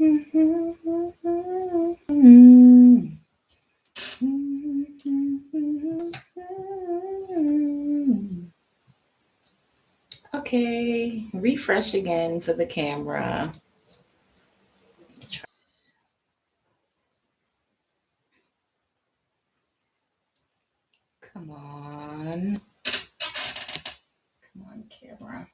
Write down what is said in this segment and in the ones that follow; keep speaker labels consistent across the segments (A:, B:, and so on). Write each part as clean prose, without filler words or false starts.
A: Okay, refresh again for the camera. Come on. Come on, camera.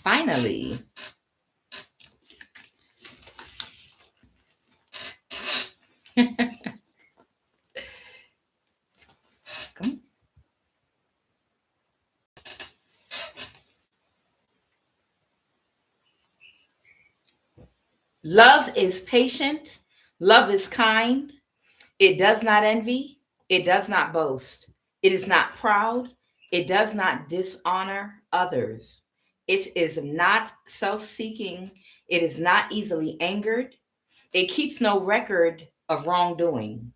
A: Finally. Come. Love is patient. Love is kind. It does not envy. It does not boast. It is not proud. It does not dishonor others. It is not self seeking. It is not easily angered. It keeps no record of wrongdoing.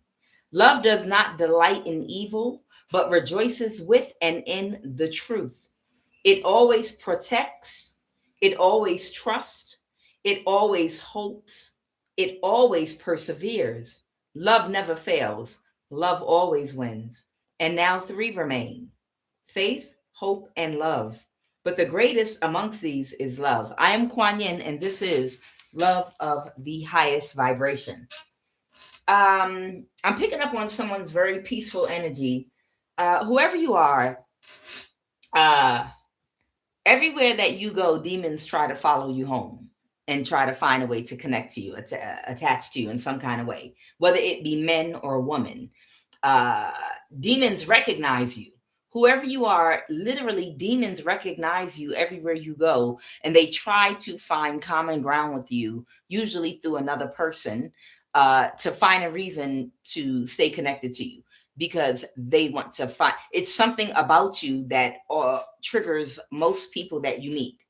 A: Love does not delight in evil, but rejoices with and in the truth. It always protects. It always trusts. It always hopes. It always perseveres. Love never fails. Love always wins. And now three remain: faith, hope, and love. But the greatest amongst these is love. I am Kuan Yin, and this is Love of the Highest Vibration. I'm picking up on someone's very peaceful energy. Whoever you are, uh, everywhere that you go, demons try to follow you home and try to find a way to connect to you, attach to you in some kind of way, whether it be men or women. Uh, Demons recognize you. Whoever you are, literally, demons recognize you everywhere you go, and they try to find common ground with you, usually through another person, to find a reason to stay connected to you because they want to find it's something about you that triggers most people that you meet.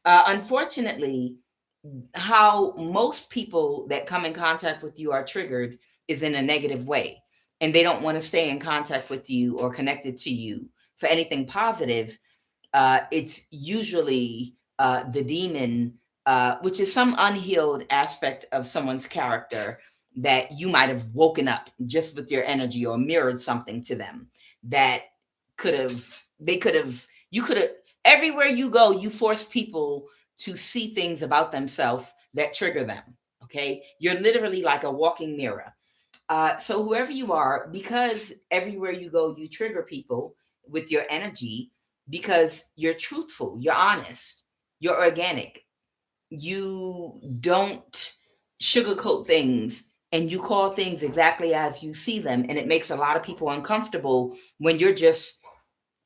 A: Unfortunately, how most people that come in contact with you are triggered is in a negative way, and they don't want to stay in contact with you or connected to you for anything positive. It's usually the demon, which is some unhealed aspect of someone's character that you might have woken up just with your energy or mirrored something to them that could have, you could have, everywhere you go, you force people to see things about themselves that trigger them. Okay. You're literally like a walking mirror. So whoever you are, because everywhere you go, you trigger people with your energy because you're truthful, you're honest, you're organic. You don't sugarcoat things and you call things exactly as you see them. And it makes a lot of people uncomfortable when you're just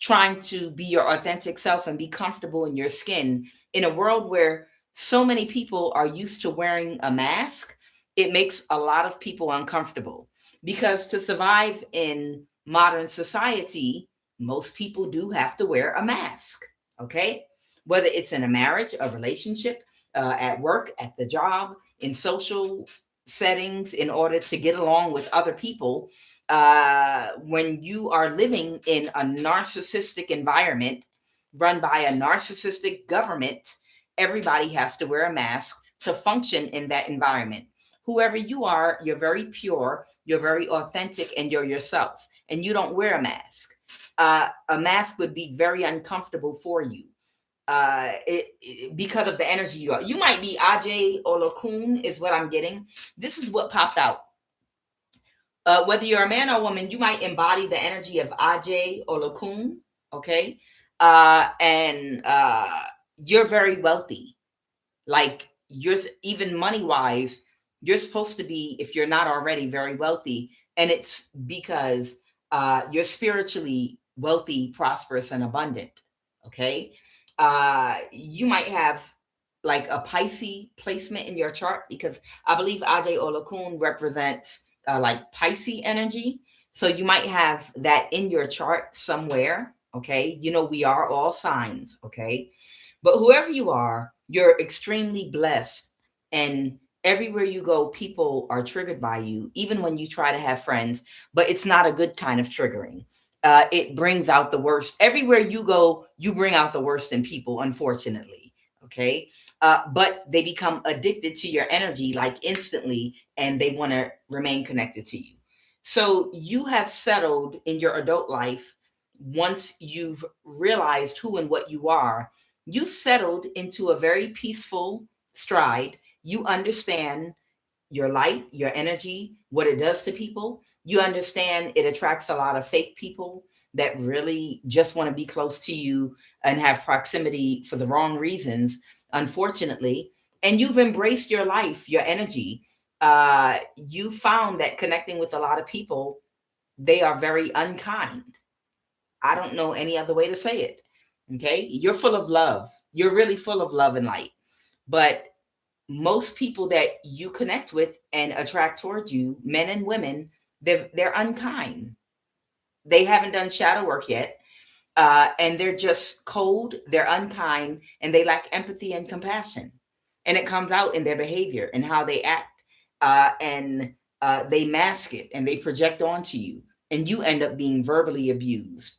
A: trying to be your authentic self and be comfortable in your skin in a world where so many people are used to wearing a mask. It makes a lot of people uncomfortable because to survive in modern society, most people do have to wear a mask. Okay, whether it's in a marriage, a relationship, at work, at the job, in social settings, in order to get along with other people. When you are living in a narcissistic environment run by a narcissistic government, everybody has to wear a mask to function in that environment. Whoever you are, you're very pure, you're very authentic, and you're yourself, and you don't wear a mask. A mask would be very uncomfortable for you. Because of the energy you are. You might be Ajay or Lakoon, is what I'm getting. This is what popped out. Whether you're a man or a woman, you might embody the energy of Ajay or Lakoon, okay? And you're very wealthy. Like, you're, even money wise, you're supposed to be, if you're not already, very wealthy. And it's because you're spiritually wealthy, prosperous, and abundant, okay? You might have like a Pisces placement in your chart because I believe Ajay Olakun represents like Pisces energy. So you might have that in your chart somewhere. Okay. You know, we are all signs. Okay. But whoever you are, You're extremely blessed. And everywhere you go, people are triggered by you, even when you try to have friends, but it's not a good kind of triggering. It brings out the worst. Everywhere you go, you bring out the worst in people, unfortunately. Okay. But they become addicted to your energy like instantly, and they want to remain connected to you. So you have settled in your adult life. Once you've realized who and what you are, you've settled into a very peaceful stride. You understand your light, your energy, what it does to people. You understand it attracts a lot of fake people that really just want to be close to you and have proximity for the wrong reasons, unfortunately. And you've embraced your life, your energy. You found that connecting with a lot of people, they are very unkind. I don't know any other way to say it. Okay. You're full of love. You're really full of love and light. But most people that you connect with and attract towards you, men and women, they're unkind. They haven't done shadow work yet. And they're just cold, they're unkind, and they lack empathy and compassion. And it comes out in their behavior and how they act. And they mask it and they project onto you. And you end up being verbally abused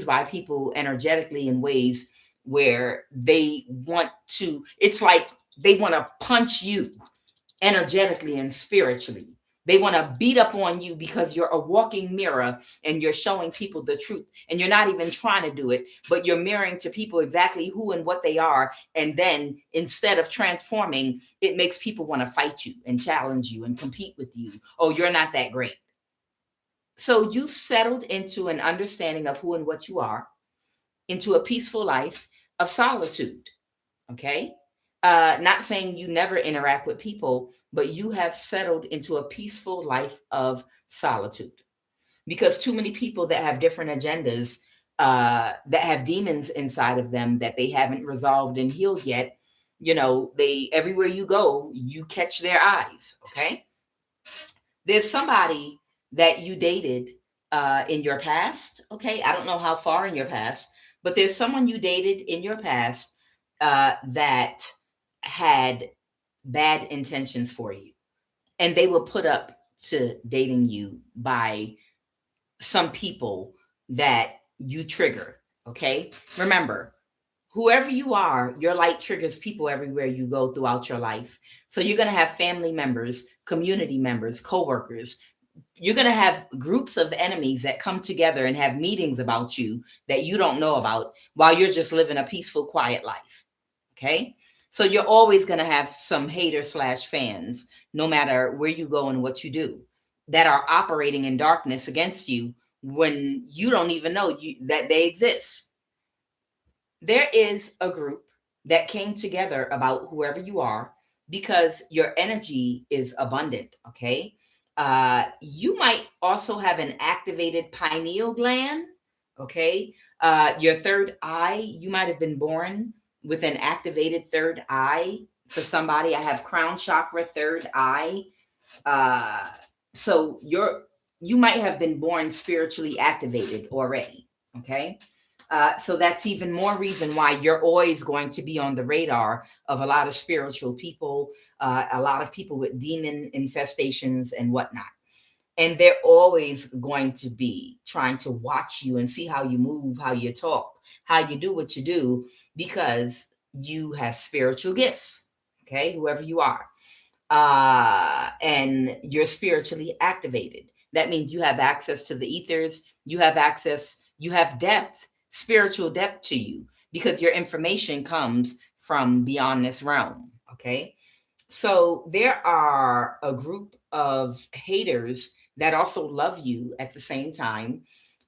A: by people energetically in ways where they want to, it's like they want to punch you energetically and spiritually. They want to beat up on you because you're a walking mirror and you're showing people the truth. And you're not even trying to do it, but you're mirroring to people exactly who and what they are. And then instead of transforming, it makes people want to fight you and challenge you and compete with you. Oh, you're not that great. So you've settled into an understanding of who and what you are, into a peaceful life of solitude. Okay. Not saying you never interact with people, but you have settled into a peaceful life of solitude, because too many people that have different agendas, that have demons inside of them that they haven't resolved and healed yet, they, everywhere you go, you catch their eyes. Okay. There's somebody that you dated in your past. Okay. I don't know how far in your past, but there's someone you dated in your past that had bad intentions for you. And they were put up to dating you by some people that you trigger. Okay. Remember, whoever you are, your light triggers people everywhere you go throughout your life. So you're going to have family members, community members, coworkers. You're going to have groups of enemies that come together and have meetings about you that you don't know about while you're just living a peaceful, quiet life. Okay. So you're always going to have some haters slash fans, no matter where you go and what you do, that are operating in darkness against you when you don't even know that they exist. There is a group that came together about whoever you are because your energy is abundant. Okay. You might also have an activated pineal gland. Okay. Your third eye, you might have been born with an activated third eye. For somebody, I have crown chakra, third eye. Uh, so you might have been born spiritually activated already. Okay. So that's even more reason why you're always going to be on the radar of a lot of spiritual people, a lot of people with demon infestations and whatnot. And they're always going to be trying to watch you and see how you move, how you talk, how you do what you do, because you have spiritual gifts. Okay, whoever you are, and you're spiritually activated. That means you have access to the ethers. You have access. You have depth, spiritual depth to you, because your information comes from beyond this realm. Okay. So there are a group of haters that also love you at the same time,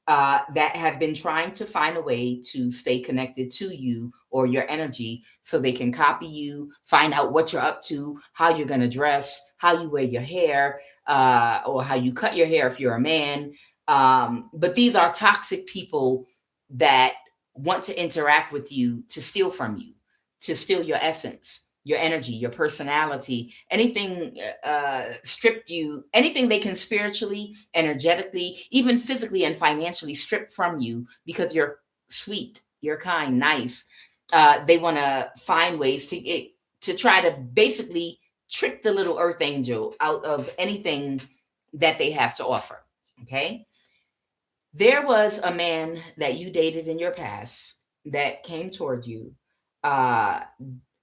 A: that have been trying to find a way to stay connected to you or your energy so they can copy you, find out what you're up to, how you're going to dress, how you wear your hair, or how you cut your hair if you're a man. But these are toxic people that want to interact with you to steal from you, to steal your essence, your energy, your personality, anything, strip you, anything they can spiritually, energetically, even physically and financially strip from you, because you're sweet, you're kind, nice. They want to find ways to try to basically trick the little earth angel out of anything that they have to offer. Okay. There was a man that you dated in your past that came toward you. Uh,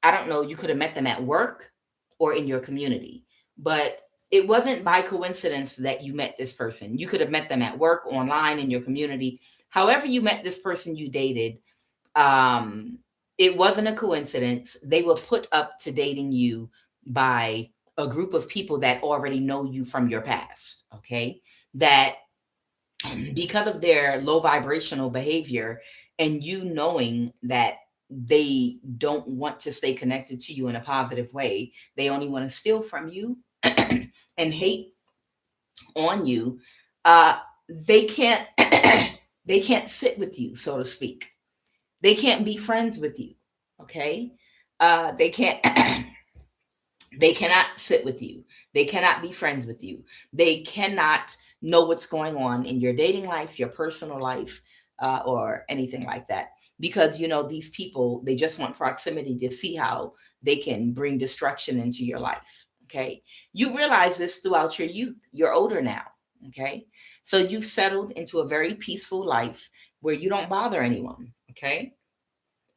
A: I don't know, you could have met them at work or in your community, but it wasn't by coincidence that you met this person. You could have met them at work, online, in your community. However, you met this person you dated, um, it wasn't a coincidence. They were put up to dating you by a group of people that already know you from your past. Okay. That because of their low vibrational behavior and you knowing that they don't want to stay connected to you in a positive way, they only want to steal from you and hate on you. uh they can't they can't sit with you, so to speak. They can't be friends with you. Okay. They can't they cannot sit with you. They cannot be friends with you. They cannot know what's going on in your dating life, your personal life, or anything like that. Because, these people, they just want proximity to see how they can bring destruction into your life. Okay. You realize this throughout your youth. You're older now. Okay. So you've settled into a very peaceful life where you don't bother anyone. Okay.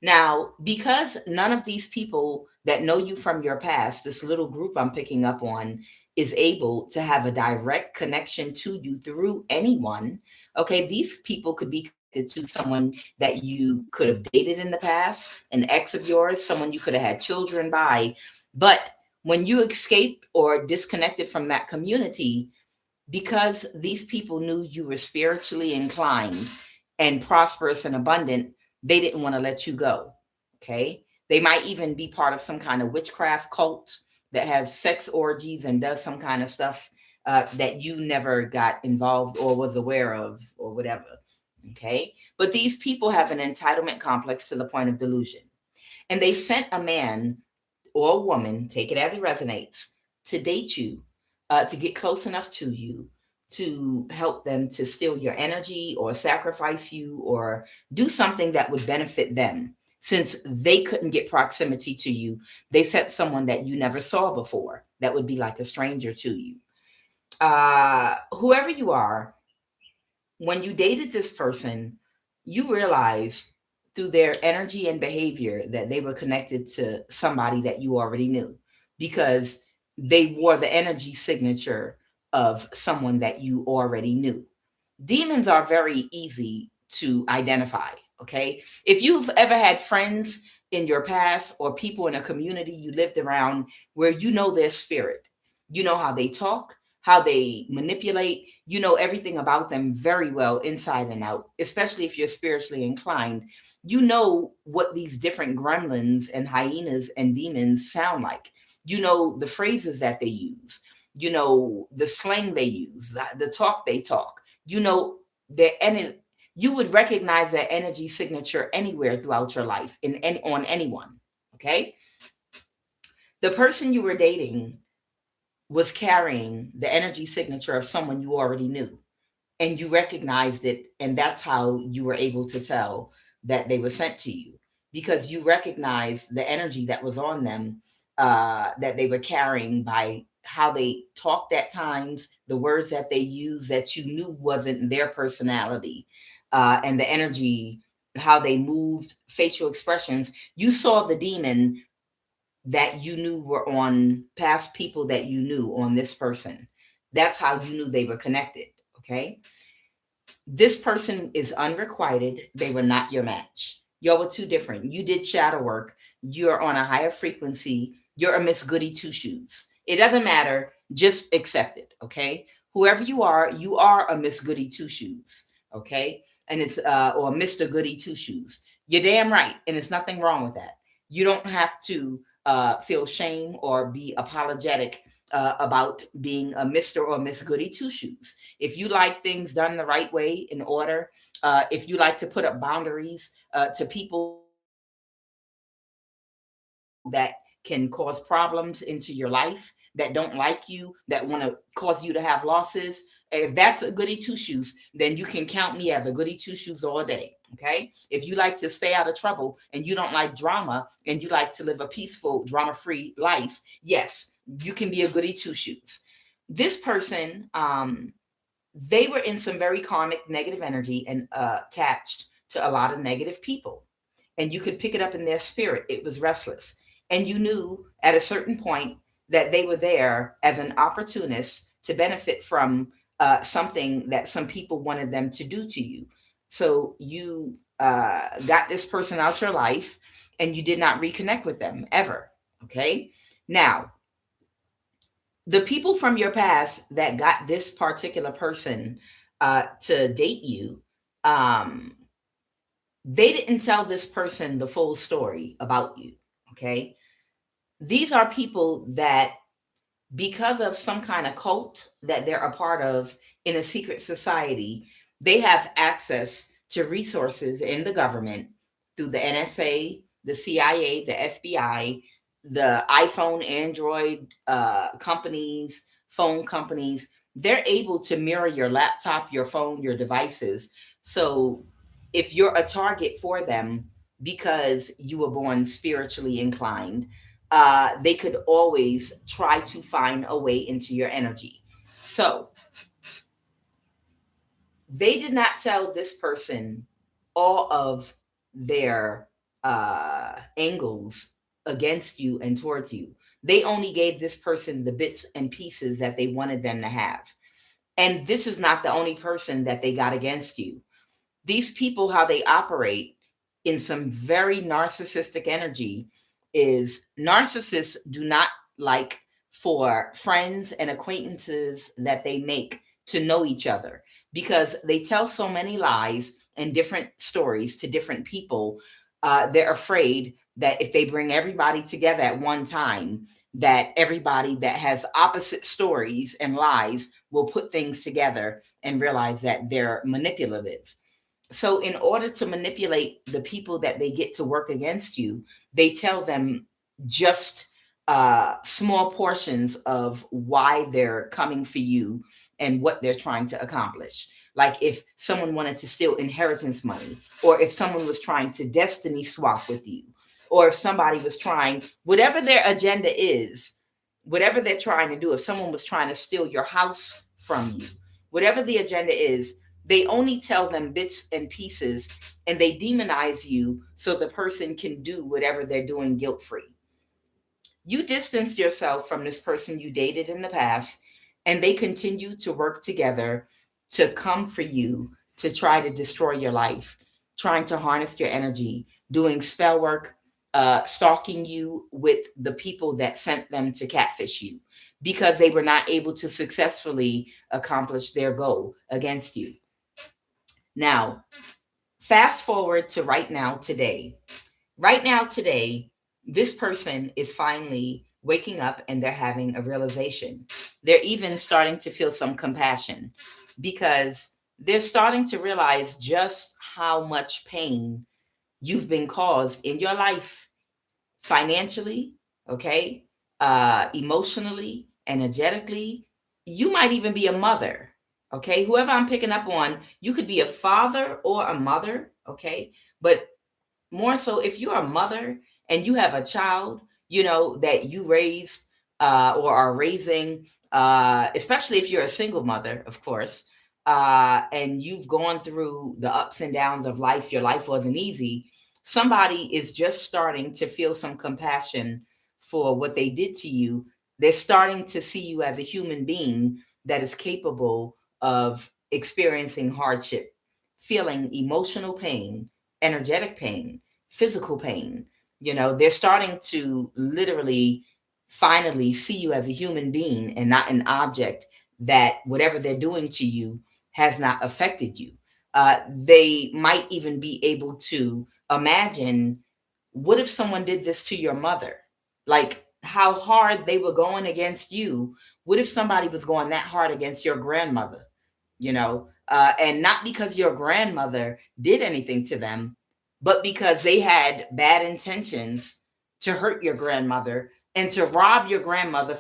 A: Now, because none of these people that know you from your past, this little group I'm picking up on, is able to have a direct connection to you through anyone, okay, these people could be connected to someone that you could have dated in the past, an ex of yours, someone you could have had children by. But when you escaped or disconnected from that community, because these people knew you were spiritually inclined and prosperous and abundant, they didn't want to let you go. Okay. They might even be part of some kind of witchcraft cult that has sex orgies and does some kind of stuff that you never got involved or was aware of or whatever. Okay. But these people have an entitlement complex to the point of delusion. And they sent a man or a woman, take it as it resonates, to date you, to get close enough to you, to help them to steal your energy or sacrifice you or do something that would benefit them. Since they couldn't get proximity to you, they sent someone that you never saw before that would be like a stranger to you. Whoever you are, when you dated this person, you realized through their energy and behavior that they were connected to somebody that you already knew because they wore the energy signature of someone that you already knew. Demons are very easy to identify. Okay. If you've ever had friends in your past or people in a community you lived around where you know their spirit, you know how they talk, how they manipulate, you know everything about them very well, inside and out, especially if you're spiritually inclined. You know what these different gremlins and hyenas and demons sound like. You know the phrases that they use, you know the slang they use, the talk they talk, you know their energy. You would recognize that energy signature anywhere throughout your life on anyone. Okay. The person you were dating was carrying the energy signature of someone you already knew, and you recognized it, and that's how you were able to tell that they were sent to you, because you recognized the energy that was on them, that they were carrying by how they talked at times, the words that they used that you knew wasn't their personality, and the energy, how they moved, facial expressions. You saw the demon that you knew were on past people that you knew on this person. That's how you knew they were connected. Okay. This person is unrequited. They were not your match. Y'all were too different. You did shadow work. You're on a higher frequency. You're a Miss Goody Two Shoes. It doesn't matter. Just accept it. Okay. Whoever you are a Miss Goody Two Shoes. Okay. And it's, or Mr. Goody Two Shoes. You're damn right. And it's nothing wrong with that. You don't have to feel shame or be apologetic about being a Mr. or Miss Goody Two Shoes. If you like things done the right way, in order, if you like to put up boundaries to people that can cause problems into your life, that don't like you, that want to cause you to have losses, If that's a goody two shoes, then you can count me as a goody two shoes all day. Okay. If you like to stay out of trouble and you don't like drama and you like to live a peaceful, drama free life, yes, you can be a goody two shoes. This person, they were in some very karmic negative energy and attached to a lot of negative people. And you could pick it up in their spirit. It was restless. And you knew at a certain point that they were there as an opportunist to benefit from something that some people wanted them to do to you. So you got this person out your life and you did not reconnect with them ever. Okay. Now, the people from your past that got this particular person to date you, um, they didn't tell this person the full story about you. Okay. These are people that, because of some kind of cult that they're a part of in a secret society, they have access to resources in the government through the NSA, the CIA, the FBI, the iPhone, Android companies, phone companies. They're able to mirror your laptop, your phone, your devices. So if you're a target for them because you were born spiritually inclined, they could always try to find a way into your energy. So they did not tell this person all of their angles against you and towards you. They only gave this person the bits and pieces that they wanted them to have. And this is not the only person that they got against you. These people, how they operate in some very narcissistic energy is narcissists do not like for friends and acquaintances that they make to know each other, because they tell so many lies and different stories to different people. They're afraid that if they bring everybody together at one time, that everybody that has opposite stories and lies will put things together and realize that they're manipulative. So, in order to manipulate the people that they get to work against you, they tell them just small portions of why they're coming for you and what they're trying to accomplish. Like if someone wanted to steal inheritance money, or if someone was trying to destiny swap with you, or if somebody was trying, whatever their agenda is, whatever they're trying to do, if someone was trying to steal your house from you, whatever the agenda is, they only tell them bits and pieces, and they demonize you so the person can do whatever they're doing guilt free. You distanced yourself from this person you dated in the past, and they continue to work together to come for you to try to destroy your life, trying to harness your energy, doing spell work, stalking you with the people that sent them to catfish you because they were not able to successfully accomplish their goal against you. Now, fast forward to right now, today. Right now, today, this person is finally waking up and they're having a realization. They're even starting to feel some compassion because they're starting to realize just how much pain you've been caused in your life, financially, okay, emotionally, energetically. You might even be a mother, okay? Whoever I'm picking up on, you could be a father or a mother, okay? But more so, if you're a mother and you have a child, you know, that you raised or are raising, especially if you're a single mother, of course, and you've gone through the ups and downs of life, your life wasn't easy. Somebody is just starting to feel some compassion for what they did to you. They're starting to see you as a human being that is capable of experiencing hardship, feeling emotional pain, energetic pain, physical pain. You know, they're starting to literally finally see you as a human being and not an object that whatever they're doing to you has not affected you. They might even be able to imagine, what if someone did this to your mother? Like how hard they were going against you. What if somebody was going that hard against your grandmother? You know, and not because your grandmother did anything to them, but because they had bad intentions to hurt your grandmother and to rob your grandmother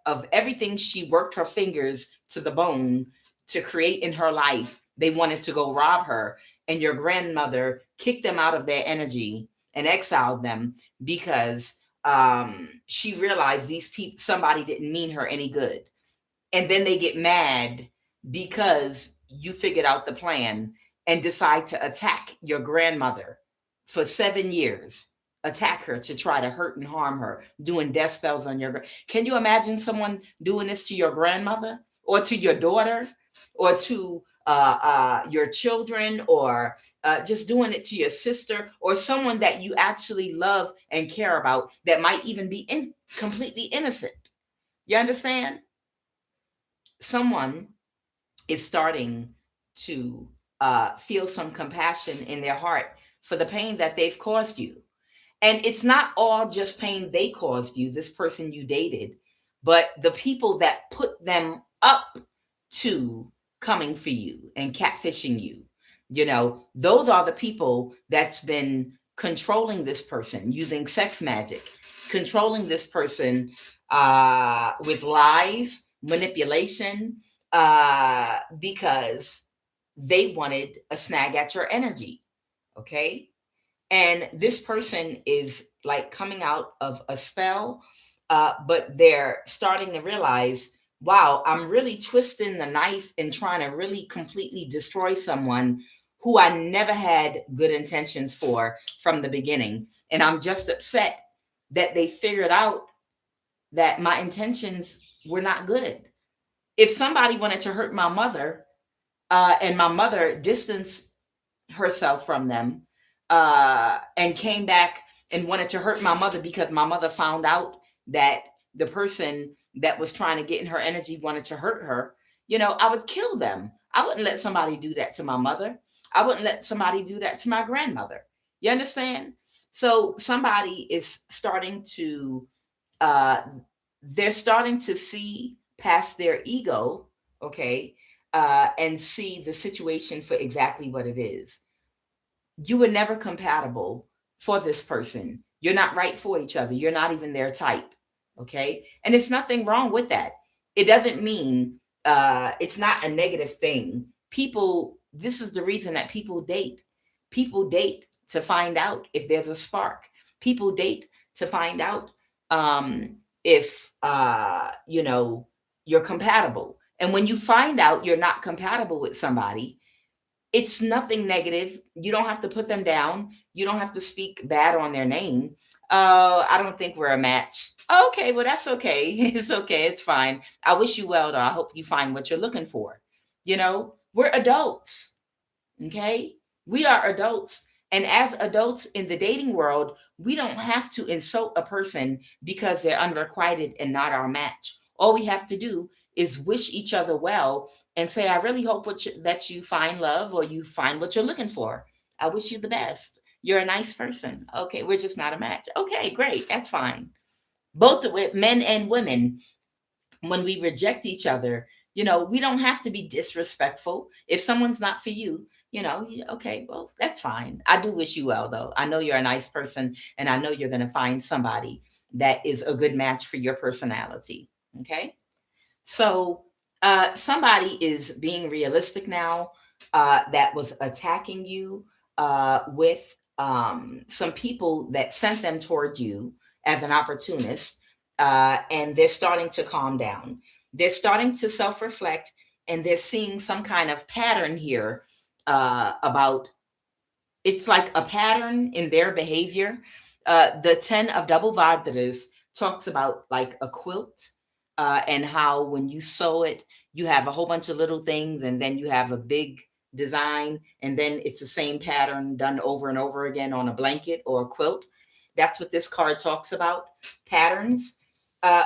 A: of everything she worked her fingers to the bone to create in her life, they wanted to go rob her. And your grandmother kicked them out of their energy and exiled them because she realized these people, somebody didn't mean her any good. And then they get mad because you figured out the plan and decide to attack your grandmother for 7 years. Attack her to try to hurt and harm her, doing death spells on your. Can you imagine someone doing this to your grandmother or to your daughter or to your children, or just doing it to your sister or someone that you actually love and care about that might even be completely innocent? You understand? Someone is starting to feel some compassion in their heart for the pain that they've caused you. And it's not all just pain they caused you, this person you dated, but the people that put them up to coming for you and catfishing you. You know, those are the people that's been controlling this person using sex magic, controlling this person with lies, manipulation, because they wanted a snag at your energy. Okay. And this person is like coming out of a spell, but they're starting to realize, wow, I'm really twisting the knife and trying to really completely destroy someone who I never had good intentions for from the beginning. And I'm just upset that they figured out that my intentions were not good. If somebody wanted to hurt my mother, and my mother distanced herself from them, and came back and wanted to hurt my mother because my mother found out that the person that was trying to get in her energy wanted to hurt her, you know, I would kill them. I wouldn't let somebody do that to my mother. I wouldn't let somebody do that to my grandmother. You understand? So somebody is starting to, uh, they're starting to see past their ego, okay, and see the situation for exactly what it is. You were never compatible for this person. You're not right for each other. You're not even their type. Okay. And it's nothing wrong with that. It doesn't mean it's not a negative thing. People, this is the reason that people date. People date to find out if there's a spark. People date to find out if, you know, you're compatible. And when you find out you're not compatible with somebody, it's nothing negative. You don't have to put them down. You don't have to speak bad on their name. I don't think we're a match. Okay, well, that's okay. It's okay. It's fine. I wish you well, though. I hope you find what you're looking for. You know, we're adults. Okay. We are adults. And as adults in the dating world, we don't have to insult a person because they're unrequited and not our match. All we have to do is wish each other well and say, I really hope that you find love or you find what you're looking for. I wish you the best. You're a nice person. Okay, we're just not a match. Okay, great. That's fine. Both of it, men and women, when we reject each other, you know, we don't have to be disrespectful. If someone's not for you, you know, okay, well, that's fine. I do wish you well, though. I know you're a nice person, and I know you're going to find somebody that is a good match for your personality. Okay. So somebody is being realistic now, that was attacking you with some people that sent them toward you as an opportunist, and they're starting to calm down. They're starting to self reflect, and they're seeing some kind of pattern here, about, it's like a pattern in their behavior. The 10 of double Vajras talks about like a quilt, and how when you sew it, you have a whole bunch of little things, and then you have a big design, and then it's the same pattern done over and over again on a blanket or a quilt. That's what this card talks about, patterns.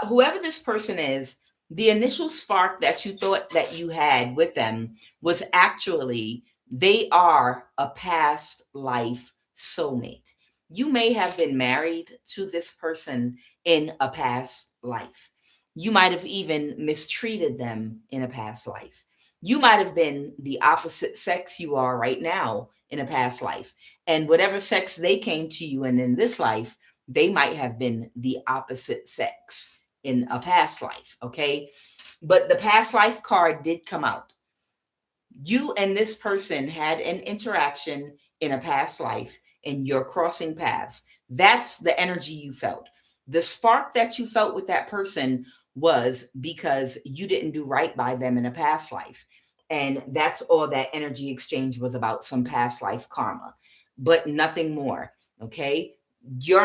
A: Whoever this person is, the initial spark that you thought that you had with them was actually they are a past life soulmate. You may have been married to this person in a past life. You might have even mistreated them in a past life. You might have been the opposite sex you are right now in a past life. And whatever sex they came to you in this life, they might have been the opposite sex in a past life. Okay. But the past life card did come out. You and this person had an interaction in a past life and you're crossing paths. That's the energy you felt. The spark that you felt with that person was because you didn't do right by them in a past life. And that's all that energy exchange was about, some past life karma, but nothing more. Okay? You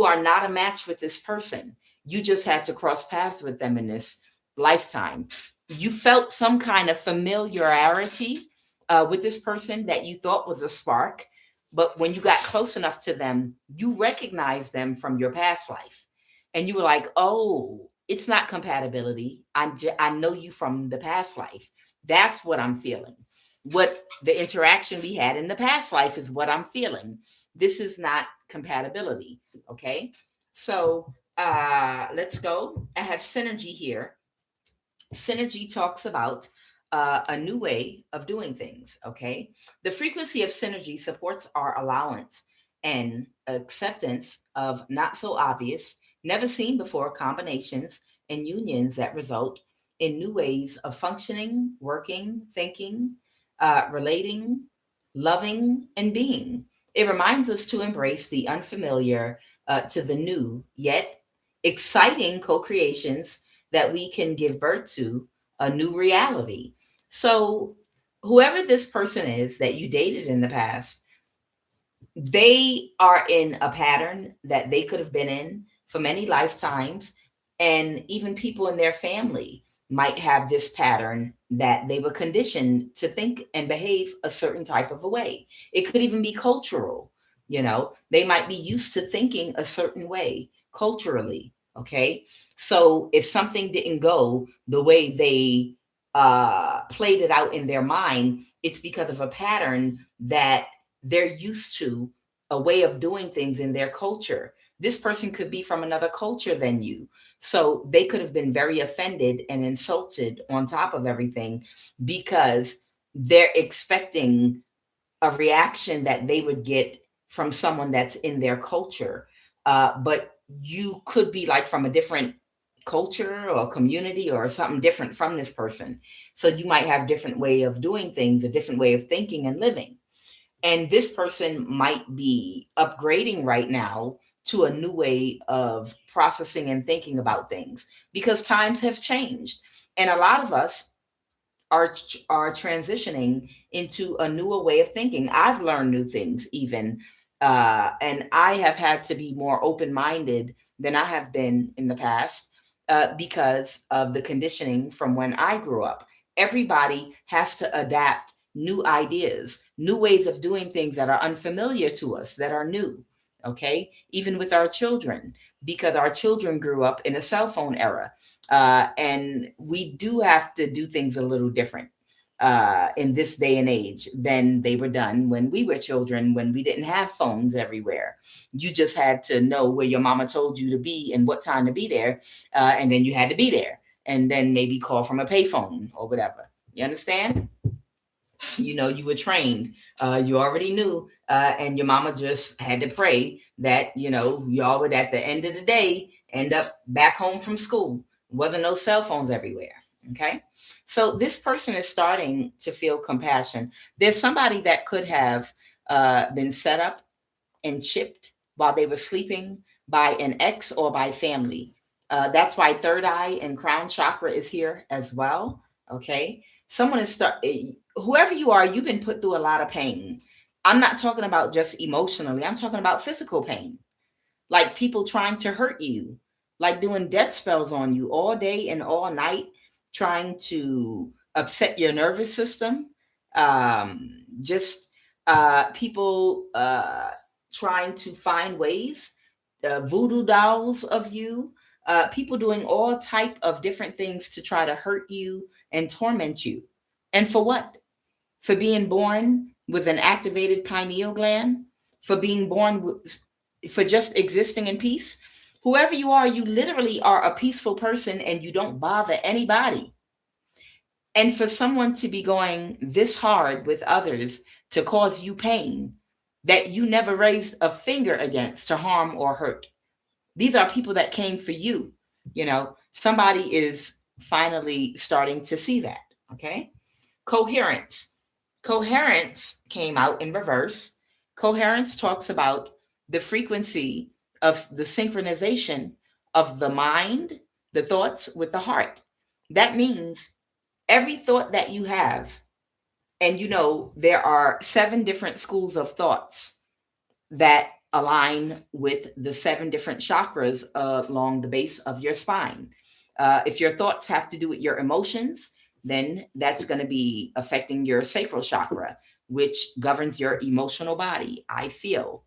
A: are not a match with this person. You just had to cross paths with them in this lifetime. You felt some kind of familiarity with this person that you thought was a spark, but when you got close enough to them, you recognized them from your past life, and you were like, "Oh, it's not compatibility. I know you from the past life. That's what I'm feeling. What the interaction we had in the past life is what I'm feeling. This is not compatibility." Okay, so let's go. I have synergy here. Synergy talks about a new way of doing things. Okay. The frequency of synergy supports our allowance and acceptance of not so obvious, never seen before combinations and unions that result in new ways of functioning, working, thinking, relating, loving, and being. It reminds us to embrace the unfamiliar to the new, yet exciting co creations that we can give birth to a new reality. So, whoever this person is that you dated in the past, they are in a pattern that they could have been in for many lifetimes. And even people in their family might have this pattern that they were conditioned to think and behave a certain type of a way. It could even be cultural. They might be used to thinking a certain way culturally. Okay. So if something didn't go the way they played it out in their mind, it's because of a pattern that they're used to, a way of doing things in their culture. This person could be from another culture than you. So they could have been very offended and insulted on top of everything because they're expecting a reaction that they would get from someone that's in their culture. But you could be like from a different culture or community or something different from this person. So you might have different way of doing things, a different way of thinking and living. And this person might be upgrading right now to a new way of processing and thinking about things because times have changed. And a lot of us are transitioning into a newer way of thinking. I've learned new things even, and I have had to be more open minded than I have been in the past because of the conditioning from when I grew up. Everybody has to adapt new ideas, new ways of doing things that are unfamiliar to us, that are new. Okay, even with our children, because our children grew up in a cell phone era, and we do have to do things a little different in this day and age than they were done when we were children, when we didn't have phones everywhere. You just had to know where your mama told you to be and what time to be there, and then you had to be there, and then maybe call from a payphone or whatever. You understand? You were trained. You already knew, and your mama just had to pray that y'all would at the end of the day end up back home from school. Wasn't no cell phones everywhere. Okay, so this person is starting to feel compassion. There's somebody that could have been set up and chipped while they were sleeping by an ex or by family. That's why third eye and crown chakra is here as well. Okay. Someone is whoever you are, you've been put through a lot of pain. I'm not talking about just emotionally, I'm talking about physical pain, like people trying to hurt you, like doing death spells on you all day and all night, trying to upset your nervous system. Just people trying to find ways, voodoo dolls of you, people doing all type of different things to try to hurt you and torment you. And for what? For being born with an activated pineal gland, for being born with, for just existing in peace. Whoever you are, you literally are a peaceful person and you don't bother anybody. And for someone to be going this hard with others to cause you pain that you never raised a finger against to harm or hurt. These are people that came for you. Somebody is finally starting to see that. Okay. Coherence. Coherence came out in reverse. Coherence talks about the frequency of the synchronization of the mind, the thoughts with the heart. That means every thought that you have, and you know, there are 7 different schools of thoughts that align with the 7 different chakras along the base of your spine. If your thoughts have to do with your emotions, then that's going to be affecting your sacral chakra, which governs your emotional body. I feel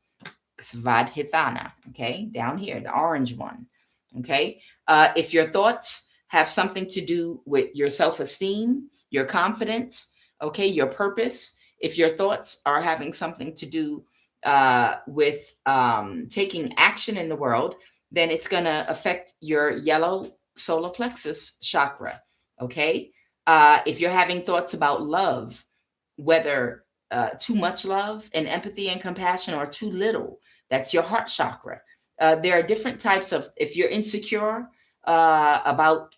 A: Svadhisthana, okay, down here, the orange one, okay. If your thoughts have something to do with your self-esteem, your confidence, okay, your purpose, if your thoughts are having something to do with taking action in the world, then it's going to affect your yellow solar plexus chakra, okay. If you're having thoughts about love, whether too much love and empathy and compassion or too little, that's your heart chakra. There are different types of, if you're insecure about,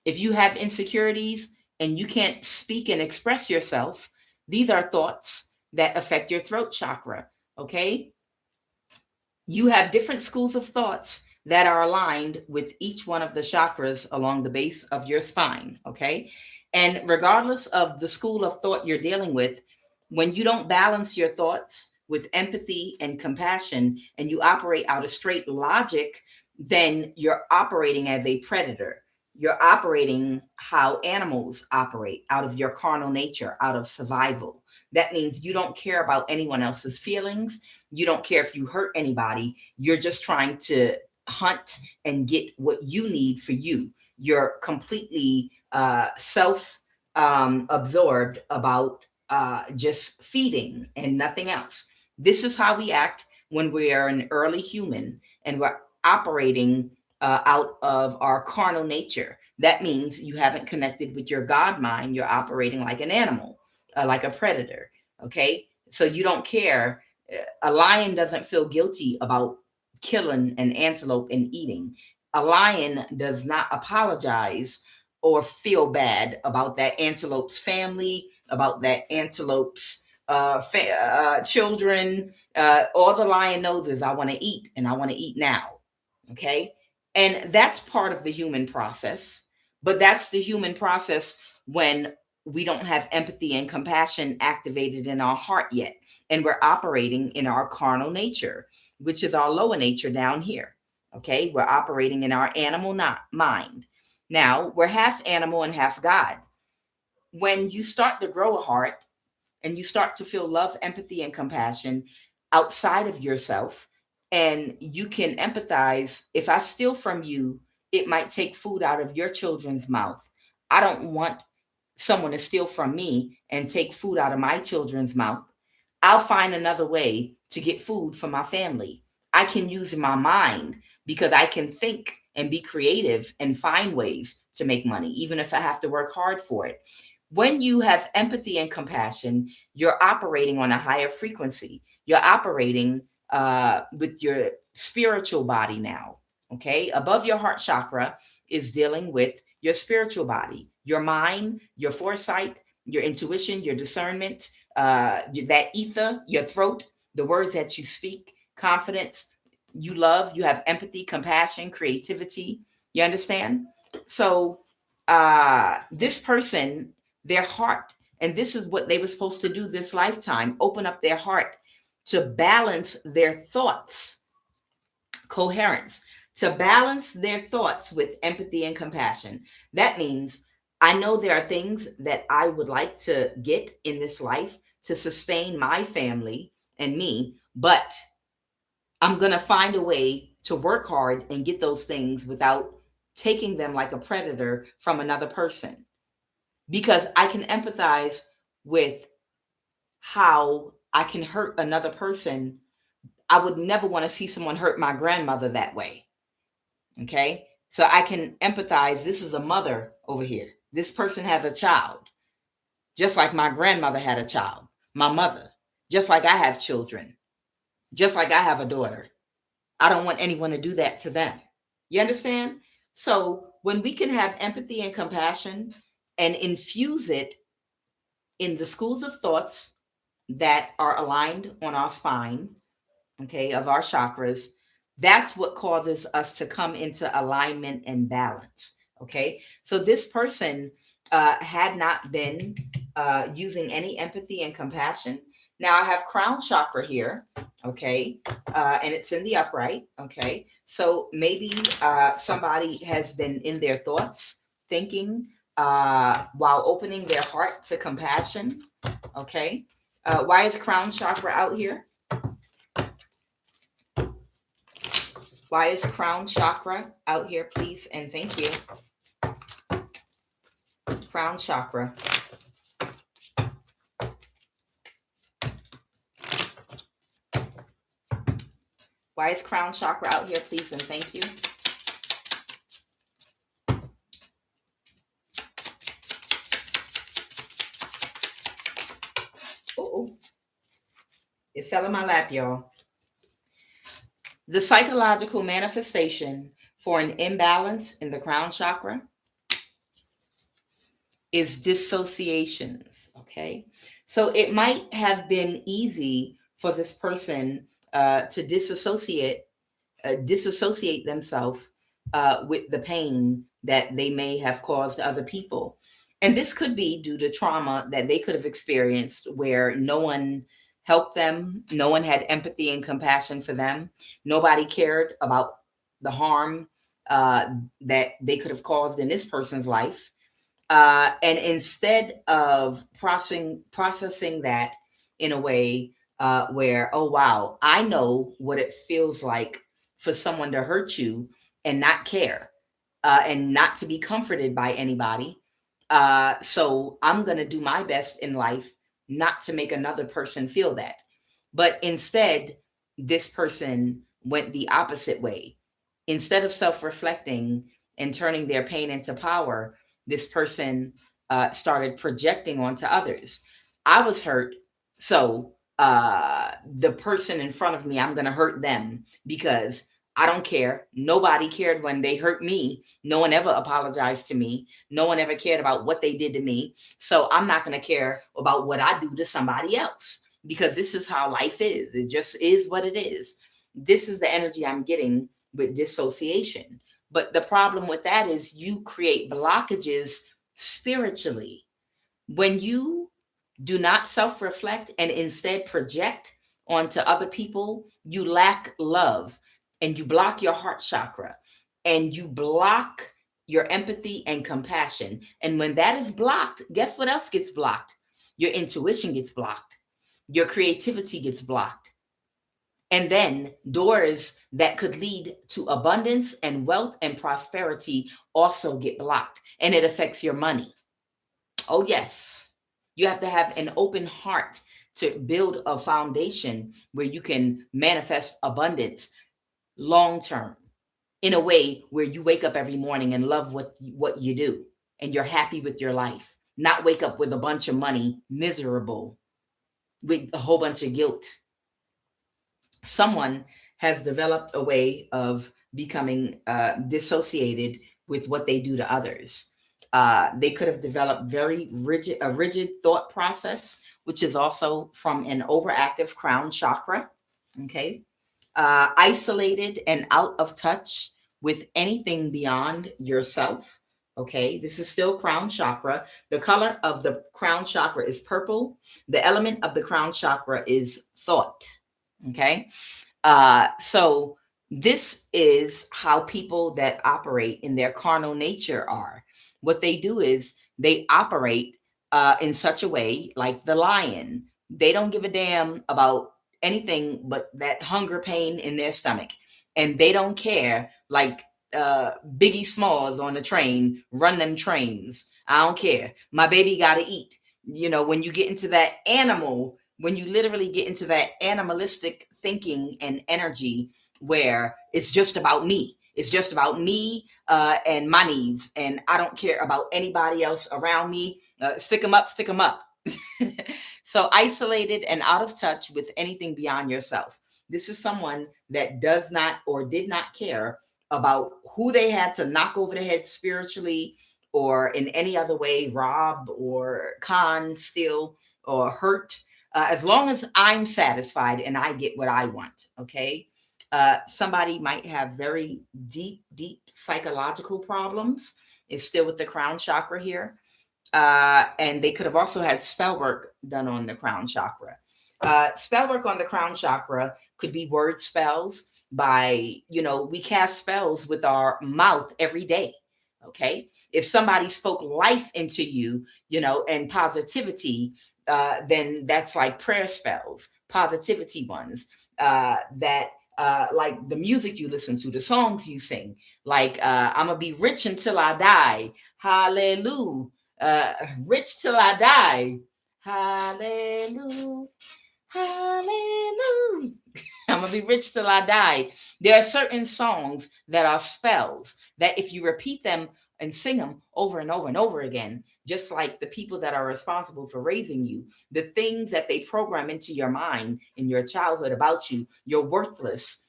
A: if you have insecurities and you can't speak and express yourself, these are thoughts that affect your throat chakra, okay? You have different schools of thoughts that are aligned with each one of the chakras along the base of your spine, okay? And regardless of the school of thought you're dealing with, when you don't balance your thoughts with empathy and compassion and you operate out of straight logic, then you're operating as a predator. You're operating how animals operate, out of your carnal nature, out of survival. That means you don't care about anyone else's feelings. You don't care if you hurt anybody. You're just trying to hunt and get what you need for you. You're completely self absorbed about just feeding and nothing else. This is how we act when we are an early human and we're operating out of our carnal nature. That means you haven't connected with your God mind. You're operating like an animal, like a predator. Okay. So you don't care. A lion doesn't feel guilty about killing an antelope and eating. A lion does not apologize or feel bad about that antelope's family, about that antelope's children. All the lion knows is I want to eat and I want to eat now. Okay. And that's part of the human process. But that's the human process when we don't have empathy and compassion activated in our heart yet. And we're operating in our carnal nature, which is our lower nature down here. Okay. We're operating in our animal mind. Now, we're half animal and half God. When you start to grow a heart and you start to feel love, empathy, and compassion outside of yourself, and you can empathize. If I steal from you, it might take food out of your children's mouth. I don't want someone to steal from me and take food out of my children's mouth. I'll find another way to get food for my family. I can use my mind because I can think and be creative and find ways to make money, even if I have to work hard for it. When you have empathy and compassion, you're operating on a higher frequency. You're operating with your spiritual body now. Okay. Above your heart chakra is dealing with your spiritual body, your mind, your foresight, your intuition, your discernment, that ether, your throat, the words that you speak, confidence, you love, you have empathy, compassion, creativity. You understand? So, this person, their heart, and this is what they were supposed to do this lifetime, open up their heart to balance their thoughts, coherence, to balance their thoughts with empathy and compassion. That means I know there are things that I would like to get in this life to sustain my family and me, but I'm going to find a way to work hard and get those things without taking them like a predator from another person, because I can empathize with how I can hurt another person. I would never want to see someone hurt my grandmother that way. Okay. So I can empathize. This is a mother over here. This person has a child, just like my grandmother had a child, my mother, just like I have children, just like I have a daughter. I don't want anyone to do that to them. You understand? So when we can have empathy and compassion and infuse it in the schools of thoughts that are aligned on our spine, okay, of our chakras, that's what causes us to come into alignment and balance. Okay, so this person had not been using any empathy and compassion. Now I have crown chakra here, okay, and it's in the upright. Okay, so maybe somebody has been in their thoughts thinking while opening their heart to compassion. Okay, why is crown chakra out here? Why is crown chakra out here, please? And thank you. Crown chakra. Why is crown chakra out here, please? And thank you. Oh, it fell in my lap, y'all. The psychological manifestation for an imbalance in the crown chakra is dissociations. Okay, so it might have been easy for this person to disassociate themselves with the pain that they may have caused other people. And this could be due to trauma that they could have experienced where no one helped them, no one had empathy and compassion for them, nobody cared about the harm that they could have caused in this person's life. And instead of processing that in a way where, oh, wow, I know what it feels like for someone to hurt you and not care and not to be comforted by anybody. So I'm going to do my best in life not to make another person feel that. But instead, this person went the opposite way. Instead of self reflecting and turning their pain into power, this person started projecting onto others. I was hurt, so the person in front of me, I'm going to hurt them because I don't care. Nobody cared when they hurt me. No one ever apologized to me. No one ever cared about what they did to me. So I'm not going to care about what I do to somebody else because this is how life is. It just is what it is. This is the energy I'm getting with dissociation. But the problem with that is you create blockages spiritually. When you do not self reflect and instead project onto other people, you lack love and you block your heart chakra and you block your empathy and compassion. And when that is blocked, guess what else gets blocked? Your intuition gets blocked, your creativity gets blocked. And then doors that could lead to abundance and wealth and prosperity also get blocked, and it affects your money. Oh, yes. You have to have an open heart to build a foundation where you can manifest abundance long term in a way where you wake up every morning and love what you do and you're happy with your life, not wake up with a bunch of money, miserable, with a whole bunch of guilt. Someone has developed a way of becoming dissociated with what they do to others. They could have developed a rigid thought process, which is also from an overactive crown chakra. Okay, isolated and out of touch with anything beyond yourself. Okay, this is still crown chakra. The color of the crown chakra is purple. The element of the crown chakra is thought. Okay, so this is how people that operate in their carnal nature are. What they do is they operate in such a way like the lion. They don't give a damn about anything but that hunger pain in their stomach. And they don't care like Biggie Smalls on the train, run them trains. I don't care. My baby got to eat. You know, when you get into that animal, when you literally get into that animalistic thinking and energy where it's just about me. It's just about me and my needs, and I don't care about anybody else around me. Stick them up, stick them up. So isolated and out of touch with anything beyond yourself. This is someone that does not or did not care about who they had to knock over the head spiritually or in any other way rob or con, steal, or hurt, as long as I'm satisfied and I get what I want, okay? Somebody might have very deep psychological problems. It's still with the crown chakra here. And they could have also had spell work done on the crown chakra. Spell work on the crown chakra could be word spells by, we cast spells with our mouth every day. Okay. If somebody spoke life into you, and positivity, then that's like prayer spells, positivity ones, that, like the music you listen to, the songs you sing, like, I'm gonna be rich until I die. Hallelujah. Rich till I die. Hallelujah. Hallelujah. I'm going to be rich till I die. There are certain songs that are spells that if you repeat them and sing them over and over and over again, just like the people that are responsible for raising you, the things that they program into your mind in your childhood about you, you're worthless.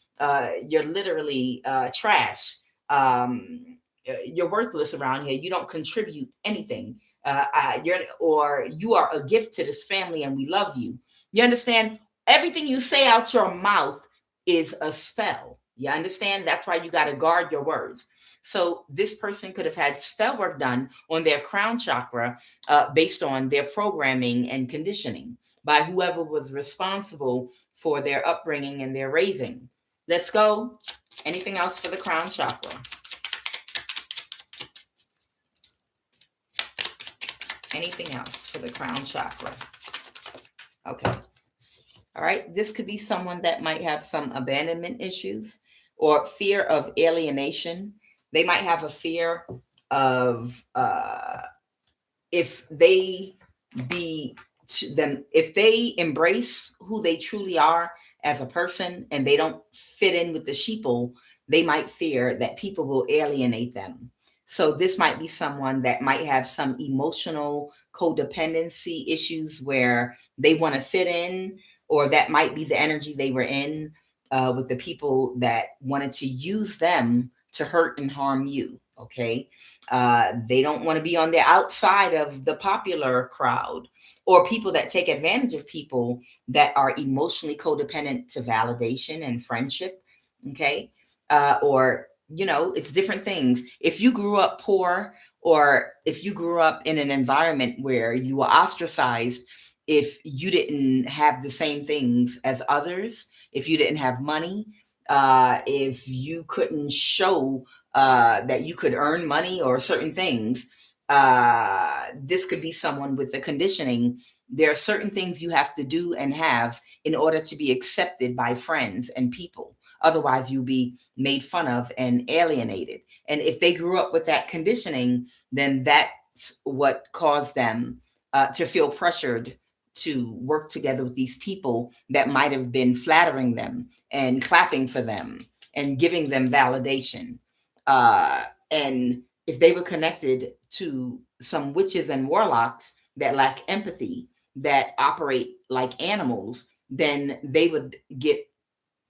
A: You're literally trash. You're worthless around here. You don't contribute anything. You are a gift to this family and we love you. You understand? Everything you say out your mouth is a spell. You understand? That's why you got to guard your words. So this person could have had spell work done on their crown chakra, based on their programming and conditioning by whoever was responsible for their upbringing and their raising. Let's go. Anything else for the crown chakra? Anything else for the crown chakra? Okay. All right. This could be someone that might have some abandonment issues or fear of alienation. They might have a fear of, if they if they embrace who they truly are as a person and they don't fit in with the sheeple, they might fear that people will alienate them. So this might be someone that might have some emotional codependency issues where they want to fit in, or that might be the energy they were in, with the people that wanted to use them to hurt and harm you. Okay. They don't want to be on the outside of the popular crowd, or people that take advantage of people that are emotionally codependent to validation and friendship. Okay. Or, it's different things. If you grew up poor, or if you grew up in an environment where you were ostracized, if you didn't have the same things as others, if you didn't have money, if you couldn't show that you could earn money or certain things, this could be someone with the conditioning. There are certain things you have to do and have in order to be accepted by friends and people. Otherwise, you'll be made fun of and alienated. And if they grew up with that conditioning, then that's what caused them to feel pressured to work together with these people that might have been flattering them and clapping for them and giving them validation. And if they were connected to some witches and warlocks that lack empathy, that operate like animals, then they would get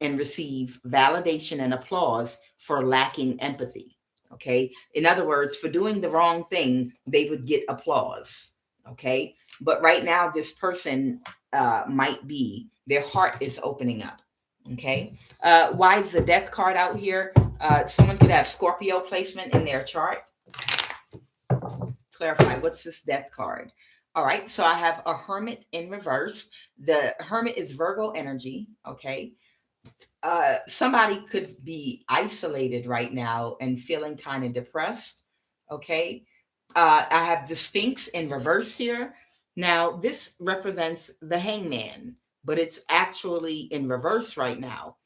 A: and receive validation and applause for lacking empathy. Okay. In other words, for doing the wrong thing, they would get applause. Okay. But right now, this person might be, their heart is opening up. Okay. Why is the death card out here? Someone could have Scorpio placement in their chart. Clarify, what's this death card? All right. So I have a hermit in reverse. The hermit is Virgo energy. Okay. Somebody could be isolated right now and feeling kind of depressed. Okay. I have the Sphinx in reverse here. Now, this represents the hangman, but it's actually in reverse right now.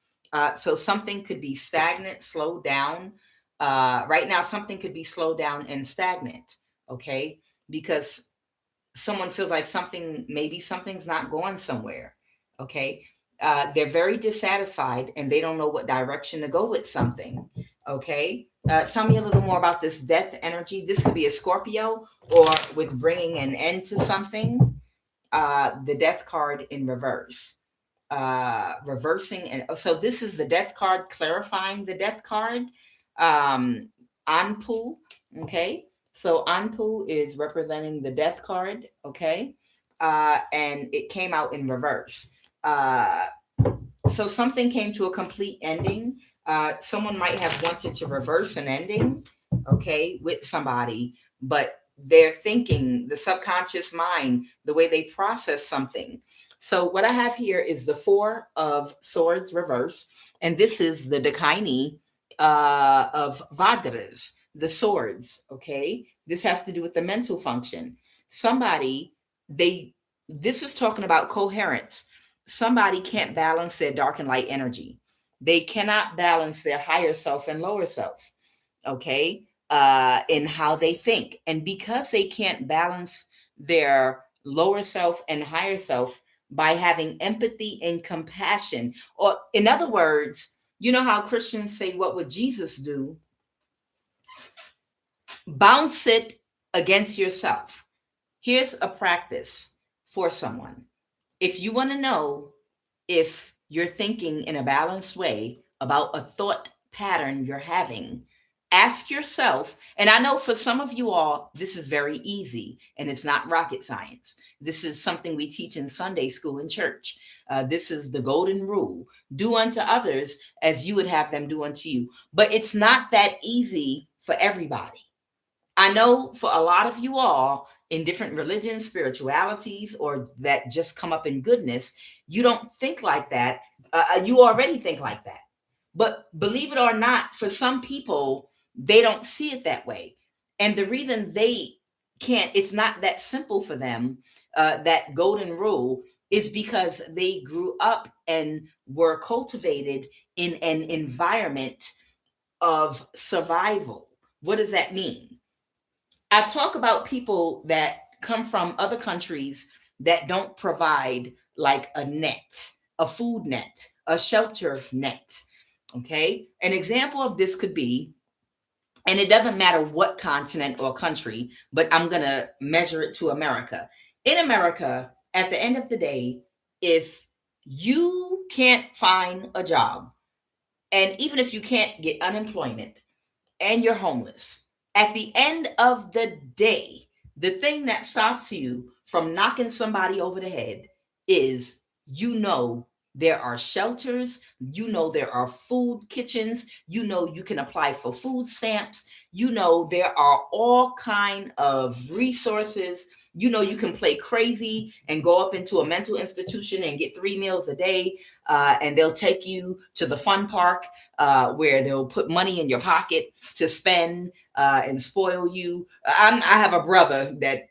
A: So something could be stagnant, slowed down. Right now, something could be slowed down and stagnant. Okay. Because someone feels like maybe something's not going somewhere. Okay. They're very dissatisfied and they don't know what direction to go with something. Okay. Tell me a little more about this death energy. This could be a Scorpio, or with bringing an end to something. The death card in reverse. Reversing. And so this is the death card clarifying the death card. Anpu. Okay. So Anpu is representing the death card, okay? And it came out in reverse. Uh, so something came to a complete ending. Someone might have wanted to reverse an ending, okay, with somebody, but their thinking, the subconscious mind, the way they process something. So what I have here is the Four of Swords reverse, and this is the Dakini of Vadras, the swords. Okay, this has to do with the mental function. Somebody, they, this is talking about coherence. Somebody can't balance their dark and light energy. They cannot balance their higher self and lower self, okay, in how they think. And because they can't balance their lower self and higher self by having empathy and compassion, or in other words, you know how Christians say, what would Jesus do? Bounce it against yourself. Here's a practice for someone. If you want to know if you're thinking in a balanced way about a thought pattern you're having, ask yourself, and I know for some of you all, this is very easy and it's not rocket science. This is something we teach in Sunday school in church. This is the golden rule: do unto others as you would have them do unto you. But it's not that easy for everybody. I know for a lot of you all in different religions, spiritualities, or that just come up in goodness, you don't think like that. You already think like that. But believe it or not, for some people, they don't see it that way. And the reason they can't, it's not that simple for them, that golden rule, is because they grew up and were cultivated in an environment of survival. What does that mean? I talk about people that come from other countries that don't provide like a net, a food net, a shelter net. Okay. An example of this could be, and it doesn't matter what continent or country, but I'm going to measure it to America. In America, at the end of the day, if you can't find a job, and even if you can't get unemployment, and you're homeless, at the end of the day, the thing that stops you from knocking somebody over the head is, you know, there are shelters, you know, there are food kitchens, you know, you can apply for food stamps, you know, there are all kind of resources. You know, you can play crazy and go up into a mental institution and get 3 meals a day, and they'll take you to the fun park, where they'll put money in your pocket to spend, and spoil you. I have a brother that,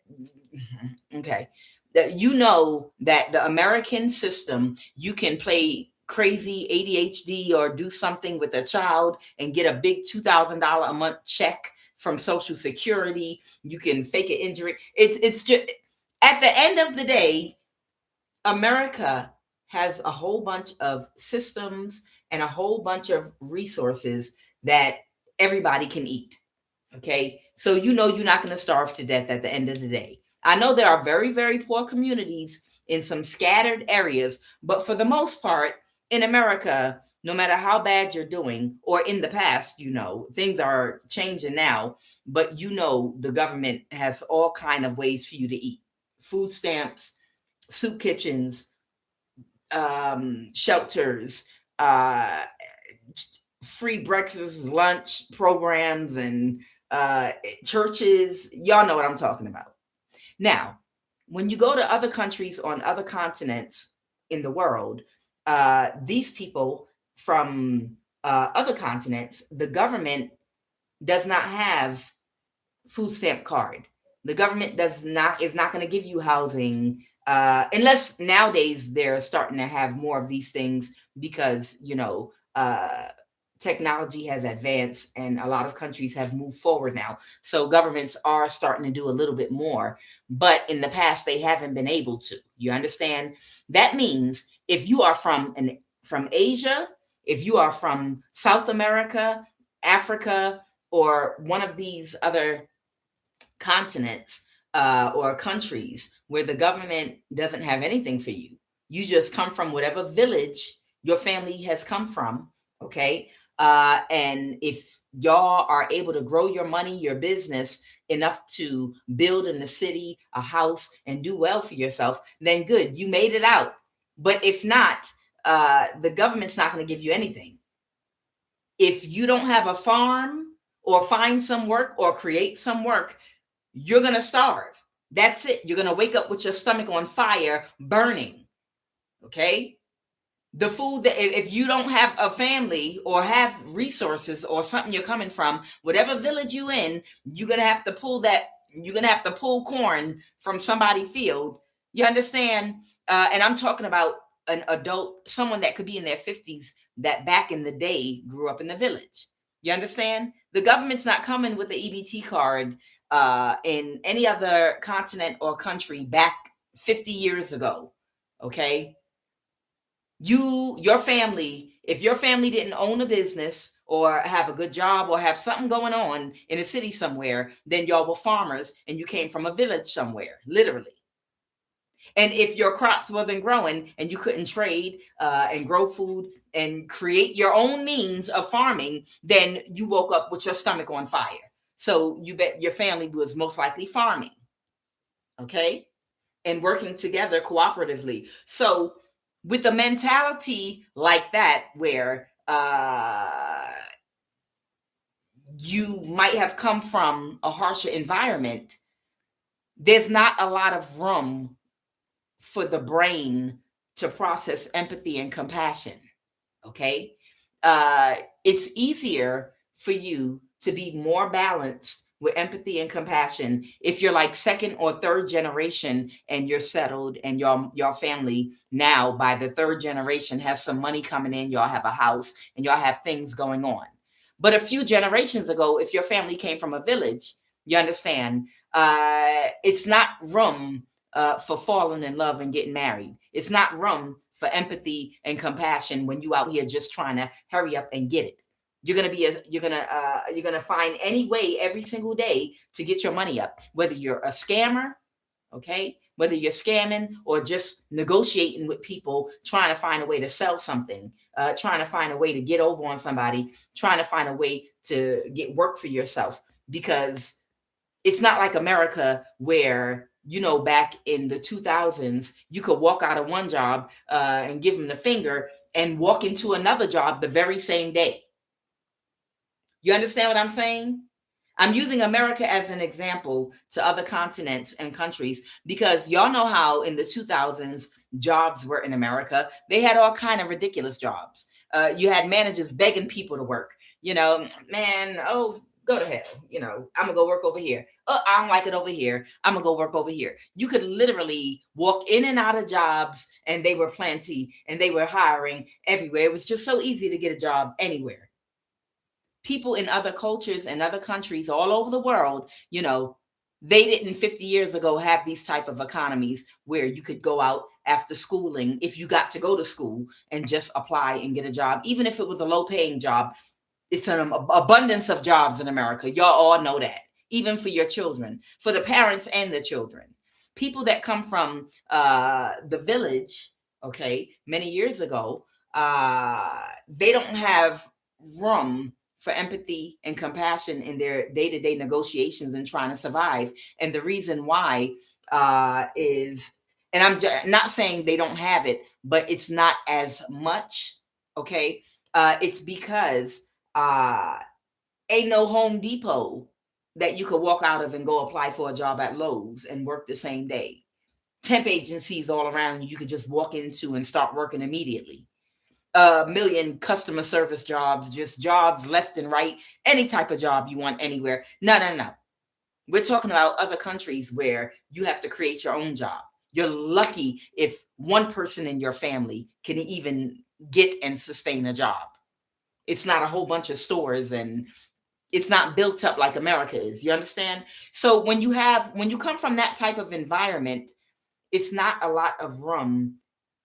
A: okay, that, you know, that the American system, you can play crazy ADHD or do something with a child and get a big $2,000 a month check from Social Security. You can fake an injury. It's just, at the end of the day, America has a whole bunch of systems and a whole bunch of resources that everybody can eat. Okay. So, you know, you're not going to starve to death at the end of the day. I know there are very, very poor communities in some scattered areas, but for the most part, in America, no matter how bad you're doing, or in the past, you know, things are changing now, but you know, the government has all kind of ways for you to eat: food stamps, soup kitchens, shelters, free breakfast, lunch programs, and churches. Y'all know what I'm talking about. Now, when you go to other countries on other continents in the world, these people from other continents, the government does not have food stamp card. The government does not is not going to give you housing, unless nowadays they're starting to have more of these things because, you know, technology has advanced and a lot of countries have moved forward now. So governments are starting to do a little bit more, but in the past they haven't been able to. You understand? That means if you are from Asia, if you are from South America, Africa, or one of these other continents, or countries where the government doesn't have anything for you. You just come from whatever village your family has come from, okay? And if y'all are able to grow your money, your business enough to build in the city a house and do well for yourself, then good, you made it out. But if not, the government's not going to give you anything. If you don't have a farm or find some work or create some work, you're going to starve. That's it. You're going to wake up with your stomach on fire, burning. Okay? The food that, if you don't have a family or have resources or something you're coming from, whatever village you in, you're going to have to pull that, you're going to have to pull corn from somebody's field. You understand? And I'm talking about an adult, someone that could be in their 50s that back in the day grew up in the village. You understand? The government's not coming with the EBT card in any other continent or country back 50 years ago. Okay? Your family, if your family didn't own a business or have a good job or have something going on in a city somewhere, then y'all were farmers and you came from a village somewhere, literally. And if your crops wasn't growing and you couldn't trade and grow food and create your own means of farming, then you woke up with your stomach on fire. So you bet your family was most likely farming, okay? And working together cooperatively. So with a mentality like that, where you might have come from a harsher environment, there's not a lot of room for the brain to process empathy and compassion. Okay? It's easier for you to be more balanced with empathy and compassion if you're like second or third generation and you're settled and your family now by the third generation has some money coming in, y'all have a house and y'all have things going on. But a few generations ago, if your family came from a village, you understand, it's not room for falling in love and getting married. It's not room for empathy and compassion when you out here just trying to hurry up and get it. You're gonna find any way every single day to get your money up, whether you're a scammer, okay, whether you're scamming or just negotiating with people, trying to find a way to sell something, trying to find a way to get over on somebody, trying to find a way to get work for yourself, because it's not like America where, you know, back in the 2000s, you could walk out of one job and give them the finger and walk into another job the very same day. You understand what I'm saying? I'm using America as an example to other continents and countries because y'all know how in the 2000s jobs were in America. They had all kind of ridiculous jobs. You had managers begging people to work. You know, man, oh, go to hell. You know, I'm gonna go work over here. Oh, I don't like it over here. I'm gonna go work over here. You could literally walk in and out of jobs, and they were plenty, and they were hiring everywhere. It was just so easy to get a job anywhere. People in other cultures and other countries all over the world, you know, they didn't 50 years ago have these type of economies where you could go out after schooling, if you got to go to school, and just apply and get a job, even if it was a low paying job. It's an abundance of jobs in America. Y'all all know that, even for your children, for the parents and the children. People that come from the village, okay, many years ago, they don't have room for empathy and compassion in their day-to-day negotiations and trying to survive. And the reason why is, and not saying they don't have it, but it's not as much, okay? It's because ain't no Home Depot that you could walk out of and go apply for a job at Lowe's and work the same day. Temp agencies all around you could just walk into and start working immediately. A million customer service jobs, just jobs left and right, any type of job you want anywhere. No. We're talking about other countries where you have to create your own job. You're lucky if one person in your family can even get and sustain a job. It's not a whole bunch of stores and it's not built up like America is. You understand? So when you come from that type of environment, it's not a lot of room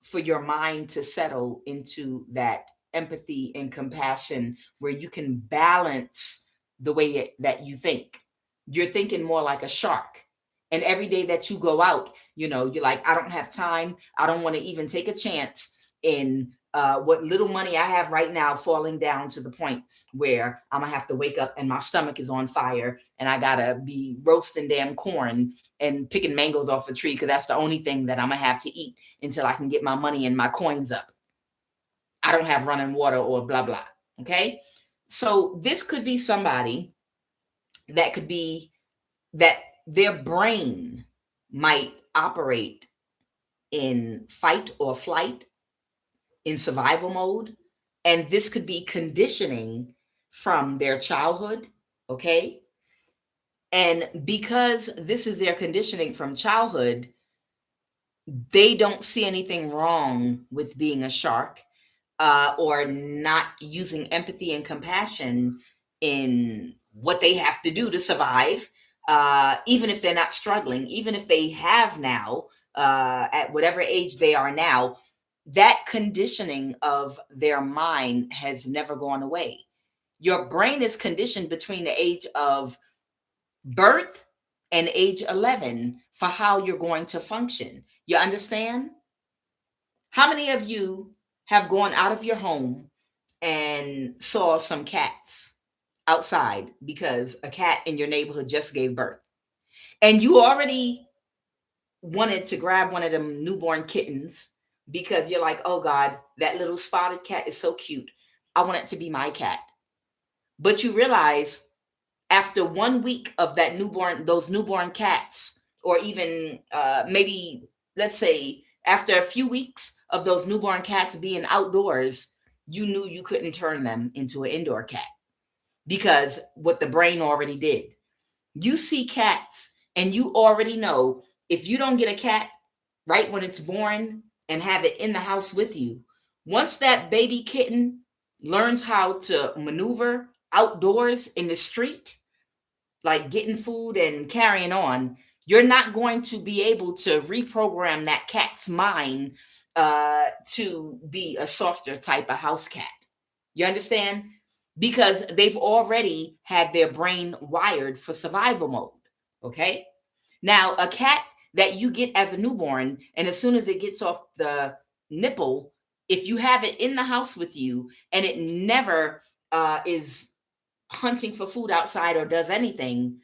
A: for your mind to settle into that empathy and compassion where you can balance the way that you think. You're thinking more like a shark. And every day that you go out, you know, you're like, I don't have time. I don't want to even take a chance in what little money I have right now falling down to the point where I'm gonna have to wake up and my stomach is on fire and I gotta be roasting damn corn and picking mangoes off a tree because that's the only thing that I'm gonna have to eat until I can get my money and my coins up. I don't have running water or blah blah. Okay. So this could be somebody that could be that their brain might operate in fight or flight, in survival mode. And this could be conditioning from their childhood. Okay. And because this is their conditioning from childhood, they don't see anything wrong with being a shark, or not using empathy and compassion in what they have to do to survive, even if they're not struggling, even if they have now, at whatever age they are now, that conditioning of their mind has never gone away. Your brain is conditioned between the age of birth and age 11 for how you're going to function. You understand? How many of you have gone out of your home and saw some cats outside because a cat in your neighborhood just gave birth? And you already wanted to grab one of them newborn kittens because you're like, oh God, that little spotted cat is so cute. I want it to be my cat. But you realize after 1 week of those newborn cats, or even maybe, let's say, after a few weeks of those newborn cats being outdoors, you knew you couldn't turn them into an indoor cat because what the brain already did. You see cats and you already know if you don't get a cat right when it's born and have it in the house with you, once that baby kitten learns how to maneuver outdoors in the street, like getting food and carrying on, you're not going to be able to reprogram that cat's mind to be a softer type of house cat. You understand? Because they've already had their brain wired for survival mode. Okay. Now, a cat that you get as a newborn, and as soon as it gets off the nipple, if you have it in the house with you and it never is hunting for food outside or does anything,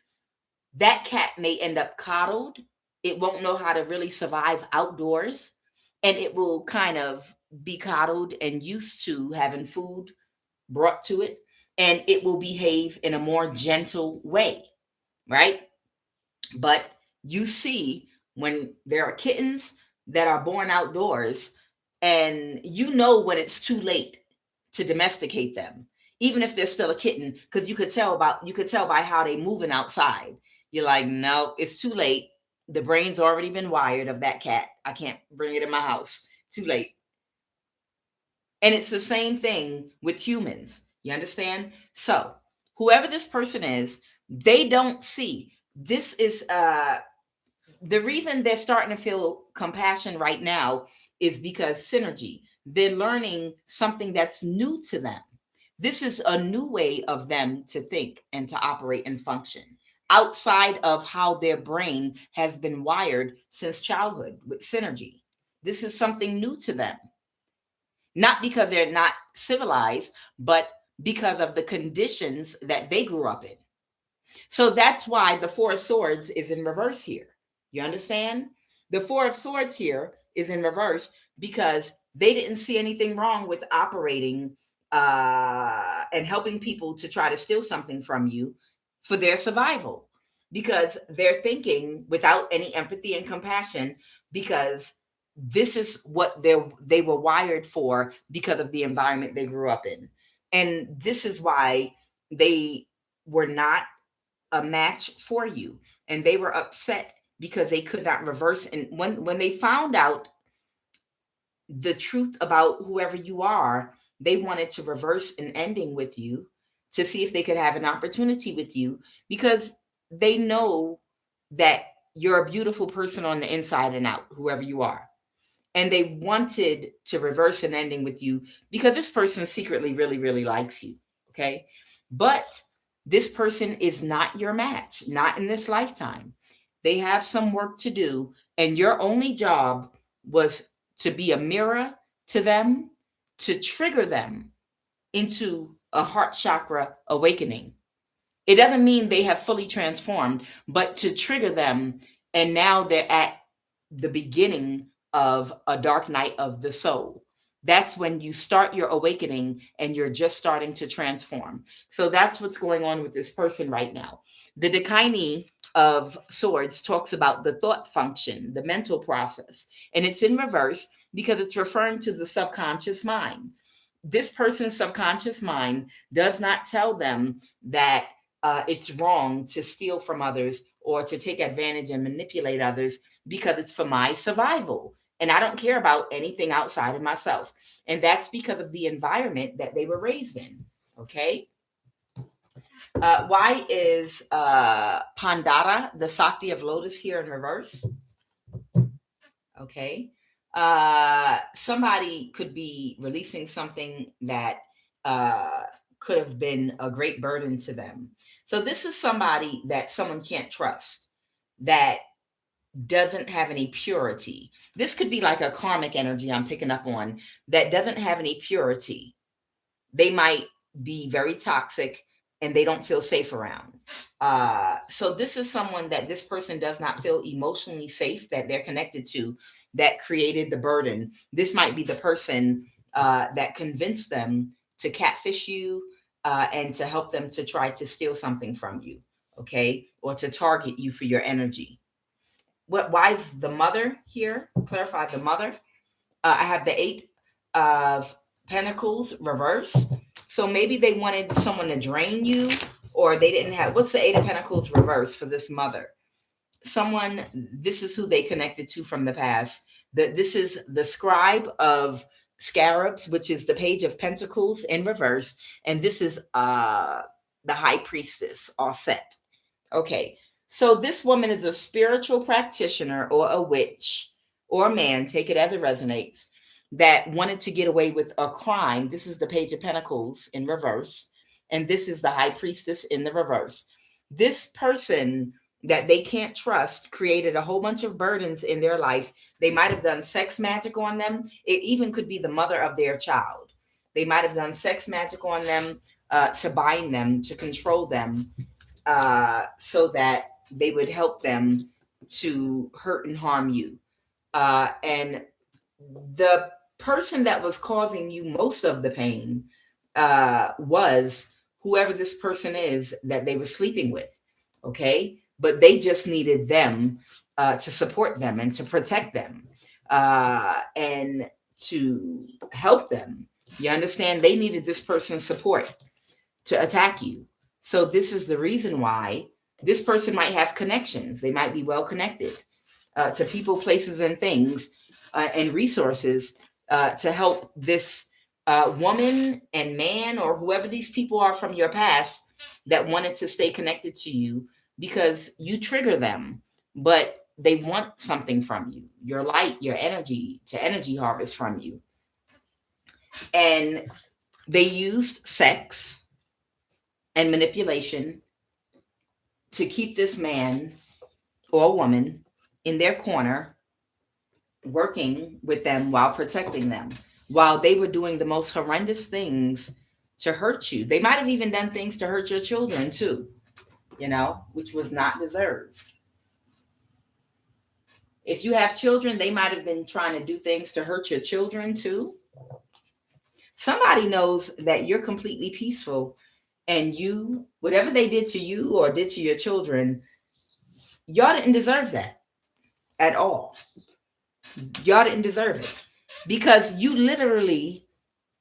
A: that cat may end up coddled. It won't know how to really survive outdoors, and it will kind of be coddled and used to having food brought to it, and it will behave in a more gentle way, right? But you see, when there are kittens that are born outdoors, and you know when it's too late to domesticate them, even if they're still a kitten, because you could tell by how they moving outside. You're like, no, it's too late. The brain's already been wired of that cat. I can't bring it in my house. Too late. And it's the same thing with humans. You understand? So, whoever this person is, they don't see. This is the reason they're starting to feel compassion right now is because synergy. They're learning something that's new to them. This is a new way of them to think and to operate and function outside of how their brain has been wired since childhood with synergy. This is something new to them. Not because they're not civilized, but because of the conditions that they grew up in. So that's why the Four of Swords is in reverse here. You understand? The Four of Swords here is in reverse because they didn't see anything wrong with operating and helping people to try to steal something from you for their survival, because they're thinking without any empathy and compassion, because this is what they were wired for because of the environment they grew up in. And this is why they were not a match for you, and they were upset because they could not reverse. And when they found out the truth about whoever you are, they wanted to reverse an ending with you to see if they could have an opportunity with you, because they know that you're a beautiful person on the inside and out, whoever you are. And they wanted to reverse an ending with you because this person secretly really, really likes you. Okay. But this person is not your match, not in this lifetime. They have some work to do. And your only job was to be a mirror to them, to trigger them into a heart chakra awakening. It doesn't mean they have fully transformed, but to trigger them, and now they're at the beginning of a dark night of the soul. That's when you start your awakening and you're just starting to transform. So that's what's going on with this person right now. The Dakini of Swords talks about the thought function, the mental process, and it's in reverse because it's referring to the subconscious mind. This person's subconscious mind does not tell them that it's wrong to steal from others or to take advantage and manipulate others because it's for my survival. And I don't care about anything outside of myself. And that's because of the environment that they were raised in. Okay. Why is Pandara, the Sakti of Lotus, here in reverse? Okay. Somebody could be releasing something that could have been a great burden to them. So this is somebody that someone can't trust, that doesn't have any purity. This could be like a karmic energy I'm picking up on that doesn't have any purity. They might be very toxic and they don't feel safe around. So this is someone that this person does not feel emotionally safe that they're connected to, that created the burden. This might be the person that convinced them to catfish you and to help them to try to steal something from you, okay? Or to target you for your energy. Why is the mother here? Clarify the mother. I have the 8 of Pentacles reverse. So maybe they wanted someone to drain you, or they didn't have, what's the 8 of Pentacles reverse for this mother? Someone, this is who they connected to from the past. This is the Scribe of Scarabs, which is the Page of Pentacles in reverse. And this is the High Priestess, all set. Okay, so this woman is a spiritual practitioner or a witch or a man, take it as it resonates, that wanted to get away with a crime. This is the Page of Pentacles in reverse. And this is the High Priestess in the reverse. This person that they can't trust created a whole bunch of burdens in their life. They might have done sex magic on them. It even could be the mother of their child. They might have done sex magic on them to bind them, to control them, so that they would help them to hurt and harm you. And the person that was causing you most of the pain was whoever this person is that they were sleeping with. Okay. But they just needed them to support them and to protect them and to help them. You understand? They needed this person's support to attack you. So this is the reason why this person might have connections. They might be well connected to people, places, and things and resources to help this woman and man, or whoever these people are from your past that wanted to stay connected to you, because you trigger them, but they want something from you, your light, your energy, to energy harvest from you. And they used sex and manipulation to keep this man or woman in their corner, working with them while protecting them, while they were doing the most horrendous things to hurt you. They might have even done things to hurt your children too, you know, which was not deserved. If you have children, they might have been trying to do things to hurt your children too. Somebody knows that you're completely peaceful, and you, whatever they did to you or did to your children, y'all didn't deserve that at all. Y'all didn't deserve it, because you literally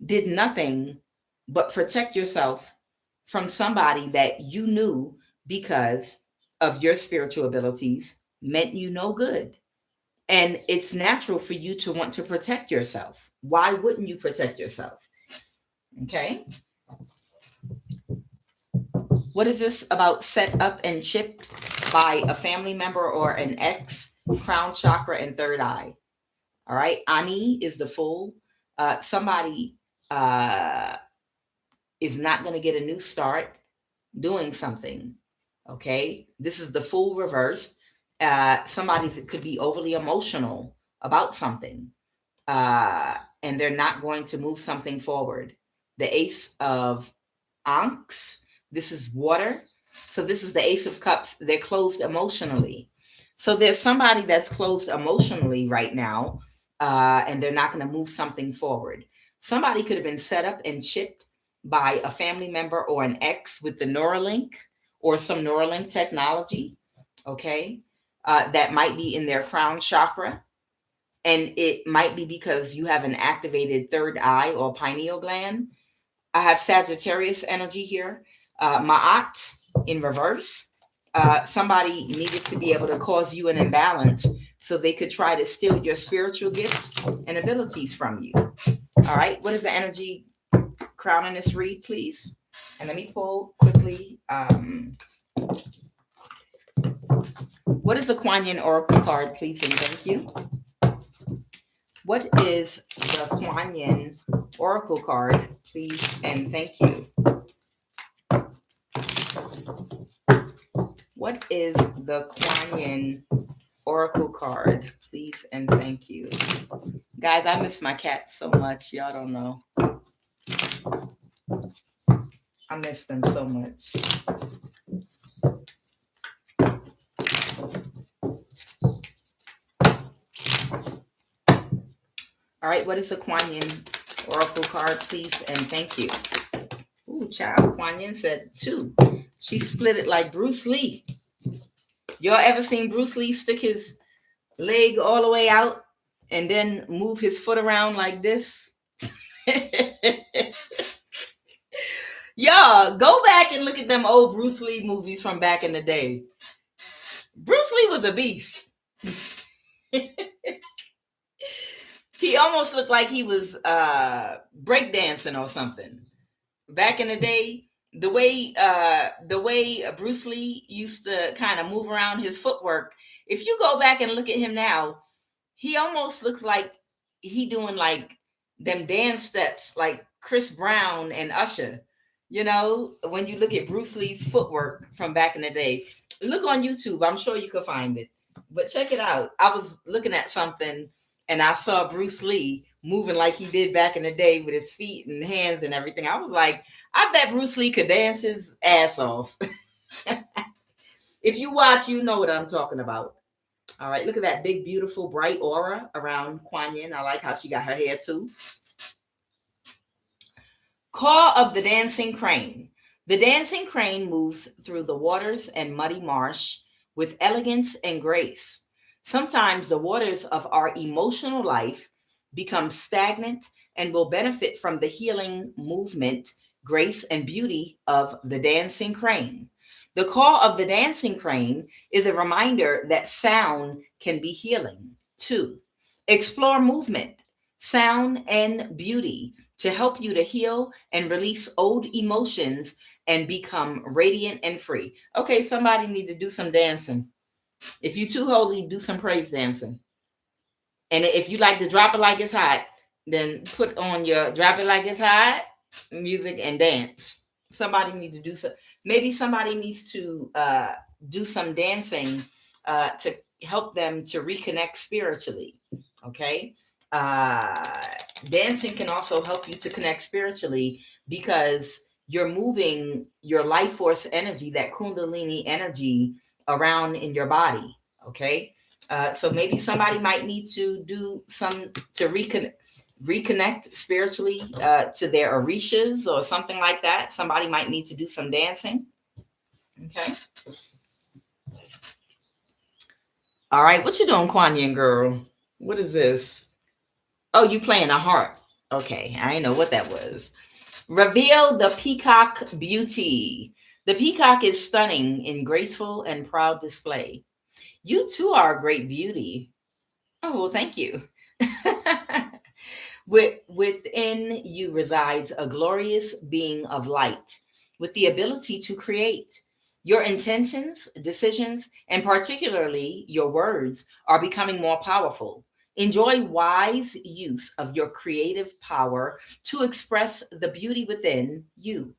A: did nothing but protect yourself from somebody that you knew, because of your spiritual abilities, meant you no good. And it's natural for you to want to protect yourself. Why wouldn't you protect yourself? Okay. What is this about? Set up and shipped by a family member or an ex, crown chakra and third eye. All right. Ani is the Fool. Somebody is not going to get a new start doing something. Okay. This is the Fool reverse. Somebody that could be overly emotional about something. and they're not going to move something forward. The Ace of Ankhs, this is water. So this is the Ace of Cups. They're closed emotionally. So there's somebody that's closed emotionally right now, and they're not going to move something forward. Somebody could have been set up and chipped by a family member or an ex with the Neuralink or some Neuralink technology. Okay. That might be in their crown chakra. And it might be because you have an activated third eye or pineal gland. I have Sagittarius energy here. Ma'at in reverse. Somebody needed to be able to cause you an imbalance so they could try to steal your spiritual gifts and abilities from you. All right. What is the energy crowning this read, please? And let me pull quickly. What is a QUAN Yin Oracle card, please, and thank you. What is the QUAN Yin Oracle card, please, and thank you. What is the QUAN Yin Oracle card, please, and thank you. Guys, I miss my cats so much. Y'all don't know. I miss them so much. All right, what is the QUAN Yin Oracle card, please, and thank you. Ooh, child, QUAN Yin said 2. She split it like Bruce Lee. Y'all ever seen Bruce Lee stick his leg all the way out and then move his foot around like this? Y'all, go back and look at them old Bruce Lee movies from back in the day. Bruce Lee was a beast. He almost looked like he was breakdancing or something. Back in the day, the way Bruce Lee used to kind of move around his footwork, if you go back and look at him now, he almost looks like he doing like them dance steps like Chris Brown and Usher. You know, when you look at Bruce Lee's footwork from back in the day, look on YouTube. I'm sure you could find it. But check it out. I was looking at something and I saw Bruce Lee moving like he did back in the day with his feet and hands and everything. I was like, I bet Bruce Lee could dance his ass off. If you watch, you know what I'm talking about. All right, look at that big, beautiful, bright aura around QUAN Yin. I like how she got her hair too. Call of the Dancing Crane. The dancing crane moves through the waters and muddy marsh with elegance and grace. Sometimes the waters of our emotional life become stagnant and will benefit from the healing movement, grace, and beauty of the dancing crane. The call of the dancing crane is a reminder that sound can be healing. 2, explore movement, sound, and beauty to help you to heal and release old emotions and become radiant and free. Okay, somebody need to do some dancing. If you're too holy, do some praise dancing. And if you like to drop it like it's hot, then put on your drop it like it's hot music and dance. Somebody need to do so. Maybe somebody needs to do some dancing to help them to reconnect spiritually. Okay. Dancing can also help you to connect spiritually because you're moving your life force energy, that Kundalini energy, around in your body. Okay. So maybe somebody might need to do some to reconnect spiritually to their orishas or something like that. Somebody might need to do some dancing. Okay. All right. What you doing, QUAN Yin girl? What is this? Oh, you playing a harp. Okay. I didn't know what that was. Reveal the peacock beauty. The peacock is stunning in graceful and proud display. You too are a great beauty. Oh, well, thank you. Within you resides a glorious being of light with the ability to create. Your intentions, decisions, and particularly your words are becoming more powerful. Enjoy wise use of your creative power to express the beauty within you,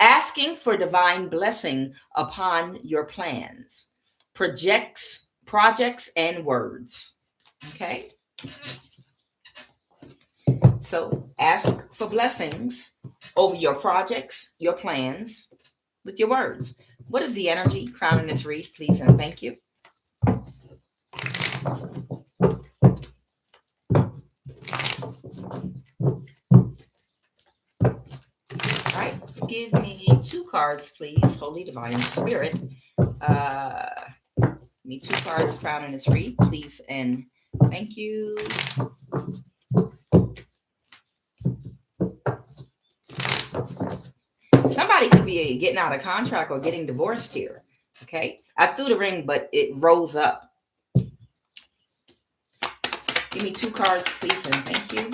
A: asking for divine blessing upon your plans, projects, and words. Okay. So ask for blessings over your projects, your plans, with your words. What is the energy? Crown in this wreath, please, and thank you. All right, give me 2 cards, please. Holy Divine Spirit. Give me 2 cards, crown in this wreath, please, and thank you. Somebody could be getting out of contract or getting divorced here. Okay. I threw the ring, but it rose up. Give me 2 cards, please, and thank you.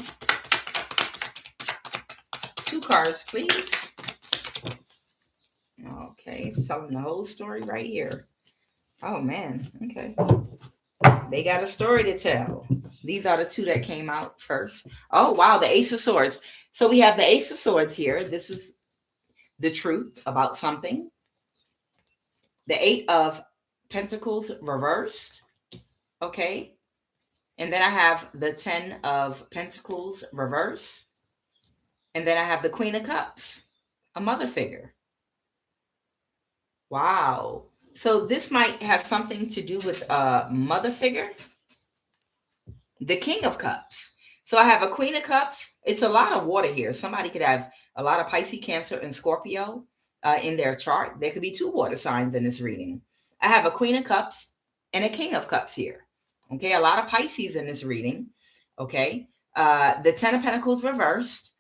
A: 2 cards, please. Okay. It's telling the whole story right here. Oh, man. Okay. They got a story to tell. These are the 2 that came out first. Oh, wow. The Ace of Swords. So we have the Ace of Swords here. This is the truth about something. The 8 of Pentacles reversed. Okay. And then I have the 10 of Pentacles reverse. And then I have the Queen of Cups, a mother figure. Wow. So this might have something to do with a mother figure. The King of Cups. So I have a Queen of Cups. It's a lot of water here. Somebody could have a lot of Pisces, Cancer, and Scorpio in their chart. There could be 2 water signs in this reading. I have a Queen of Cups and a King of Cups here. Okay, a lot of Pisces in this reading. Okay, the 10 of Pentacles reversed.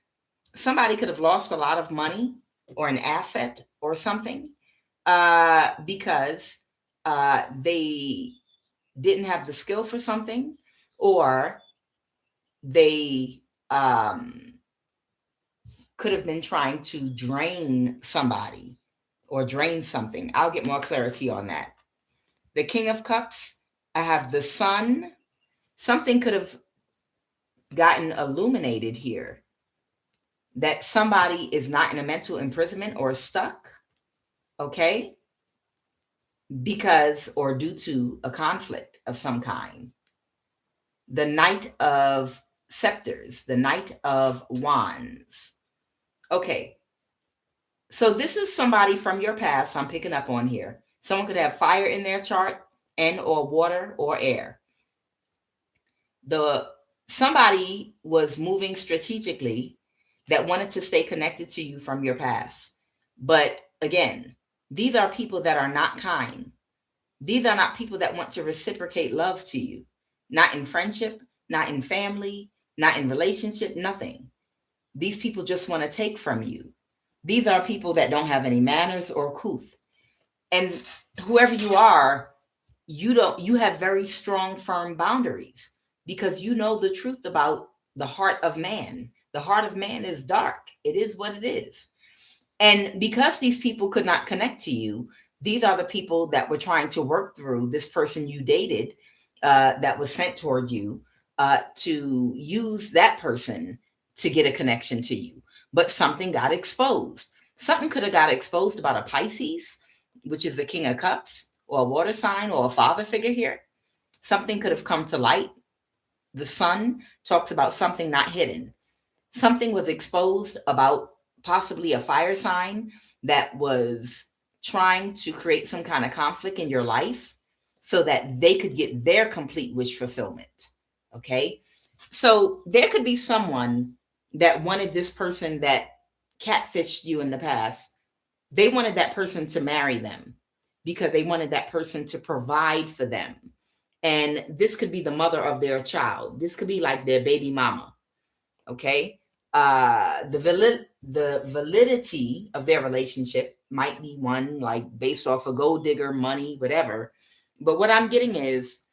A: Somebody could have lost a lot of money or an asset or something because they didn't have the skill for something, or they could have been trying to drain somebody or drain something. I'll get more clarity on that. The King of Cups, I have the Sun. Something could have gotten illuminated here, that somebody is not in a mental imprisonment or stuck, okay, because or due to a conflict of some kind. The Knight of Scepters, the Knight of Wands. Okay, so this is somebody from your past I'm picking up on here. Someone could have fire in their chart and or water or air. Somebody was moving strategically that wanted to stay connected to you from your past. But again, these are people that are not kind. These are not people that want to reciprocate love to you. Not in friendship, not in family, not in relationship, nothing. These people just want to take from you. These are people that don't have any manners or couth. And whoever you are, you have very strong, firm boundaries because you know the truth about the heart of man. The heart of man is dark. It is what it is. And because these people could not connect to you, these are the people that were trying to work through this person you dated that was sent toward you to use that person to get a connection to you. But something got exposed. Something could have got exposed about a Pisces, which is the King of Cups, or a water sign, or a father figure here. Something could have come to light. The Sun talks about something not hidden. Something was exposed about possibly a fire sign that was trying to create some kind of conflict in your life so that they could get their complete wish fulfillment. Okay. So there could be someone that wanted this person that catfished you in the past. They wanted that person to marry them because they wanted that person to provide for them. And this could be the mother of their child. This could be like their baby mama. Okay. The validity of their relationship might be one like based off of gold digger, money, whatever. But what I'm getting is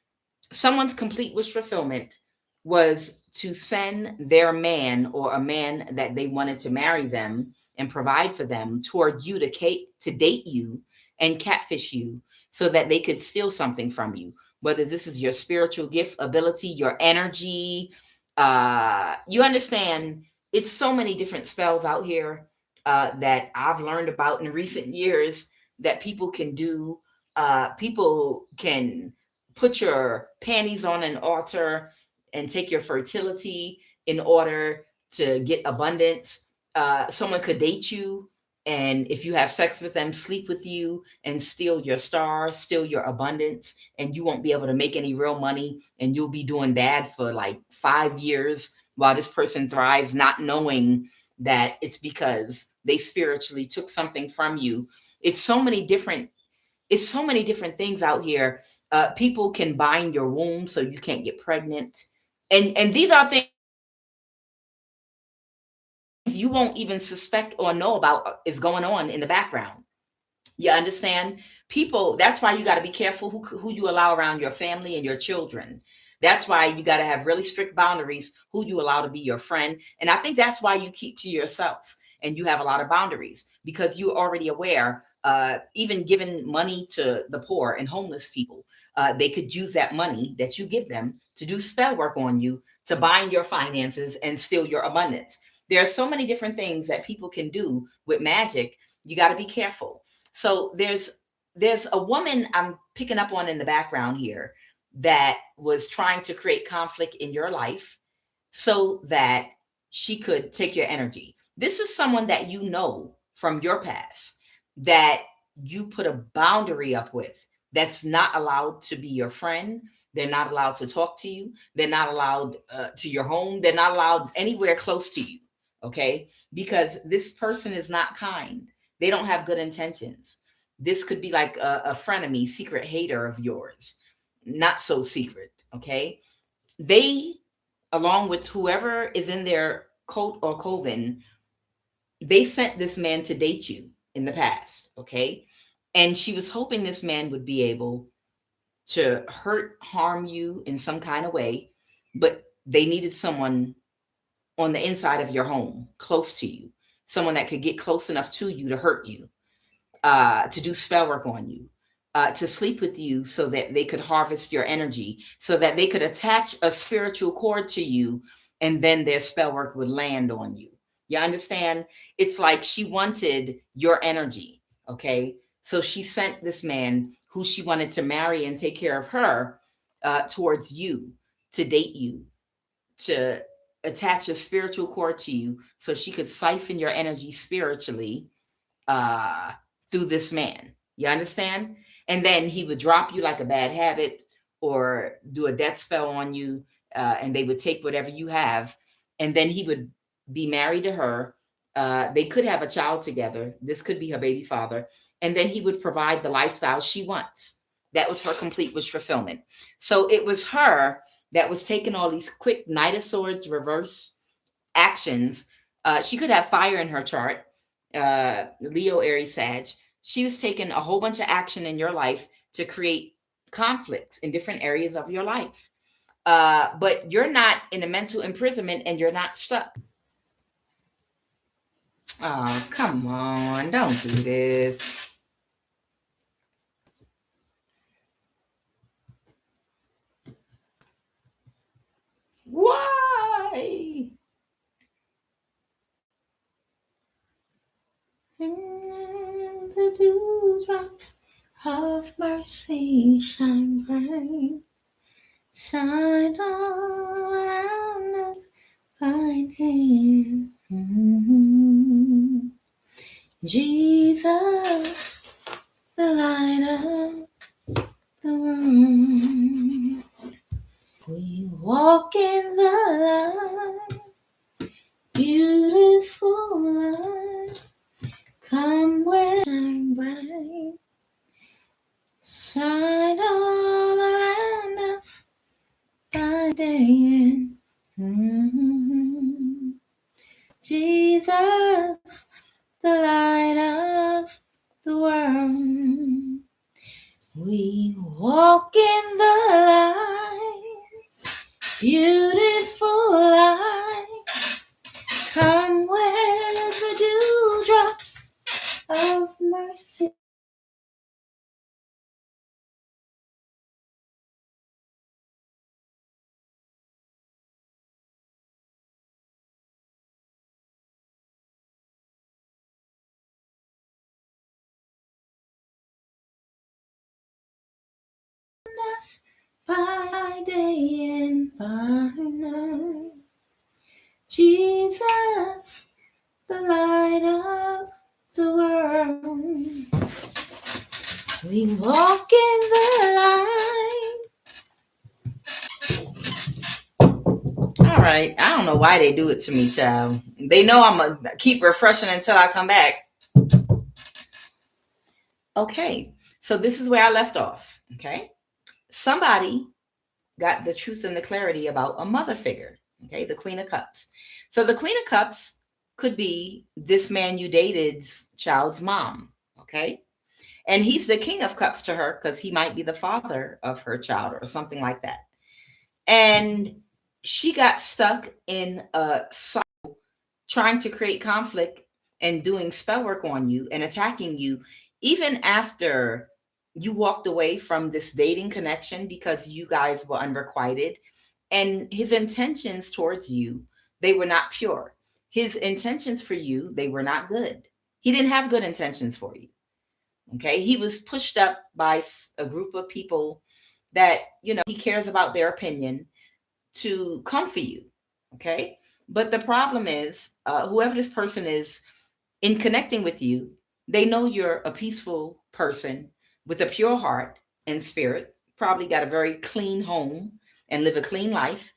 A: someone's complete wish fulfillment was to send their man or a man that they wanted to marry them and provide for them toward you to date you and catfish you so that they could steal something from you. Whether this is your spiritual gift, ability, your energy, you understand, it's so many different spells out here that I've learned about in recent years that people can do. People can put your panties on an altar and take your fertility in order to get abundance. Someone could date you, and if you have sex with them, sleep with you and steal your star, steal your abundance, and you won't be able to make any real money, and you'll be doing bad for like 5 years while this person thrives, not knowing that it's because they spiritually took something from you. It's so many different it's so many different things out here. People can bind your womb so you can't get pregnant, and these are things you won't even suspect or know about is going on in the background. You understand? People, that's why you got to be careful who you allow around your family and your children. That's why you got to have really strict boundaries who you allow to be your friend. And I think that's why you keep to yourself and you have a lot of boundaries because you're already aware. Even giving money to the poor and homeless people, they could use that money that you give them to do spell work on you, to bind your finances and steal your abundance. There are so many different things that people can do with magic. You got to be careful. So there's a woman I'm picking up on in the background here that was trying to create conflict in your life so that she could take your energy. This is someone that you know from your past that you put a boundary up with, that's not allowed to be your friend. They're not allowed to talk to you. They're not allowed to your home. They're not allowed anywhere close to you. Okay. Because this person is not kind. They don't have good intentions. This could be like a frenemy, secret hater of yours. Not so secret. Okay. They, along with whoever is in their cult or coven, they sent this man to date you in the past, okay? And she was hoping this man would be able to harm you in some kind of way, but they needed someone on the inside of your home, close to you, someone that could get close enough to you to hurt you, to do spell work on you, to sleep with you so that they could harvest your energy, so that they could attach a spiritual cord to you, and then their spell work would land on you. You understand? It's like she wanted your energy. Okay. So she sent this man who she wanted to marry and take care of her towards you, to date you, to attach a spiritual cord to you so she could siphon your energy spiritually uh, through this man. You understand? And then he would drop you like a bad habit or do a death spell on you, and they would take whatever you have. And then he would be married to her. They could have a child together. This could be her baby father. And then he would provide the lifestyle she wants. That was her complete wish fulfillment. So it was her that was taking all these quick Knight of Swords reverse actions. She could have fire in her chart, Leo, Aries, Sag. She was taking a whole bunch of action in your life to create conflicts in different areas of your life. But you're not in a mental imprisonment and you're not stuck. Oh, come on. Don't do this. Why? And the dewdrops of mercy shine bright, shine all around us, thine hand. Jesus, the light of the room. We walk in the light, beautiful light. Come where shine bright, shine all around us by day and Jesus, the light of the world. We walk in the light, beautiful light. Come where the dewdrops of mercy. By day and by We walk in the light. All right. I don't know why they do it to me, child. They know I'm going to keep refreshing until I come back. Okay. So this is where I left off. Okay. Somebody got the truth and the clarity about a mother figure. Okay. The Queen of Cups. So the Queen of Cups could be this man you dated's child's mom. Okay. And he's the King of Cups to her because he might be the father of her child or something like that. And she got stuck in a cycle trying to create conflict and doing spell work on you and attacking you, even after you walked away from this dating connection because you guys were unrequited. And his intentions towards you, they were not pure. His intentions for you, they were not good. He didn't have good intentions for you. Okay. He was pushed up by a group of people that, he cares about their opinion to come for you. Okay. But the problem is, whoever this person is in connecting with you, they know you're a peaceful person with a pure heart and spirit, probably got a very clean home and live a clean life.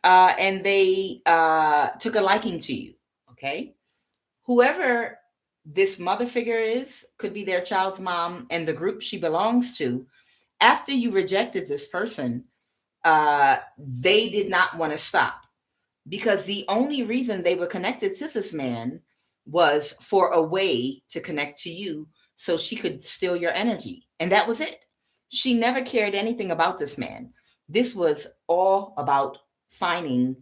A: And they took a liking to you. Okay. Whoever this mother figure is could be their child's mom and the group she belongs to. After you rejected this person, they did not want to stop because the only reason they were connected to this man was for a way to connect to you so she could steal your energy. And that was it. She never cared anything about this man. This was all about finding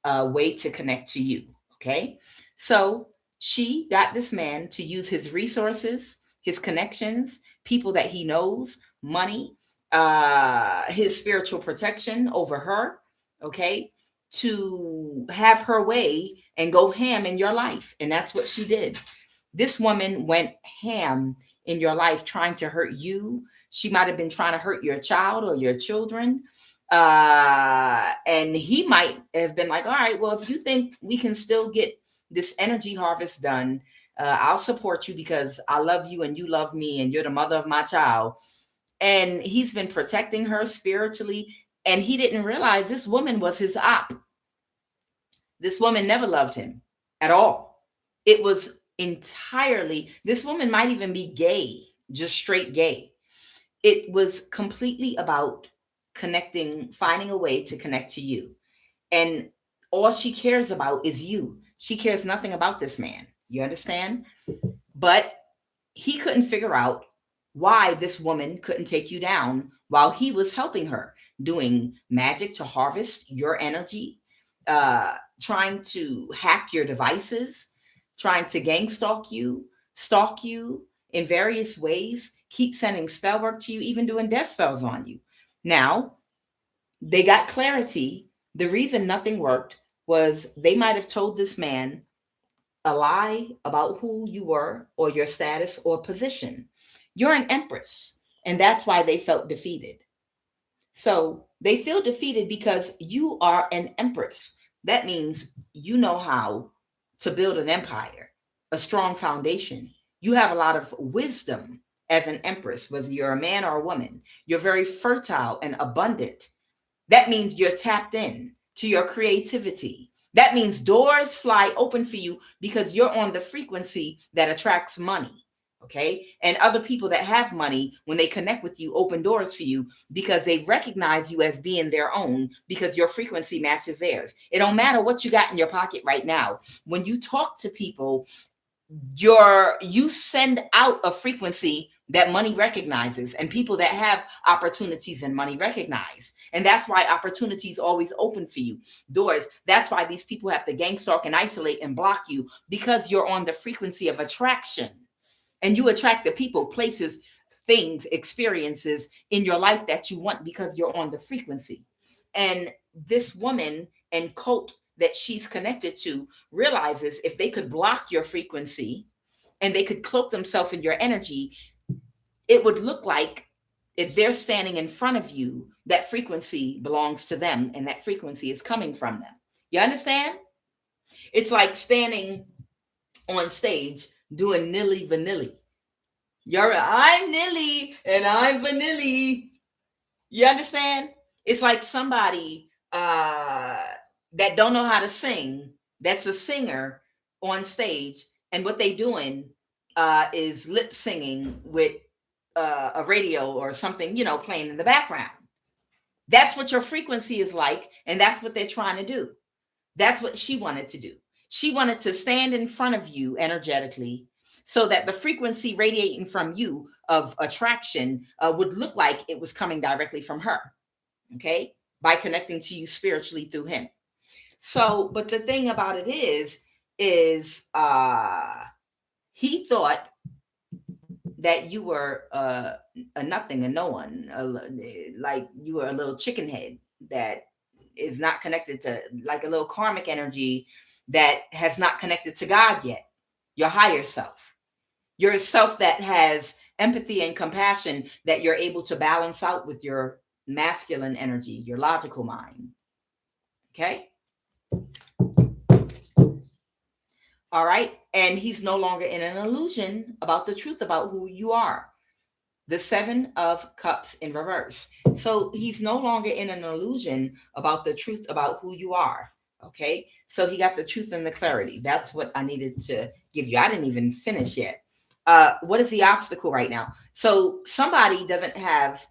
A: a way to connect to you. Okay. So she got this man to use his resources, his connections, people that he knows, money, his spiritual protection over her. Okay, to have her way and go ham in your life. And that's what she did. This woman went ham in your life trying to hurt you. She might have been trying to hurt your child or your children. And he might have been like, all right, well, if you think we can still get this energy harvest done, I'll support you because I love you and you love me and you're the mother of my child. And he's been protecting her spiritually. And he didn't realize this woman was his op. This woman never loved him at all. It was entirely, this woman might even be gay, just straight gay. It was completely about connecting, finding a way to connect to you. And all she cares about is you. She cares nothing about this man. You understand? But he couldn't figure out why this woman couldn't take you down while he was helping her, doing magic to harvest your energy, trying to hack your devices, trying to gang stalk you in various ways, keep sending spell work to you, even doing death spells on you. Now, they got clarity. The reason nothing worked was they might have told this man a lie about who you were or your status or position. You're an empress, and that's why they felt defeated. So they feel defeated because you are an empress. That means you know how to build an empire, a strong foundation. You have a lot of wisdom as an empress, whether you're a man or a woman. You're very fertile and abundant. That means you're tapped in to your creativity. That means doors fly open for you because you're on the frequency that attracts money. Okay. And other people that have money, when they connect with you, open doors for you because they recognize you as being their own because your frequency matches theirs. It don't matter what you got in your pocket right now. When you talk to people, you send out a frequency that money recognizes, and people that have opportunities and money recognize. And that's why opportunities always open for you, doors. That's why these people have to gang stalk and isolate and block you, because you're on the frequency of attraction. And you attract the people, places, things, experiences in your life that you want because you're on the frequency. And this woman and cult that she's connected to realizes if they could block your frequency and they could cloak themselves in your energy, it would look like if they're standing in front of you, that frequency belongs to them and that frequency is coming from them. You understand? It's like standing on stage doing nilly vanilly. I'm Nilly and I'm Vanilli. You understand? It's like somebody that don't know how to sing, that's a singer on stage, and what they doing is lip singing with a radio or something, playing in the background. That's what your frequency is like, and that's what they're trying to do. That's what she wanted to do. She wanted to stand in front of you energetically so that the frequency radiating from you of attraction would look like it was coming directly from her. Okay. By connecting to you spiritually through him. So, but the thing about it is he thought that you were a nothing, a no one, like you were a little chicken head that is not connected to, like a little karmic energy that has not connected to God yet, your higher self, your self that has empathy and compassion that you're able to balance out with your masculine energy, your logical mind. Okay. All right. And he's no longer in an illusion about the truth about who you are. The Seven of Cups in reverse. So he's no longer in an illusion about the truth about who you are. Okay. So he got the truth and the clarity. That's what I needed to give you. I didn't even finish yet. What is the obstacle right now? So somebody doesn't have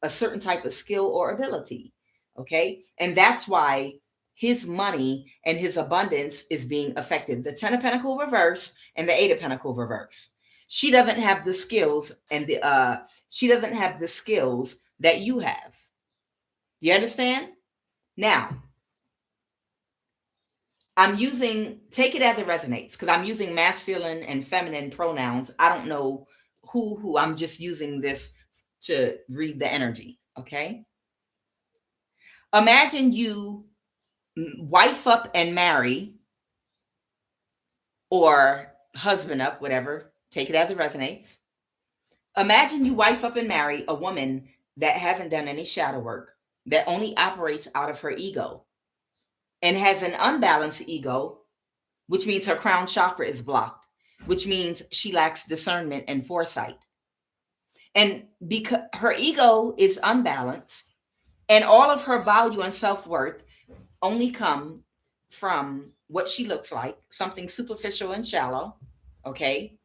A: a certain type of skill or ability. Okay. And that's why his money and his abundance is being affected. The 10 of Pentacle reverse and the 8 of Pentacle reverse. She doesn't have the skills and she doesn't have the skills that you have. Do you understand? Now, I'm using, take it as it resonates, because I'm using masculine and feminine pronouns. I don't know who. I'm just using this to read the energy. Okay. Imagine you wife up and marry, or husband up, whatever. Take it as it resonates. Imagine you wife up and marry a woman that hasn't done any shadow work, that only operates out of her ego and has an unbalanced ego, which means her crown chakra is blocked, which means she lacks discernment and foresight. And because her ego is unbalanced and all of her value and self-worth only come from what she looks like, something superficial and shallow, okay?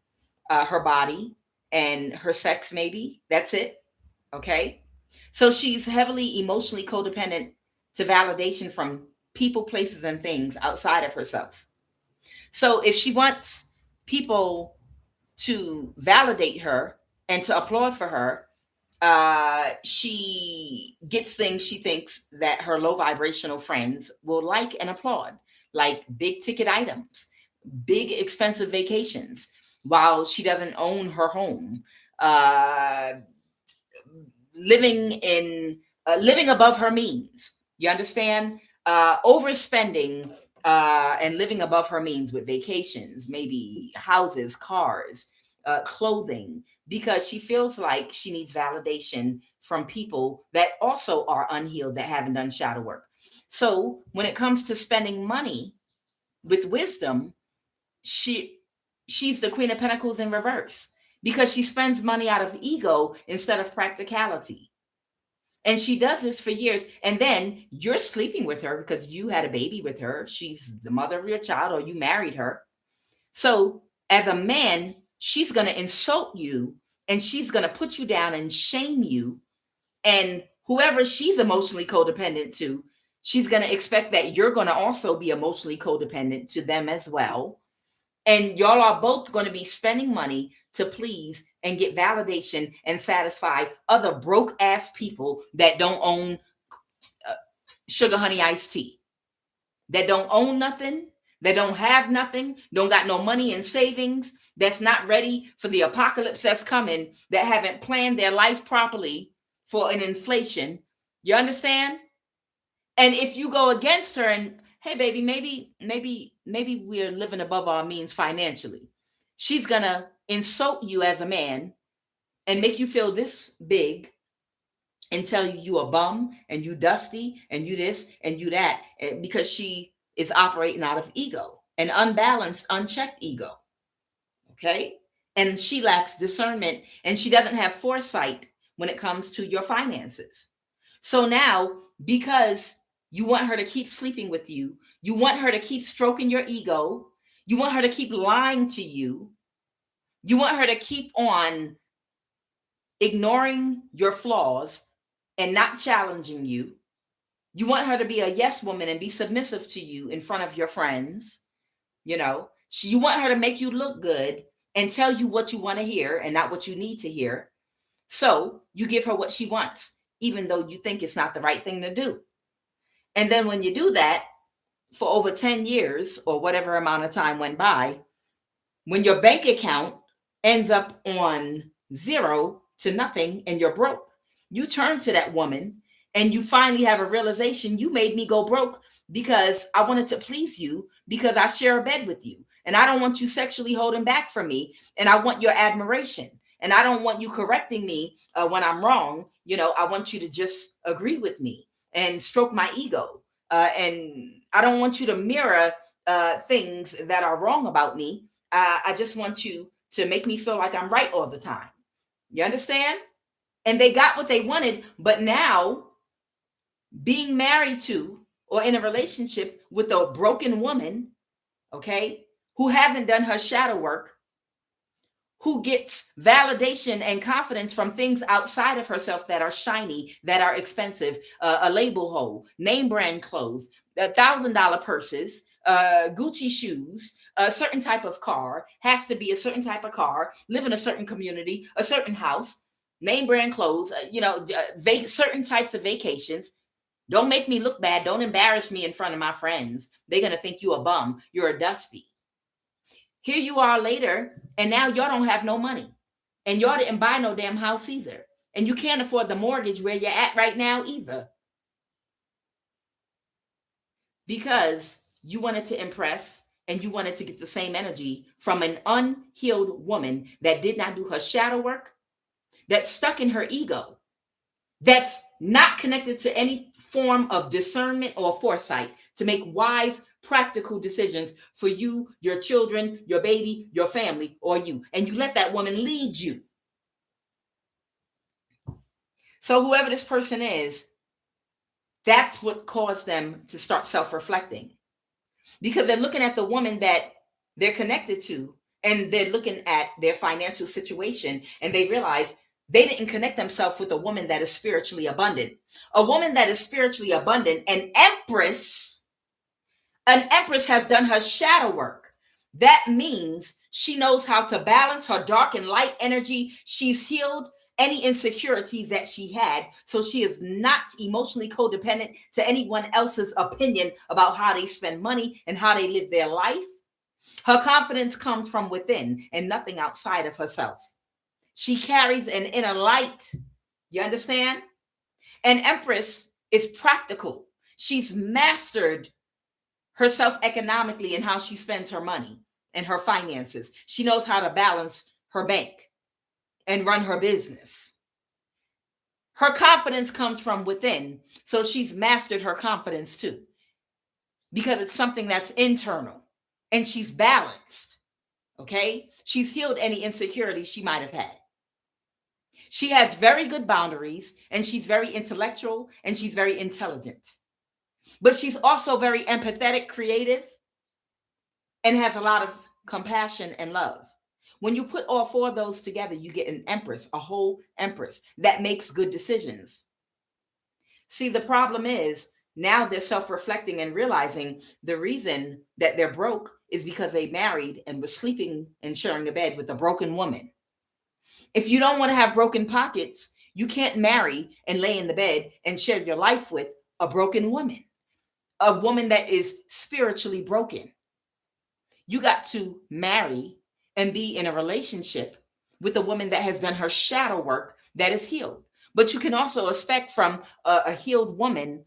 A: Her body and her sex, maybe. That's it, okay? So she's heavily emotionally codependent to validation from people, places, and things outside of herself. So if she wants people to validate her and to applaud for her, she gets things she thinks that her low vibrational friends will like and applaud, like big ticket items, big expensive vacations, while she doesn't own her home, uh, living above her means. You understand? Overspending and living above her means with vacations, maybe houses, cars, clothing, because she feels like she needs validation from people that also are unhealed, that haven't done shadow work. So when it comes to spending money with wisdom, she's the Queen of Pentacles in reverse, because she spends money out of ego instead of practicality. And she does this for years. And then you're sleeping with her because you had a baby with her. She's the mother of your child, or you married her. So as a man, she's going to insult you and she's going to put you down and shame you. And whoever she's emotionally codependent to, she's going to expect that you're going to also be emotionally codependent to them as well. And y'all are both going to be spending money to please and get validation and satisfy other broke ass people that don't own sugar honey iced tea, that don't own nothing, that don't have nothing, don't got no money in savings, that's not ready for the apocalypse that's coming, that haven't planned their life properly for an inflation. You understand? And if you go against her and, hey baby, maybe we're living above our means financially, she's gonna insult you as a man and make you feel this big and tell you a bum and you dusty and you this and you that, because she is operating out of ego, an unbalanced, unchecked ego. Okay. and she lacks discernment, and she doesn't have foresight when it comes to your finances. So now, because you want her to keep sleeping with you, you want her to keep stroking your ego, you want her to keep lying to you, you want her to keep on ignoring your flaws and not challenging you. You want her to be a yes woman and be submissive to you in front of your friends. You want her to make you look good and tell you what you want to hear and not what you need to hear. So you give her what she wants, even though you think it's not the right thing to do. And then when you do that for over 10 years or whatever amount of time went by, when your bank account ends up on zero to nothing and you're broke, you turn to that woman and you finally have a realization: you made me go broke because I wanted to please you, because I share a bed with you. And I don't want you sexually holding back from me. And I want your admiration. And I don't want you correcting me when I'm wrong. I want you to just agree with me and stroke my ego. And I don't want you to mirror things that are wrong about me. I just want you to make me feel like I'm right all the time. You understand? And they got what they wanted, but now being married to or in a relationship with a broken woman, okay, who hasn't done her shadow work, who gets validation and confidence from things outside of herself that are shiny, that are expensive, a label hole, name brand clothes, $1,000 purses, Gucci shoes, a certain type of car, has to be a certain type of car, live in a certain community, a certain house, name brand clothes, certain types of vacations. Don't make me look bad. Don't embarrass me in front of my friends. They're going to think you a bum. You're a dusty. Here you are later, and now y'all don't have no money. And y'all didn't buy no damn house either. And you can't afford the mortgage where you're at right now either. Because you wanted to impress and you wanted to get the same energy from an unhealed woman that did not do her shadow work, that's stuck in her ego, that's not connected to any form of discernment or foresight to make wise, practical decisions for you, your children, your baby, your family, or you. And you let that woman lead you. So whoever this person is, that's what caused them to start self-reflecting. Because they're looking at the woman that they're connected to, and they're looking at their financial situation, and they realize they didn't connect themselves with a woman that is spiritually abundant. A woman that is spiritually abundant, an empress has done her shadow work. That means she knows how to balance her dark and light energy. She's healed any insecurities that she had, so she is not emotionally codependent to anyone else's opinion about how they spend money and how they live their life. Her confidence comes from within and nothing outside of herself. She carries an inner light. You understand? An empress is practical. She's mastered herself economically and how she spends her money and her finances. She knows how to balance her bank and run her business. Her confidence comes from within. So she's mastered her confidence too, because it's something that's internal, and she's balanced. Okay. She's healed any insecurity she might have had. She has very good boundaries, and she's very intellectual, and she's very intelligent. But she's also very empathetic, creative, and has a lot of compassion and love. When you put all four of those together, you get an empress, a whole empress that makes good decisions. See, the problem is now they're self-reflecting and realizing the reason that they're broke is because they married and were sleeping and sharing a bed with a broken woman. If you don't want to have broken pockets, you can't marry and lay in the bed and share your life with a broken woman, a woman that is spiritually broken. You got to marry and be in a relationship with a woman that has done her shadow work, that is healed. But you can also expect from a healed woman,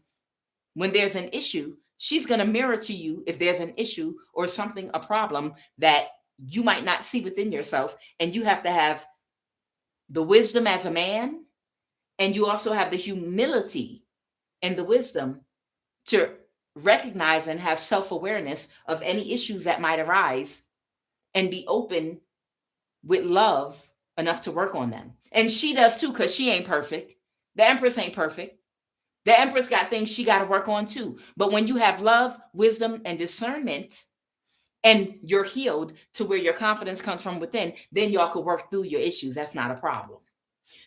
A: when there's an issue, she's going to mirror to you if there's an issue or something, a problem that you might not see within yourself. And you have to have the wisdom as a man, and you also have the humility and the wisdom to recognize and have self-awareness of any issues that might arise and be open with love enough to work on them. And she does too, because she ain't perfect. The Empress ain't perfect. The Empress got things she got to work on too. But when you have love, wisdom, and discernment, and you're healed to where your confidence comes from within, then y'all could work through your issues. That's not a problem.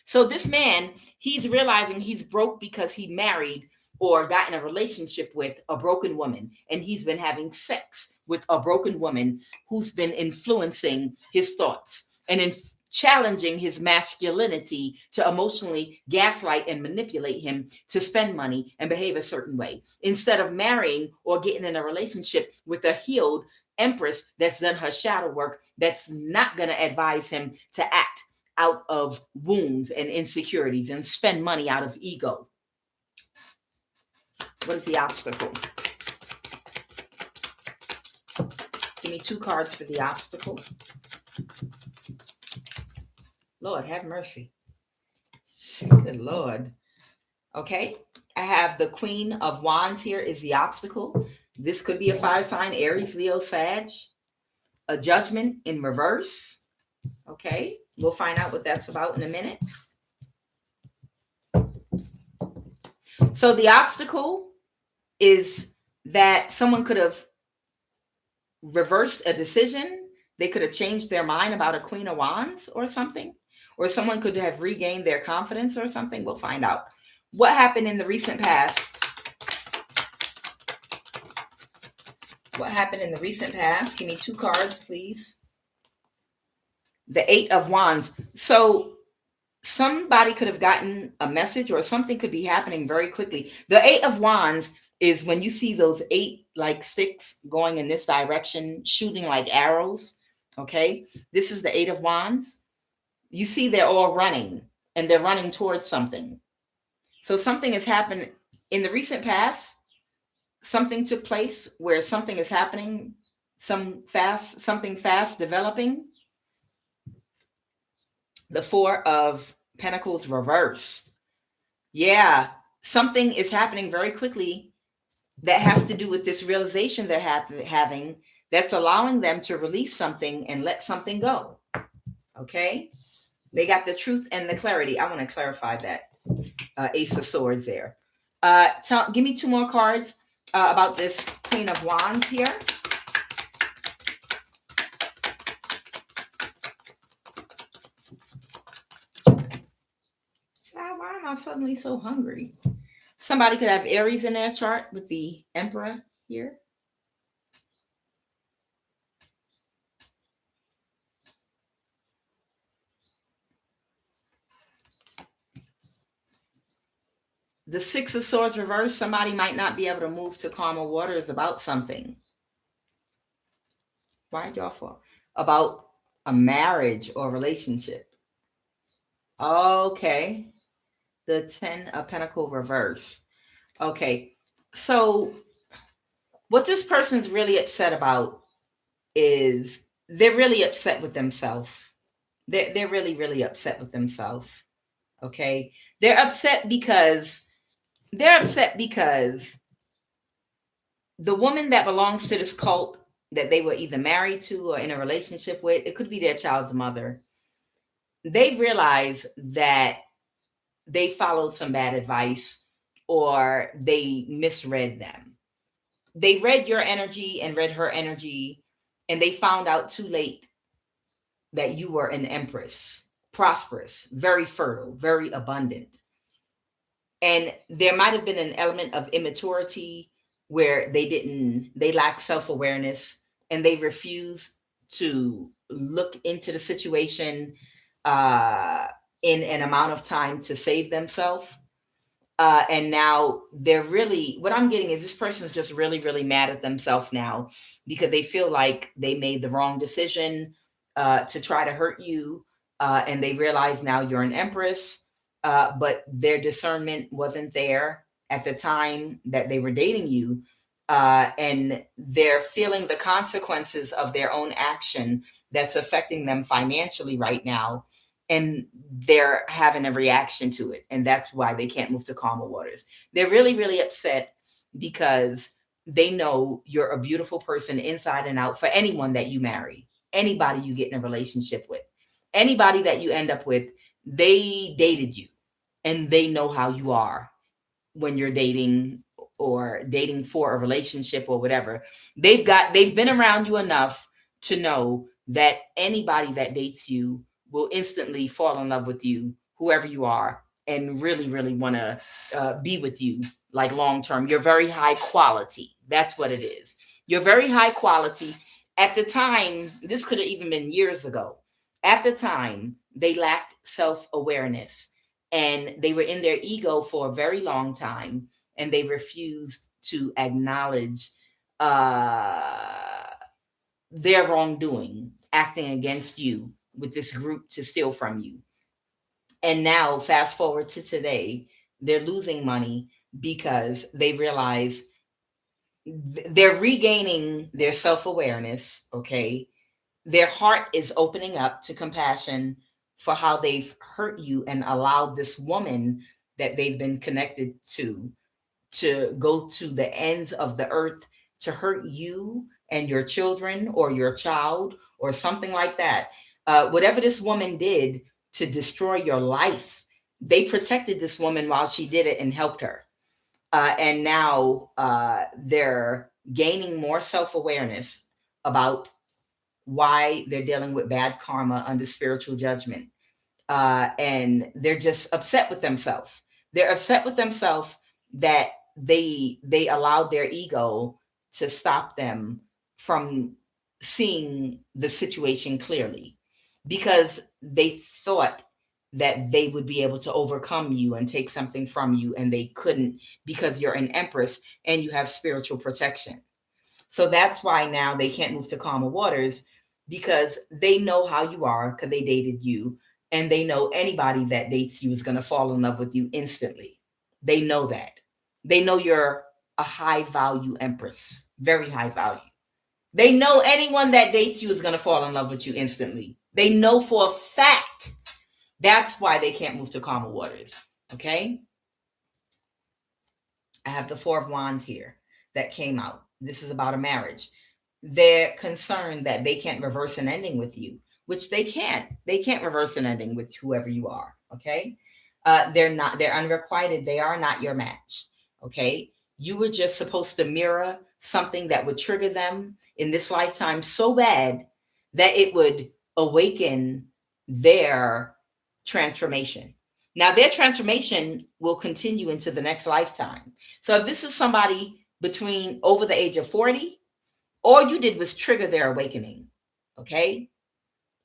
A: So this man, he's realizing he's broke because he married or got in a relationship with a broken woman, and he's been having sex with a broken woman who's been influencing his thoughts and challenging his masculinity to emotionally gaslight and manipulate him to spend money and behave a certain way, instead of marrying or getting in a relationship with a healed Empress that's done her shadow work, that's not going to advise him to act out of wounds and insecurities and spend money out of ego. What is the obstacle? Give me 2 cards for the obstacle. Lord, have mercy. Good Lord. Okay, I have the Queen of Wands here is the obstacle. This could be a fire sign, Aries, Leo, Sag. A Judgment in reverse. Okay, we'll find out what that's about in a minute. So the obstacle is that someone could have reversed a decision. They could have changed their mind about a Queen of Wands or something. Or someone could have regained their confidence or something. We'll find out. What happened in the recent past? What happened in the recent past? Give me 2 cards, please. The 8 of Wands. So somebody could have gotten a message, or something could be happening very quickly. The 8 of Wands is when you see those 8 like sticks going in this direction, shooting like arrows. Okay. This is the 8 of Wands. You see they're all running, and they're running towards something. So something has happened in the recent past. Something took place where something is happening, something fast developing. The 4 of Pentacles reversed. Yeah, something is happening very quickly that has to do with this realization they're having that's allowing them to release something and let something go. Okay, they got the truth and the clarity. I want to clarify that. Ace of Swords there. Give me 2 more cards about this Queen of Wands here. Child, why am I suddenly so hungry? Somebody could have Aries in their chart with the Emperor here. The 6 of Swords reversed. Somebody might not be able to move to calmer waters about something. Why y'all fall? About a marriage or relationship. Okay. The 10 of Pentacles reverse. Okay. So what this person's really upset about is they're really upset with themselves. They're really, really upset with themselves. Okay. They're upset because the woman that belongs to this cult that they were either married to or in a relationship with, it could be their child's mother. They realize that they followed some bad advice, or they misread them. They read your energy and read her energy, and they found out too late that you were an Empress, prosperous, very fertile, very abundant. And there might have been an element of immaturity where they lack self-awareness, and they refuse to look into the situation in an amount of time to save themselves. And now they're really, what I'm getting is this person's just really, really mad at themselves now, because they feel like they made the wrong decision to try to hurt you. And they realize now you're an Empress, but their discernment wasn't there at the time that they were dating you. And they're feeling the consequences of their own action that's affecting them financially right now. And they're having a reaction to it. And that's why they can't move to calmer waters. They're really, really upset because they know you're a beautiful person inside and out for anyone that you marry, anybody you get in a relationship with. anybody that you end up with, they dated you and they know how you are when you're dating or dating for a relationship or whatever. They've been around you enough to know that anybody that dates you will instantly fall in love with you, whoever you are, and really, really want to be with you like long term. You're very high quality. That's what it is. You're very high quality. At the time, this could have even been years ago. At the time, they lacked self awareness and they were in their ego for a very long time, and they refused to acknowledge uh, their wrongdoing, acting against you with this group to steal from you. And now, fast forward to today, they're losing money because they realize they're regaining their self awareness. Okay. Their heart is opening up to compassion for how they've hurt you and allowed this woman that they've been connected to go to the ends of the earth to hurt you and your children or your child or something like that. Whatever this woman did to destroy your life, they protected this woman while she did it and helped her. And now they're gaining more self awareness about why they're dealing with bad karma under spiritual judgment. And they're just upset with themselves. They're upset with themselves that they allowed their ego to stop them from seeing the situation clearly, because they thought that they would be able to overcome you and take something from you, and they couldn't, because you're an empress and you have spiritual protection. So that's why now they can't move to calmer waters, because they know how you are because they dated you, and they know anybody that dates you is going to fall in love with you instantly. They know that. They know you're a high value empress, very high value. They know anyone that dates you is going to fall in love with you instantly. They know for a fact. That's why they can't move to calmer waters. Okay. I have the Four of Wands here that came out. This is about a marriage. They're concerned that they can't reverse an ending with you, which they can't. They can't reverse an ending with whoever you are. Okay. They're not, they're unrequited. They are not your match. Okay. You were just supposed to mirror something that would trigger them in this lifetime so bad that it would awaken their transformation. Now, their transformation will continue into the next lifetime. So if this is somebody between over the age of 40, all you did was trigger their awakening. Okay.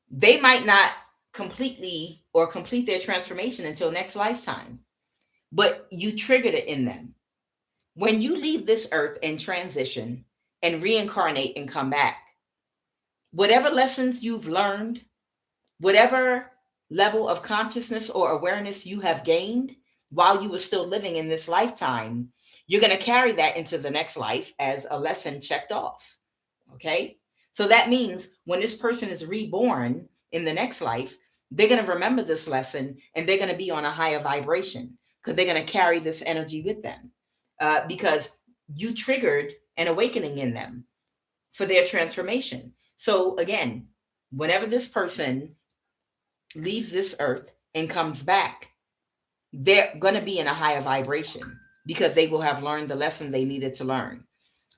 A: They might not completely or complete their transformation until next lifetime, but you triggered it in them. When you leave this earth and transition and reincarnate and come back, whatever lessons you've learned, whatever level of consciousness or awareness you have gained while you were still living in this lifetime, you're going to carry that into the next life as a lesson checked off. Okay. So that means when this person is reborn in the next life, they're going to remember this lesson and they're going to be on a higher vibration because they're going to carry this energy with them, because you triggered an awakening in them for their transformation. So again, whenever this person leaves this earth and comes back, they're going to be in a higher vibration because they will have learned the lesson they needed to learn.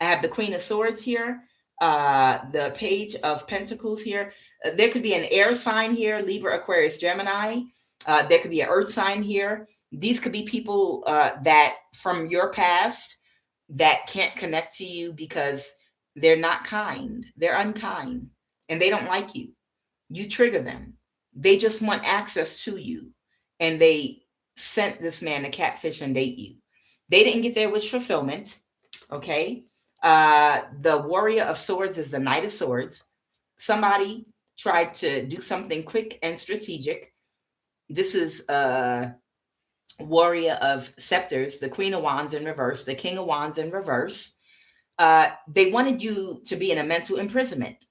A: I have the Queen of Swords here, the Page of Pentacles here. There could be an air sign here, Libra, Aquarius, Gemini. There could be an earth sign here. These could be people that from your past that can't connect to you because they're not kind. They're unkind and they don't like you. You trigger them. They just want access to you. And they sent this man to catfish and date you. They didn't get their wish fulfillment. Okay. The Warrior of Swords is the Knight of Swords. Somebody tried to do something quick and strategic. This is Warrior of Scepters, the Queen of Wands in reverse, the King of Wands in reverse. They wanted you to be in a mental imprisonment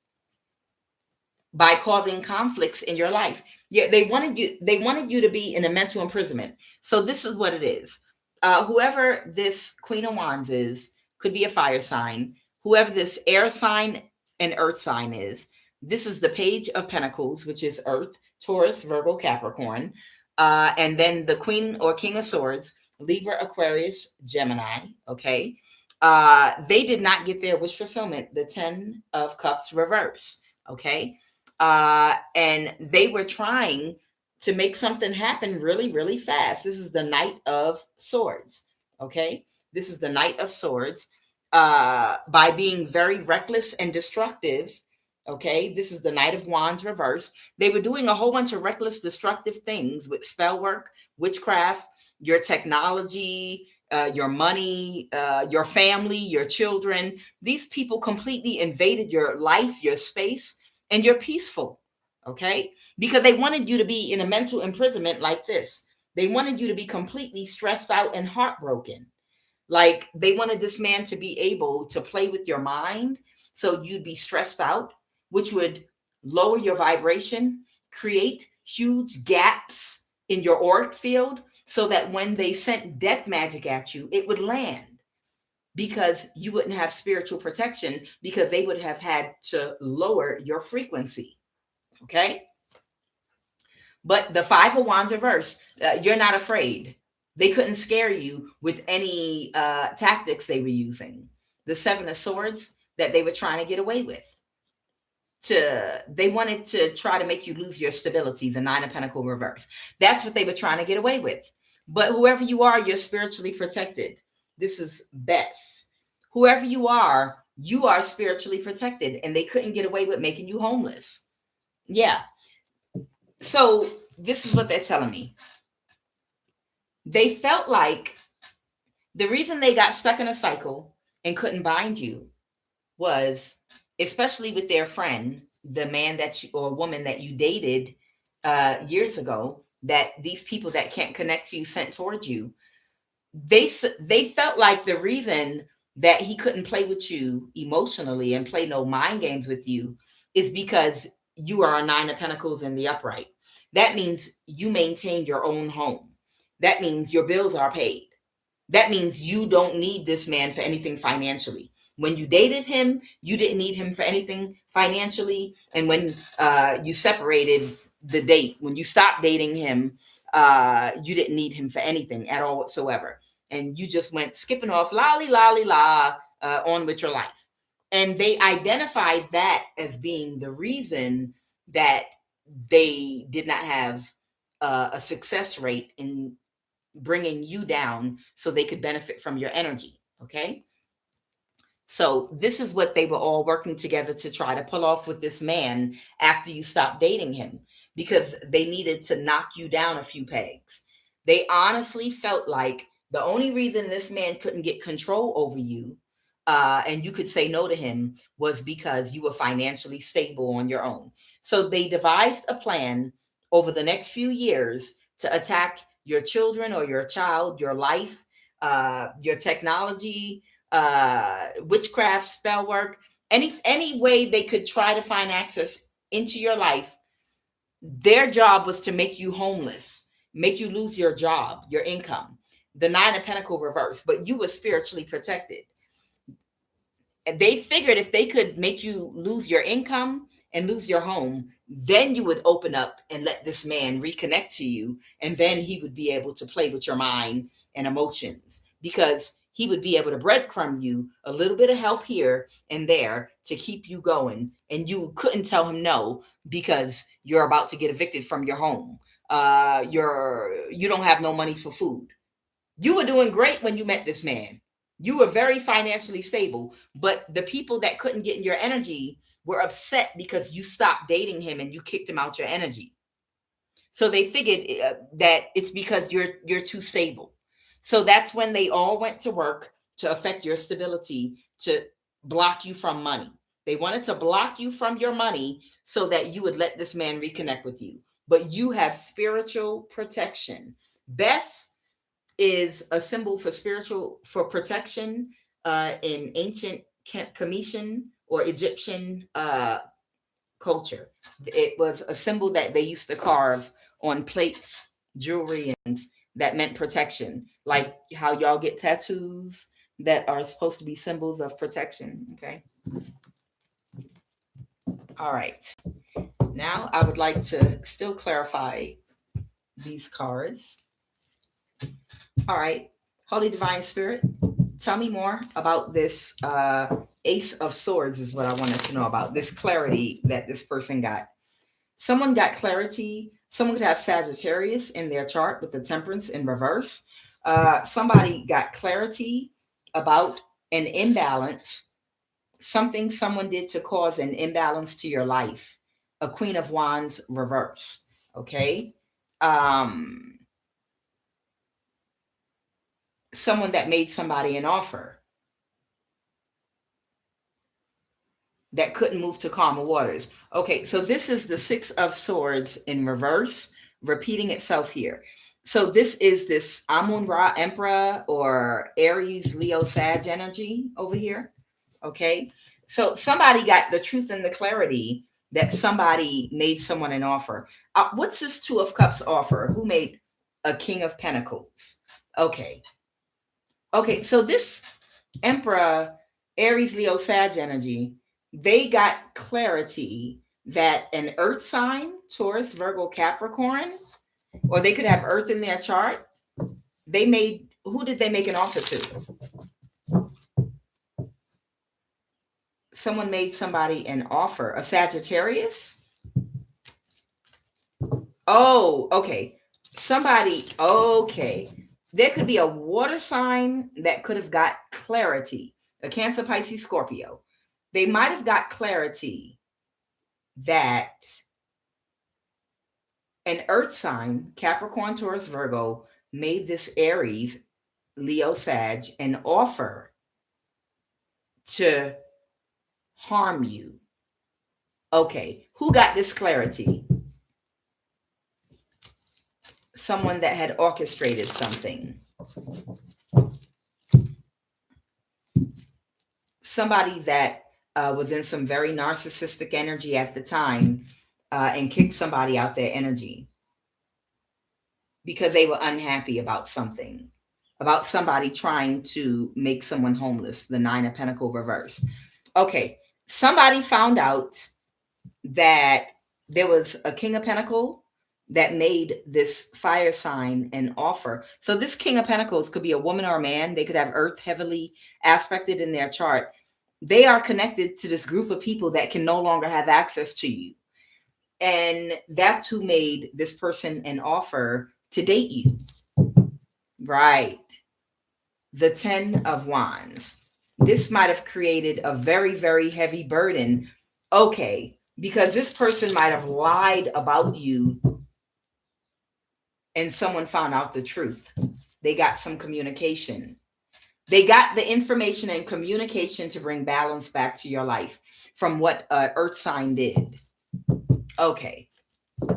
A: by causing conflicts in your life. Yeah, they wanted you to be in a mental imprisonment. So this is what it is. Whoever this Queen of Wands is could be a fire sign. Whoever this air sign and earth sign is, This is the Page of Pentacles, which is Earth, Taurus, Virgo, Capricorn. And then the Queen or King of Swords, Libra, Aquarius, Gemini. Okay. They did not get their wish fulfillment, the 10 of Cups reverse. Okay. And they were trying to make something happen really, really fast. This is the Knight of Swords. Okay. This is the Knight of Swords. By being very reckless and destructive. Okay, this is the Knight of Wands reverse. They were doing a whole bunch of reckless, destructive things with spell work, witchcraft, your technology, your money, your family, your children. These people completely invaded your life, your space, and you're peaceful. Okay, because they wanted you to be in a mental imprisonment like this. They wanted you to be completely stressed out and heartbroken. Like they wanted this man to be able to play with your mind so you'd be stressed out, which would lower your vibration, create huge gaps in your auric field so that when they sent death magic at you, it would land because you wouldn't have spiritual protection because they would have had to lower your frequency. Okay. But the Five of Wands reverse, you're not afraid. They couldn't scare you with any tactics they were using. The Seven of Swords that they were trying to get away with. They wanted to try to make you lose your stability, the Nine of Pentacles reverse. That's what they were trying to get away with. But whoever you are, you're spiritually protected. This is best. Whoever you are spiritually protected, and they couldn't get away with making you homeless. Yeah. So this is what they're telling me. They felt like the reason they got stuck in a cycle and couldn't bind you was, especially with their friend, the man that you or woman that you dated years ago, that these people that can't connect to you sent towards you. They felt like the reason that he couldn't play with you emotionally and play no mind games with you is because you are a Nine of Pentacles in the upright. That means you maintain your own home. That means your bills are paid. That means you don't need this man for anything financially. When you dated him, you didn't need him for anything financially. And when you separated the date, when you stopped dating him, you didn't need him for anything at all whatsoever. And you just went skipping off, lolly, lolly, la, on with your life. And they identified that as being the reason that they did not have a success rate in bringing you down so they could benefit from your energy. Okay. So this is what they were all working together to try to pull off with this man after you stopped dating him, because they needed to knock you down a few pegs. They honestly felt like the only reason this man couldn't get control over you and you could say no to him was because you were financially stable on your own. So they devised a plan over the next few years to attack your children or your child, your life, your technology, witchcraft, spell work, any way they could try to find access into your life. Their job was to make you homeless, make you lose your job, your income. The Nine of Pentacles reverse, but you were spiritually protected. And they figured if they could make you lose your income and lose your home, then you would open up and let this man reconnect to you. And then he would be able to play with your mind and emotions, because he would be able to breadcrumb you a little bit of help here and there to keep you going. And you couldn't tell him no because you're about to get evicted from your home. You don't have no money for food. You were doing great when you met this man. You were very financially stable, but the people that couldn't get in your energy were upset because you stopped dating him and you kicked him out your energy. So they figured that it's because you're too stable. So that's when they all went to work to affect your stability, to block you from money. They wanted to block you from your money so that you would let this man reconnect with you. But you have spiritual protection. Bess is a symbol for protection in ancient Cometian or Egyptian culture. It was a symbol that they used to carve on plates, jewelry, and that meant protection. Like how y'all get tattoos that are supposed to be symbols of protection. Okay. All right. Now I would like to still clarify these cards. All right. Holy Divine Spirit, tell me more about this Ace of Swords is what I wanted to know about. This clarity that this person got. Someone got clarity. Someone could have Sagittarius in their chart with the Temperance in reverse. Somebody got clarity about an imbalance, something someone did to cause an imbalance to your life. A Queen of Wands reverse. Okay. Someone that made somebody an offer that couldn't move to calmer waters. Okay, so this is the Six of Swords in reverse, repeating itself here. So this Amun Ra Emperor or Aries Leo Sag energy over here. Okay, so somebody got the truth and the clarity that somebody made someone an offer. What's this Two of Cups offer? Who made a King of Pentacles? Okay, so this Emperor Aries Leo Sag energy, they got clarity that an earth sign, Taurus, Virgo, Capricorn, or they could have earth in their chart. Who did they make an offer to? Someone made somebody an offer. A Sagittarius? Oh, okay. Okay. There could be a water sign that could have got clarity. A Cancer, Pisces, Scorpio. They might have got clarity that an earth sign, Capricorn, Taurus, Virgo, made this Aries, Leo, Sag, an offer to harm you. Okay, who got this clarity? Someone that had orchestrated something. Somebody that was in some very narcissistic energy at the time and kicked somebody out their energy because they were unhappy about something, about somebody trying to make someone homeless, the Nine of Pentacles reverse. Okay, somebody found out that there was a King of Pentacles that made this fire sign an offer. So this King of Pentacles could be a woman or a man. They could have earth heavily aspected in their chart. They are connected to this group of people that can no longer have access to you. And that's who made this person an offer to date you. Right. The 10 of Wands. This might have created a very, very heavy burden. Okay. Because this person might have lied about you and someone found out the truth. They got some communication. They got the information and communication to bring balance back to your life from what Earth sign did. Okay.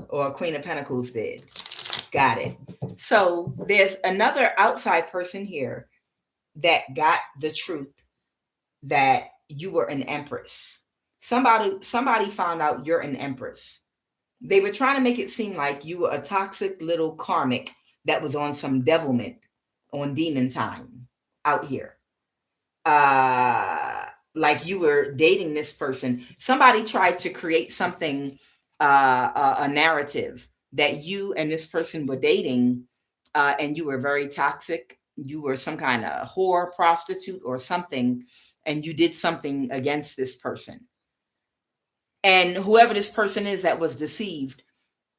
A: Or Queen of Pentacles did. Got it. So there's another outside person here that got the truth that you were an empress. Somebody found out you're an empress. They were trying to make it seem like you were a toxic little karmic that was on some devilment, on demon time out here. Like you were dating this person. Somebody tried to create something, a narrative that you and this person were dating, and you were very toxic. You were some kind of whore, prostitute, or something, and you did something against this person. And whoever this person is that was deceived,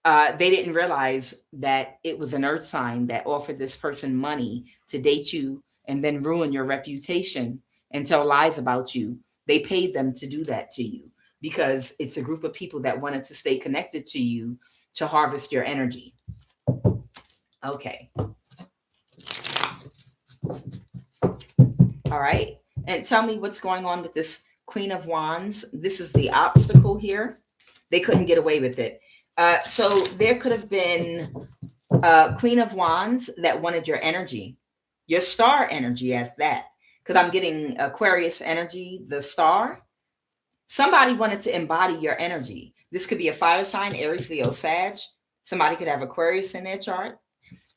A: they didn't realize that it was an earth sign that offered this person money to date you and then ruin your reputation and tell lies about you. They paid them to do that to you because it's a group of people that wanted to stay connected to you to harvest your energy. Okay. All right. And tell me what's going on with this Queen of Wands. This is the obstacle here. They couldn't get away with it. So there could have been a Queen of Wands that wanted your energy, your star energy at that. Because I'm getting Aquarius energy, the star. Somebody wanted to embody your energy. This could be a fire sign, Aries, Leo, Sag. Somebody could have Aquarius in their chart.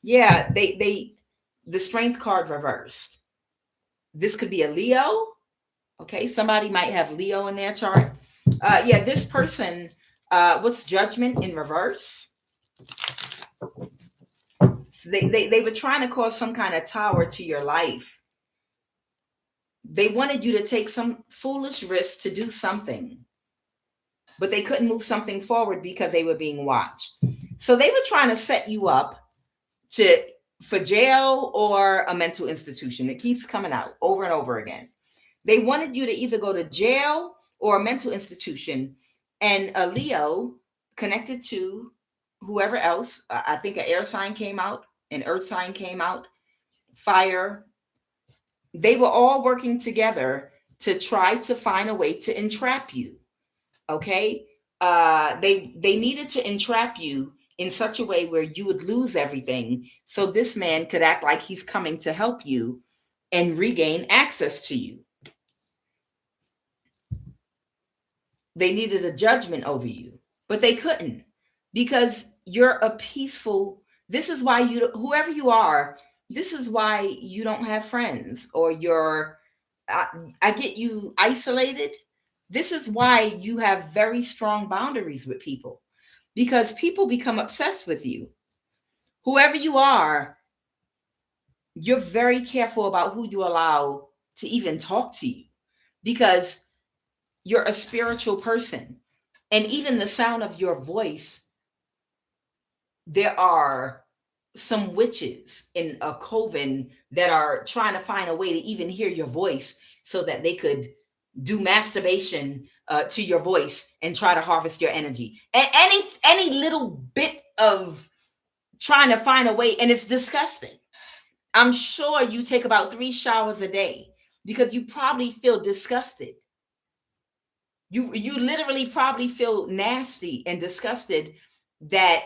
A: Yeah, the strength card reversed. This could be a Leo. Okay, somebody might have Leo in their chart, Yeah, this person, what's judgment in reverse? So they were trying to cause some kind of tower to your life. They wanted you to take some foolish risk to do something, but they couldn't move something forward because they were being watched. So they were trying to set you up to for jail or a mental institution. It keeps coming out over and over again. They wanted you to either go to jail or a mental institution. And a Leo connected to whoever else, I think an air sign came out, an earth sign came out, fire. They were all working together to try to find a way to entrap you. Okay. They needed to entrap you in such a way where you would lose everything, so this man could act like he's coming to help you and regain access to you. They needed a judgment over you, but they couldn't, because you're a peaceful. This is why you, whoever you are, this is why you don't have friends, or you're, I, I get you isolated. This is why you have very strong boundaries with people, because people become obsessed with you. Whoever you are, you're very careful about who you allow to even talk to you, because you're a spiritual person. And even the sound of your voice, there are some witches in a coven that are trying to find a way to even hear your voice so that they could do masturbation to your voice and try to harvest your energy. And any little bit of trying to find a way, and it's disgusting. I'm sure you take about 3 showers a day because you probably feel disgusted. You literally probably feel nasty and disgusted that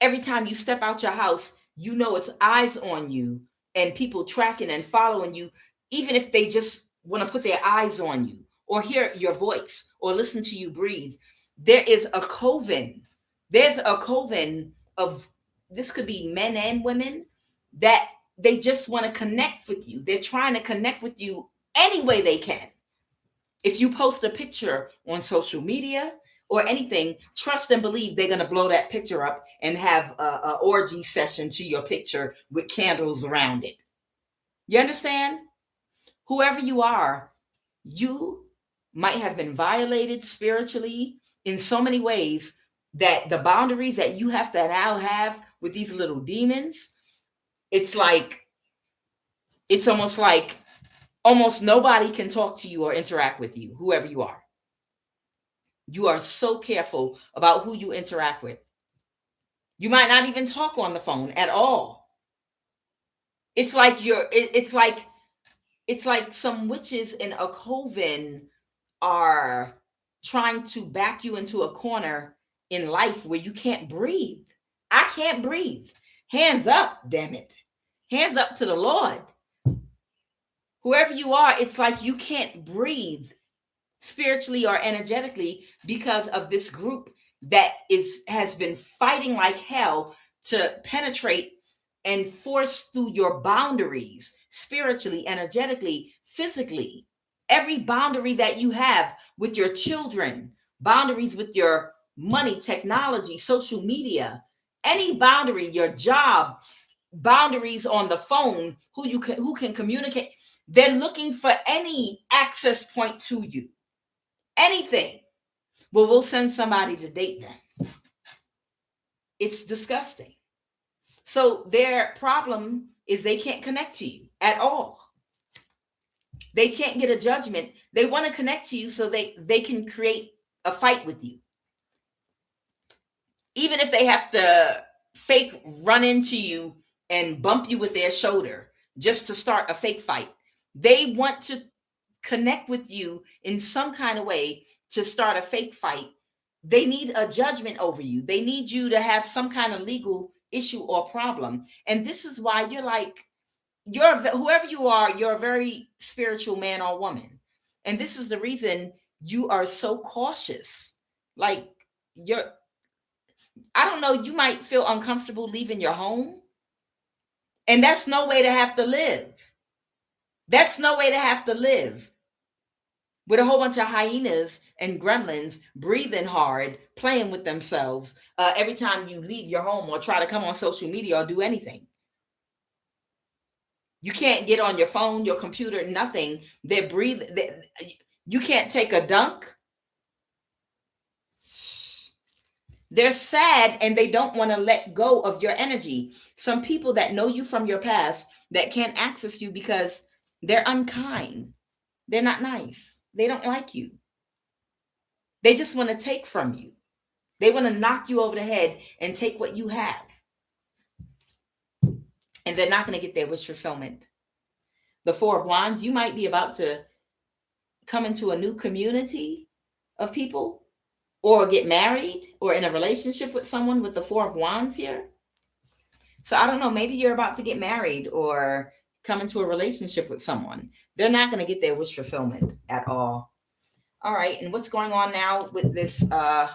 A: every time you step out your house, you know it's eyes on you and people tracking and following you, even if they just want to put their eyes on you or hear your voice or listen to you breathe. There is a coven. There's a coven of, this could be men and women, that they just want to connect with you. They're trying to connect with you any way they can. If you post a picture on social media or anything, trust and believe they're going to blow that picture up and have a orgy session to your picture with candles around it. You understand? Whoever you are, you might have been violated spiritually in so many ways that the boundaries that you have to now have with these little demons, it's like, it's almost like almost nobody can talk to you or interact with you, whoever you are. You are so careful about who you interact with. You might not even talk on the phone at all. It's like it's like some witches in a coven are trying to back you into a corner in life where you can't breathe. I can't breathe. Hands up, damn it. Hands up to the Lord. Whoever you are, it's like you can't breathe spiritually or energetically because of this group that has been fighting like hell to penetrate and force through your boundaries spiritually, energetically, physically. Every boundary that you have with your children, boundaries with your money, technology, social media, any boundary, your job, boundaries on the phone, who can communicate. They're looking for any access point to you. Anything. Well, we'll send somebody to date them. It's disgusting. So their problem is they can't connect to you at all. They can't get a judgment. They want to connect to you so they can create a fight with you. Even if they have to fake run into you and bump you with their shoulder just to start a fake fight. They want to connect with you in some kind of way to start a fake fight. They need a judgment over you. They need you to have some kind of legal issue or problem. And this is why you're like, whoever you are, you're a very spiritual man or woman. And this is the reason you are so cautious. Like, I don't know, you might feel uncomfortable leaving your home. And that's no way to have to live. That's no way to have to live. with a whole bunch of hyenas and gremlins breathing hard, playing with themselves every time you leave your home or try to come on social media or do anything. You can't get on your phone, your computer, nothing. They're breathing. You can't take a dunk. They're sad and they don't want to let go of your energy. Some people that know you from your past that can't access you because they're unkind. They're not nice. They don't like you. They just want to take from you. They want to knock you over the head and take what you have. And they're not going to get their wish fulfillment. The Four of Wands, you might be about to come into a new community of people or get married or in a relationship with someone with the Four of Wands here. So I don't know, maybe you're about to get married or come into a relationship with someone. They're not going to get their wish fulfillment at all. All right, and what's going on now with this? Tell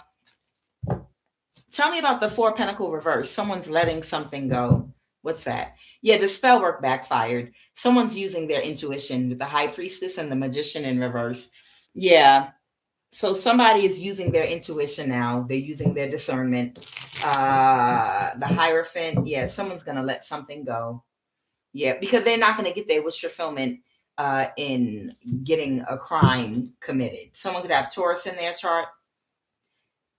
A: me about the Four of Pentacle reverse. Someone's letting something go. What's that? Yeah, the spell work backfired. Someone's using their intuition with the High Priestess and the Magician in reverse. Yeah, so somebody is using their intuition now. They're using their discernment. The Hierophant, yeah, someone's gonna let something go. Yeah, because they're not gonna get their wish fulfillment in getting a crime committed. Someone could have Taurus in their chart.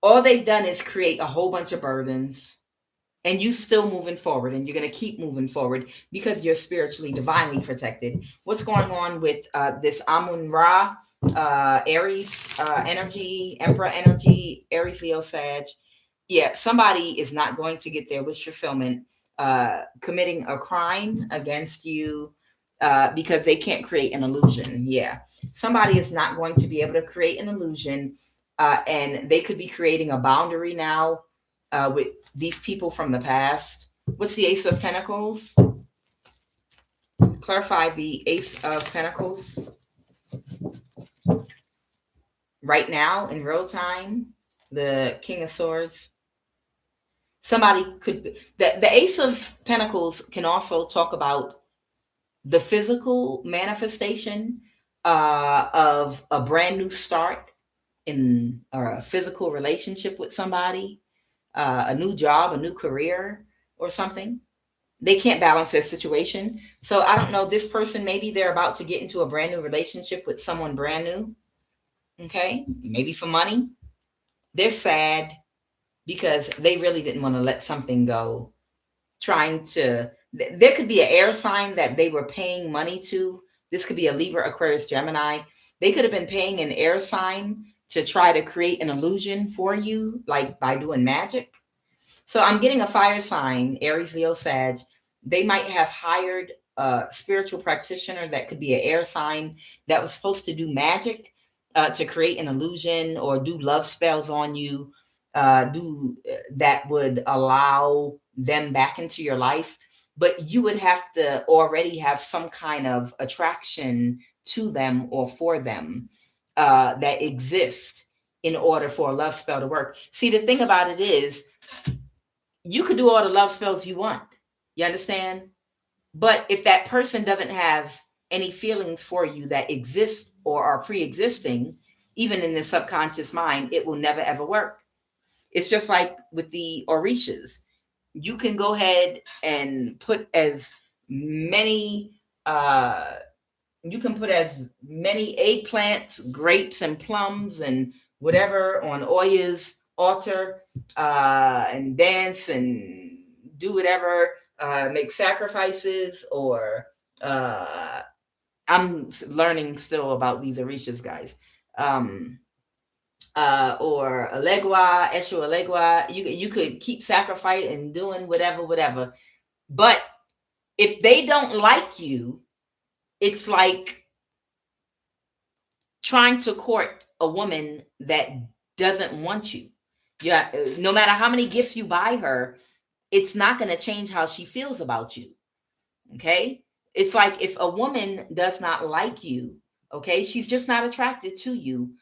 A: All they've done is create a whole bunch of burdens, and you still moving forward, and you're gonna keep moving forward because you're spiritually, divinely protected. What's going on with this Amun Ra? Aries energy, Emperor energy, Aries, Leo, Sag. Yeah, somebody is not going to get their wish fulfillment committing a crime against you because they can't create an illusion. Yeah, somebody is not going to be able to create an illusion, and they could be creating a boundary now with these people from the past. What's the Ace of Pentacles? Clarify the Ace of Pentacles. Right now, in real time, the King of Swords. Somebody could be, the Ace of Pentacles can also talk about the physical manifestation of a brand new start in a physical relationship with somebody, a new job, a new career, or something. They can't balance their situation. So I don't know, this person, maybe they're about to get into a brand new relationship with someone brand new. Okay, maybe for money. They're sad because they really didn't want to let something go. There could be an air sign that they were paying money to. This could be a Libra, Aquarius, Gemini. They could have been paying an air sign to try to create an illusion for you, like by doing magic. So I'm getting a fire sign, Aries, Leo, Sag. They might have hired a spiritual practitioner that could be an air sign that was supposed to do magic to create an illusion or do love spells on you, that would allow them back into your life. But you would have to already have some kind of attraction to them or for them that exists in order for a love spell to work. See, the thing about it is, you could do all the love spells you want. You understand? But if that person doesn't have any feelings for you that exist or are pre-existing, even in the subconscious mind, it will never ever work. It's just like with the Orishas. You can go ahead and put as many eggplants, grapes, and plums and whatever on Oya's altar, and dance and do whatever, make sacrifices, or I'm learning still about these Orishas, guys. Or Alegua, Eshu Alegua. You could keep sacrificing and doing whatever. But if they don't like you, it's like trying to court a woman that doesn't want you. Yeah, no matter how many gifts you buy her, it's not going to change how she feels about you. Okay? It's like if a woman does not like you, okay, she's just not attracted to you.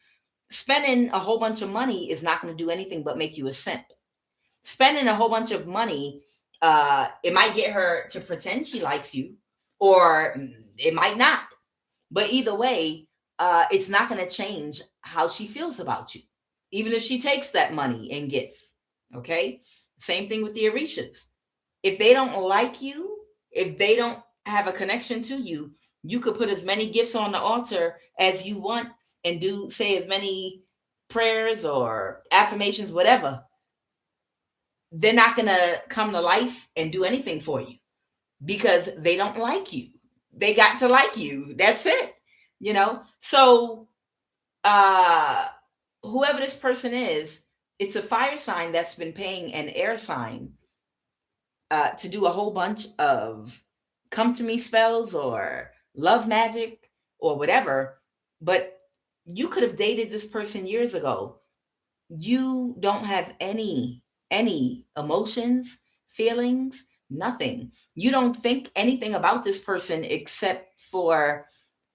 A: Spending a whole bunch of money is not going to do anything but make you a simp. Spending a whole bunch of money, it might get her to pretend she likes you, or it might not. But either way, it's not going to change how she feels about you, even if she takes that money and gift. Okay. Same thing with the Orishas. If they don't like you, if they don't have a connection to you, you could put as many gifts on the altar as you want and do, say, as many prayers or affirmations, whatever. They're not going to come to life and do anything for you because they don't like you. They got to like you. That's it. So uh whoever this person is, it's a fire sign that's been paying an air sign to do a whole bunch of come to me spells or love magic or whatever. But you could have dated this person years ago. You don't have any emotions, feelings, nothing. You don't think anything about this person except for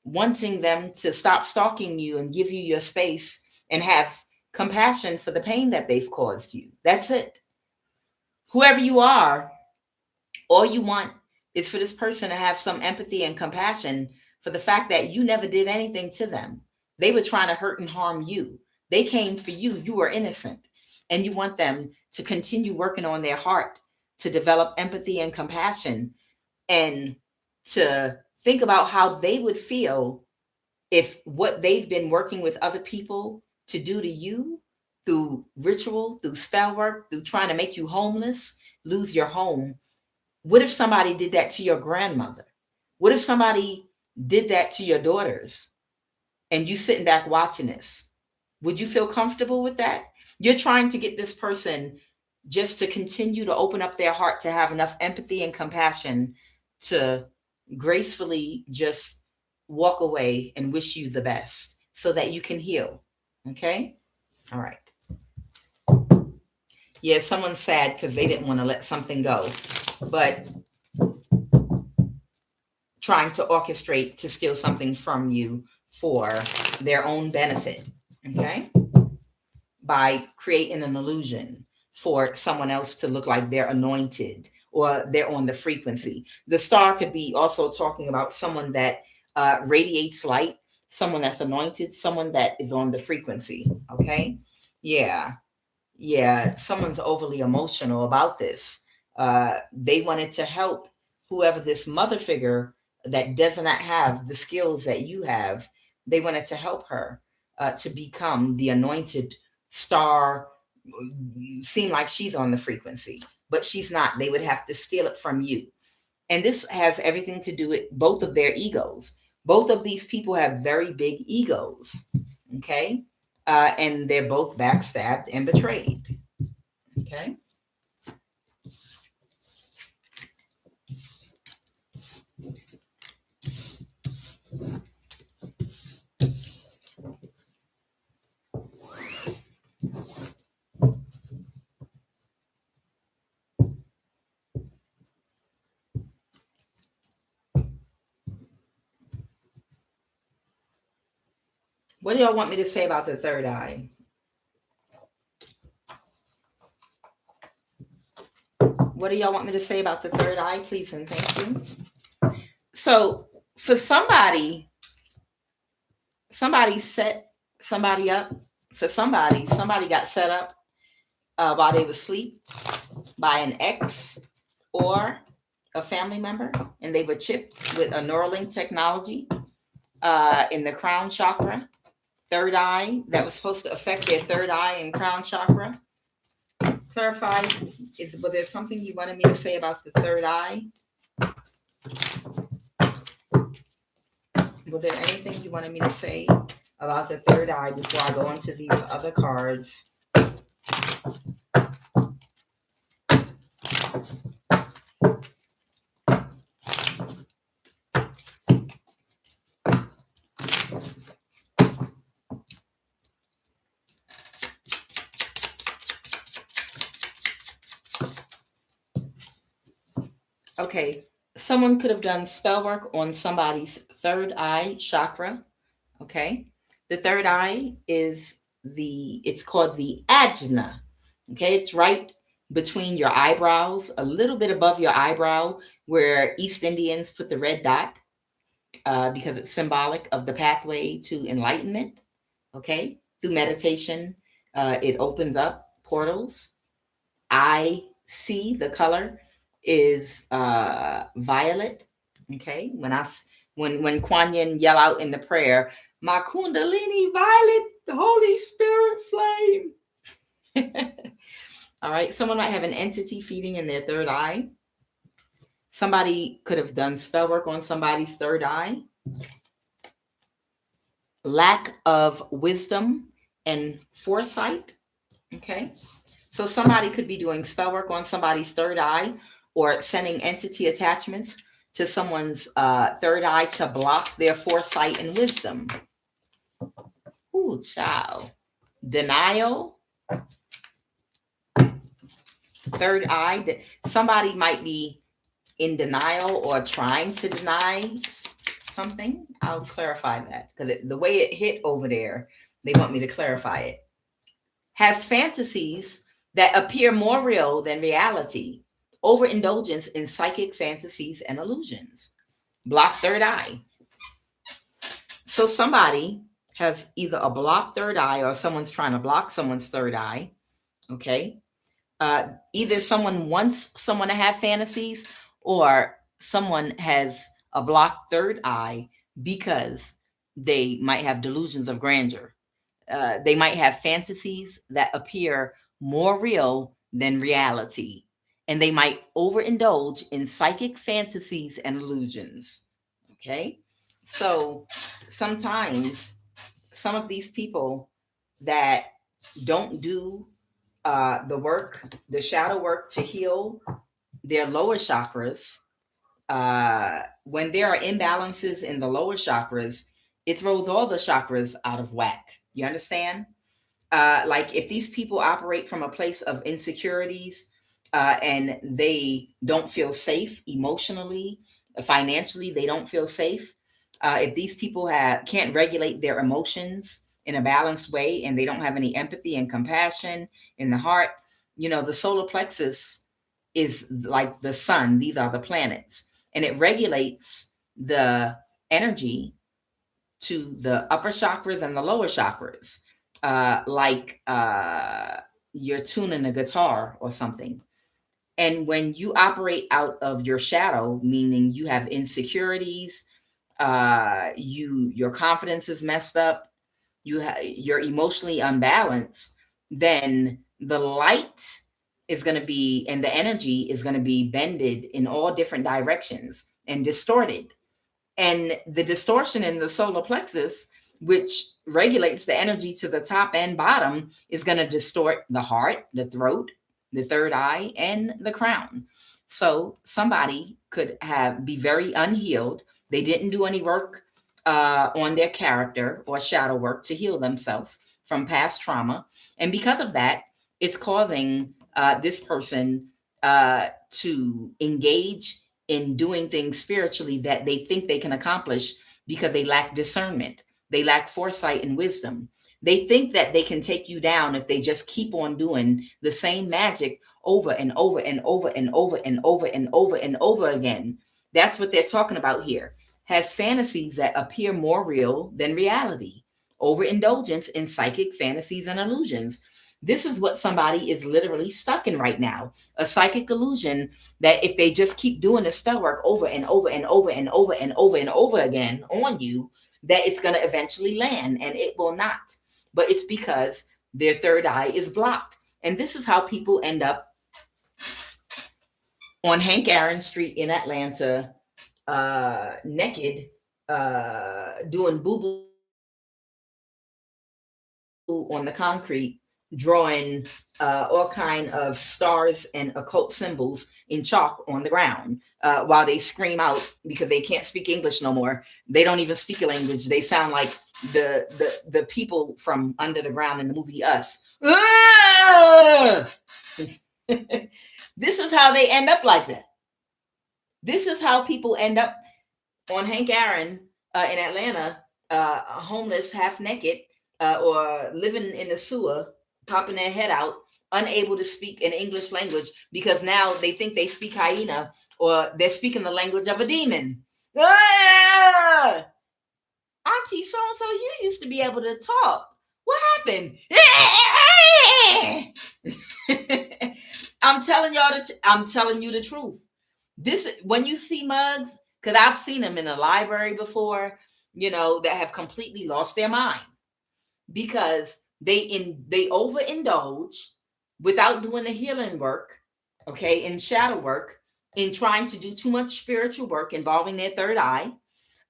A: wanting them to stop stalking you and give you your space and have compassion for the pain that they've caused you. That's it. Whoever you are, all you want is for this person to have some empathy and compassion for the fact that you never did anything to them. They were trying to hurt and harm you. They came for you. You were innocent. And you want them to continue working on their heart, to develop empathy and compassion, and to think about how they would feel if what they've been working with other people to do to you through ritual, through spell work, through trying to make you homeless, lose your home. What if somebody did that to your grandmother? What if somebody did that to your daughters and you sitting back watching this? Would you feel comfortable with that? You're trying to get this person just to continue to open up their heart, to have enough empathy and compassion to gracefully just walk away and wish you the best so that you can heal. Okay? All right. Yeah, someone's sad because they didn't want to let something go, but trying to orchestrate to steal something from you for their own benefit. Okay? By creating an illusion for someone else to look like they're anointed or they're on the frequency. The star could be also talking about someone that radiates light, someone that's anointed, someone that is on the frequency. Okay. Yeah, someone's overly emotional about this. They wanted to help whoever this mother figure that does not have the skills that you have. They wanted to help her to become the anointed star, seem like she's on the frequency, but she's not. They would have to steal it from you. And this has everything to do with both of their egos. Both of these people have very big egos. Okay. And they're both backstabbed and betrayed. Okay. What do y'all want me to say about the third eye? What do y'all want me to say about the third eye, please and thank you? So for somebody set somebody up. For somebody got set up while they were asleep by an ex or a family member, and they were chipped with a Neuralink technology in the crown chakra, third eye, that was supposed to affect their third eye and crown chakra. Clarify, was there something you wanted me to say about the third eye? Was there anything you wanted me to say about the third eye before I go into these other cards? Okay, someone could have done spell work on somebody's third eye chakra. Okay, the third eye is it's called the ajna. Okay, it's right between your eyebrows, a little bit above your eyebrow, where East Indians put the red dot. because it's symbolic of the pathway to enlightenment. Okay, through meditation, it opens up portals. I see the color is violet. Okay, when Kuan Yin yell out in the prayer, my Kundalini violet, the Holy Spirit flame. All right, someone might have an entity feeding in their third eye. Somebody could have done spell work on somebody's third eye. Lack of wisdom and foresight. Okay, so somebody could be doing spell work on somebody's third eye, or sending entity attachments to someone's third eye to block their foresight and wisdom. Ooh, child. Denial. Third eye. Somebody might be in denial or trying to deny something. I'll clarify that because the way it hit over there, they want me to clarify it. Has fantasies that appear more real than reality. Overindulgence in psychic fantasies and illusions. Blocked third eye. So somebody has either a blocked third eye or someone's trying to block someone's third eye. Okay. Either someone wants someone to have fantasies, or someone has a blocked third eye because they might have delusions of grandeur. They might have fantasies that appear more real than reality, and they might overindulge in psychic fantasies and illusions. Okay, so sometimes some of these people that don't do the work, the shadow work to heal their lower chakras, when there are imbalances in the lower chakras, it throws all the chakras out of whack. You understand? Like if these people operate from a place of insecurities, and they don't feel safe emotionally, financially, they don't feel safe. If these people can't regulate their emotions in a balanced way, and they don't have any empathy and compassion in the heart, the solar plexus is like the sun. These are the planets, and it regulates the energy to the upper chakras and the lower chakras, like you're tuning a guitar or something. And when you operate out of your shadow, meaning you have insecurities, your confidence is messed up, you're emotionally unbalanced, then the light is going to be, and the energy is going to be bended in all different directions and distorted. And the distortion in the solar plexus, which regulates the energy to the top and bottom, is going to distort the heart, the throat, the third eye, and the crown. So somebody could be very unhealed. They didn't do any work on their character or shadow work to heal themselves from past trauma. And because of that, it's causing this person to engage in doing things spiritually that they think they can accomplish because they lack discernment. They lack foresight and wisdom. They think that they can take you down if they just keep on doing the same magic over and over and over and over and over and over and over again. That's what they're talking about here. Has fantasies that appear more real than reality. Overindulgence in psychic fantasies and illusions. This is what somebody is literally stuck in right now. A psychic illusion that if they just keep doing the spell work over and over and over and over and over and over again on you, that it's going to eventually land, and it will not. But it's because their third eye is blocked. And this is how people end up on Hank Aaron Street in Atlanta, naked, doing boo-boo on the concrete, drawing all kind of stars and occult symbols in chalk on the ground, while they scream out because they can't speak English no more. They don't even speak a language. They sound like the people from Under the Ground in the movie Us. This is how they end up like that. This is how people end up on Hank Aaron in Atlanta, homeless, half naked, or living in the sewer, popping their head out, unable to speak an English language because now they think they speak hyena, or they're speaking the language of a demon. Ah! Auntie so and so, you used to be able to talk. What happened? I'm telling you the truth. This when you see mugs, because I've seen them in the library before, that have completely lost their mind because they overindulge without doing the healing work, okay, in shadow work, in trying to do too much spiritual work involving their third eye,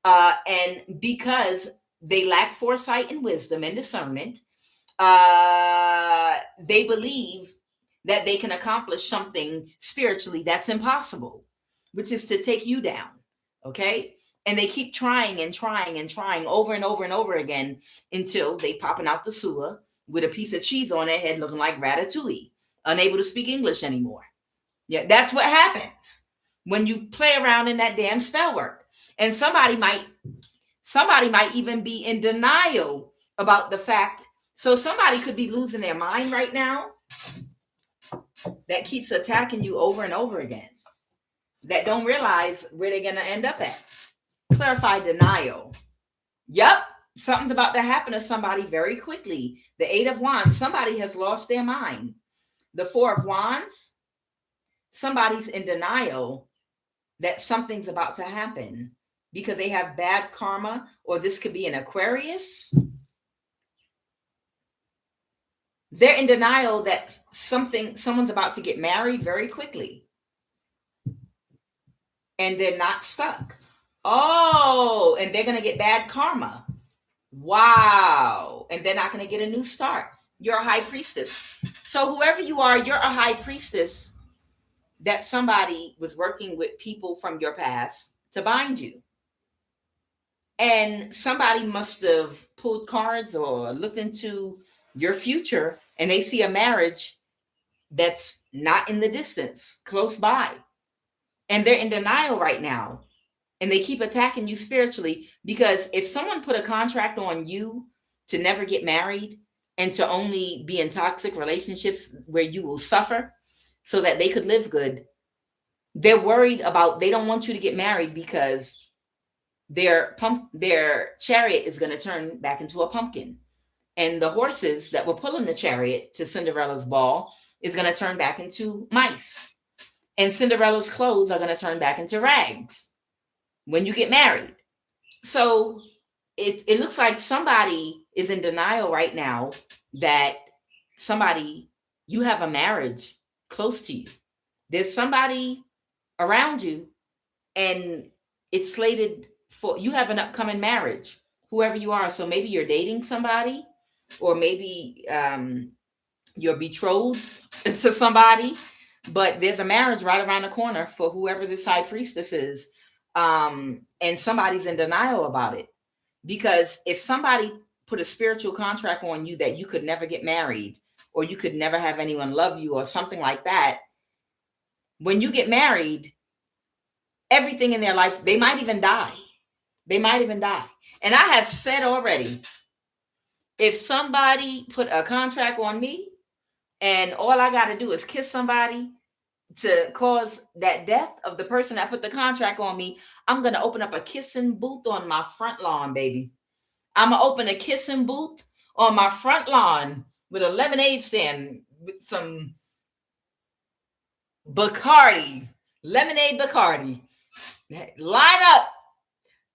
A: and because they lack foresight and wisdom and discernment, they believe that they can accomplish something spiritually that's impossible, which is to take you down. Okay. And they keep trying and trying and trying over and over and over again until they popping out the sewer with a piece of cheese on their head looking like Ratatouille, unable to speak English anymore. Yeah, that's what happens when you play around in that damn spell work. And somebody might even be in denial about the fact. So somebody could be losing their mind right now that keeps attacking you over and over again, that don't realize where they're going to end up at. Clarify denial. Yep, something's about to happen to somebody very quickly. The Eight of Wands, somebody has lost their mind. The Four of Wands, somebody's in denial that something's about to happen because they have bad karma, or this could be an Aquarius. They're in denial that someone's about to get married very quickly, and they're not stuck. Oh, and they're going to get bad karma. Wow. And they're not going to get a new start. You're a high priestess. So whoever you are, you're a high priestess that somebody was working with people from your past to bind you. And somebody must have pulled cards or looked into your future, and they see a marriage that's not in the distance, close by. And they're in denial right now. And they keep attacking you spiritually, because if someone put a contract on you to never get married and to only be in toxic relationships where you will suffer so that they could live good, they're worried about, they don't want you to get married because their chariot is going to turn back into a pumpkin. And the horses that were pulling the chariot to Cinderella's ball is going to turn back into mice. And Cinderella's clothes are going to turn back into rags when you get married. So it looks like somebody is in denial right now that you have a marriage close to you. There's somebody around you, and it's slated for, you have an upcoming marriage, whoever you are. So maybe you're dating somebody, or maybe you're betrothed to somebody, but there's a marriage right around the corner for whoever this high priestess is. And somebody's in denial about it, because if somebody put a spiritual contract on you that you could never get married, or you could never have anyone love you, or something like that, when you get married, everything in their life, they might even die. And I have said already, if somebody put a contract on me and all I got to do is kiss somebody to cause that death of the person that put the contract on me, I'm going to open up a kissing booth on my front lawn, baby. I'm going to open a kissing booth on my front lawn with a lemonade stand with some lemonade Bacardi. Line up.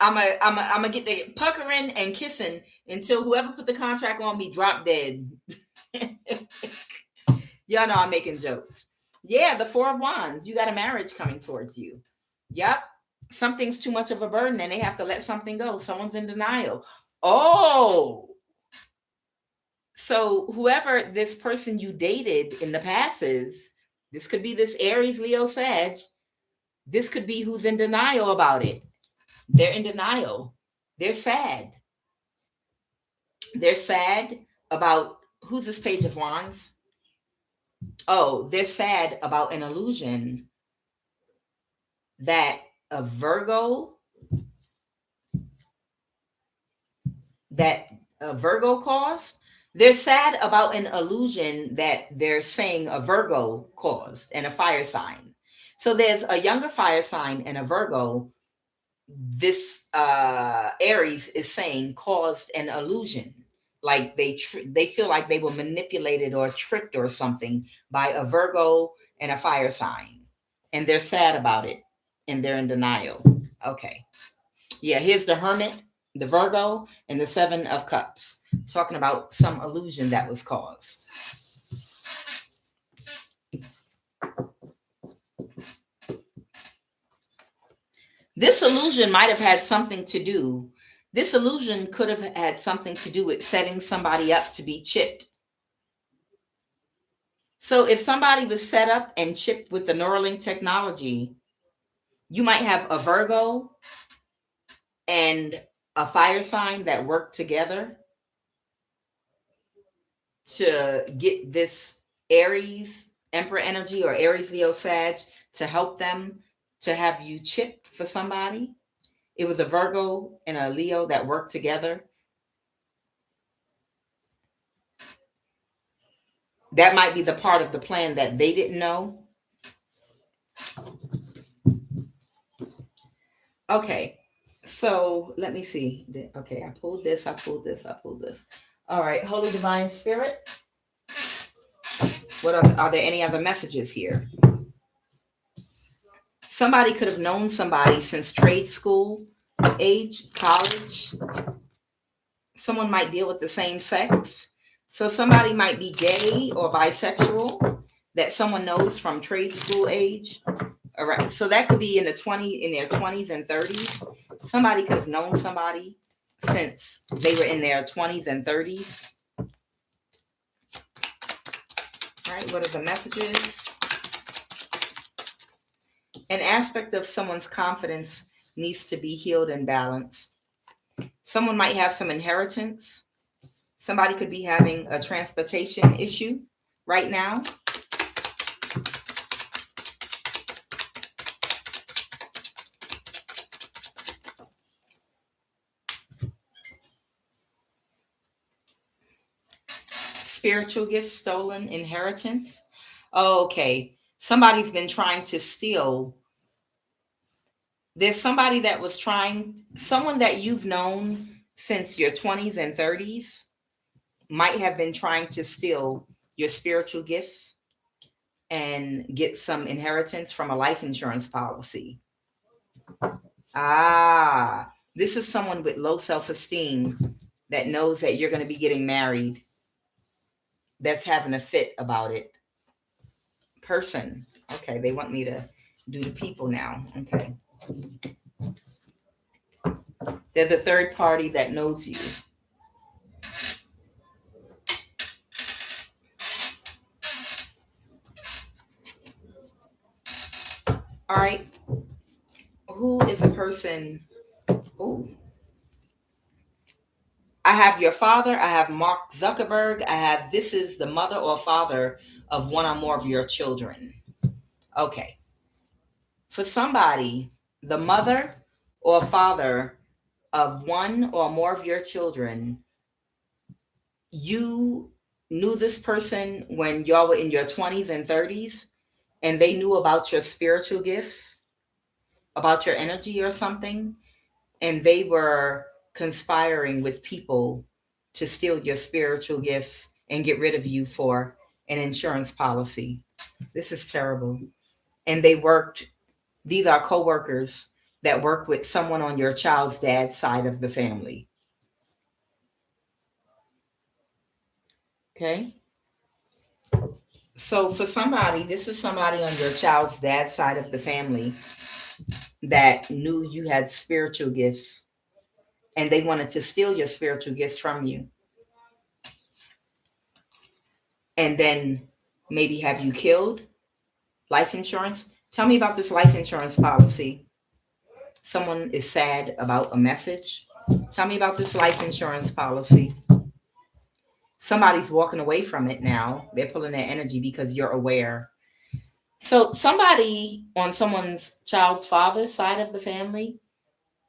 A: I'm gonna get the puckering and kissing until whoever put the contract on me drop dead. Y'all know I'm making jokes. Yeah, the Four of Wands. You got a marriage coming towards you. Yep. Something's too much of a burden and they have to let something go. Someone's in denial. Oh. So whoever this person you dated in the past is, this could be this Aries, Leo, Sag. This could be who's in denial about it. They're in denial. They're sad. They're sad about, who's this Page of Wands? Oh, they're sad about an illusion that a Virgo caused. They're sad about an illusion that they're saying a Virgo caused, and a fire sign. So there's a younger fire sign and a Virgo this Aries is saying caused an illusion. Like they feel like they were manipulated or tricked or something by a Virgo and a fire sign. And they're sad about it and they're in denial. Okay. Yeah, here's the Hermit, the Virgo, and the Seven of Cups, talking about some illusion that was caused. This illusion might have had something to do. This illusion could have had something to do with setting somebody up to be chipped. So if somebody was set up and chipped with the Neuralink technology, you might have a Virgo and a fire sign that work together to get this Aries Emperor energy or Aries Leo Sag to help them to have you chipped for somebody. It was a Virgo and a Leo that worked together. That might be the part of the plan that they didn't know. Okay, so let me see. Okay, I pulled this, I pulled this, I pulled this. All right, Holy Divine Spirit. What are there any other messages here? Somebody could have known somebody since trade school age, college. Someone might deal with the same sex. So somebody might be gay or bisexual that someone knows from trade school age. All right. So that could be in their 20s and 30s. Somebody could have known somebody since they were in their 20s and 30s. All right. What are the messages? An aspect of someone's confidence needs to be healed and balanced. Someone might have some inheritance. Somebody could be having a transportation issue right now. Spiritual gifts stolen, inheritance. Okay. Somebody's been trying to steal. There's somebody that was someone that you've known since your 20s and 30s might have been trying to steal your spiritual gifts and get some inheritance from a life insurance policy. This is someone with low self-esteem that knows that you're going to be getting married, that's having a fit about it. Person. Okay, they want me to do the people now. Okay. They're the third party that knows you. All right. Who is a person? Ooh. I have your father. I have Mark Zuckerberg. I have this is the mother or father of one or more of your children. Okay. For somebody, the mother or father of one or more of your children, you knew this person when y'all were in your 20s and 30s, and they knew about your spiritual gifts, about your energy or something, and they were conspiring with people to steal your spiritual gifts and get rid of you for an insurance policy. This is terrible. And these are co-workers that work with someone on your child's dad's side of the family. Okay. So for somebody, this is somebody on your child's dad's side of the family that knew you had spiritual gifts and they wanted to steal your spiritual gifts from you. And then maybe have you killed. Life insurance. Tell me about this life insurance policy. Someone is sad about a message. Tell me about this life insurance policy. Somebody's walking away from it now. They're pulling their energy because you're aware. So somebody on someone's child's father's side of the family,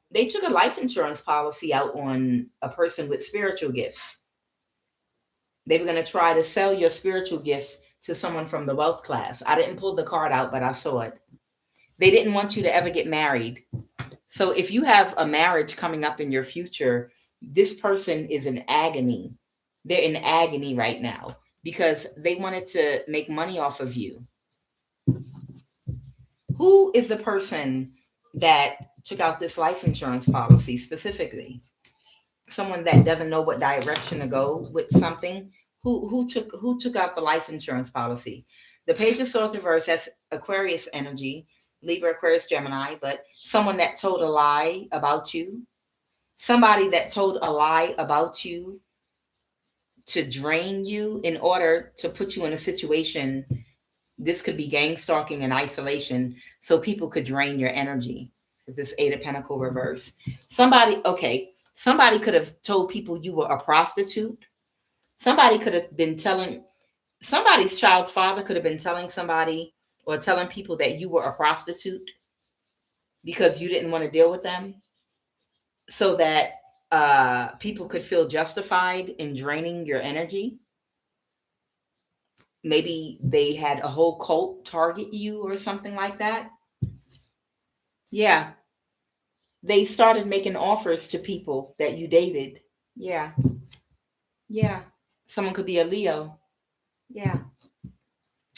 A: they took a life insurance policy out on a person with spiritual gifts. They were going to try to sell your spiritual gifts to someone from the wealth class. I didn't pull the card out, but I saw it. They didn't want you to ever get married. So if you have a marriage coming up in your future, this person is in agony. They're in agony right now because they wanted to make money off of you. Who is the person that took out this life insurance policy specifically? Someone that doesn't know what direction to go with something. Who took out the life insurance policy? The page of swords reverse has Aquarius energy, Libra, Aquarius, Gemini, but someone that told a lie about you, somebody that told a lie about you to drain you in order to put you in a situation. This could be gang stalking and isolation, so people could drain your energy with this Eight of Pentacle reverse. Somebody could have told people you were a prostitute. Somebody could have been telling, somebody's child's father could have been telling somebody or telling people that you were a prostitute because you didn't want to deal with them, so that people could feel justified in draining your energy. Maybe they had a whole cult target you or something like that. Yeah, they started making offers to people that you dated. Yeah, yeah. Someone could be a Leo. Yeah.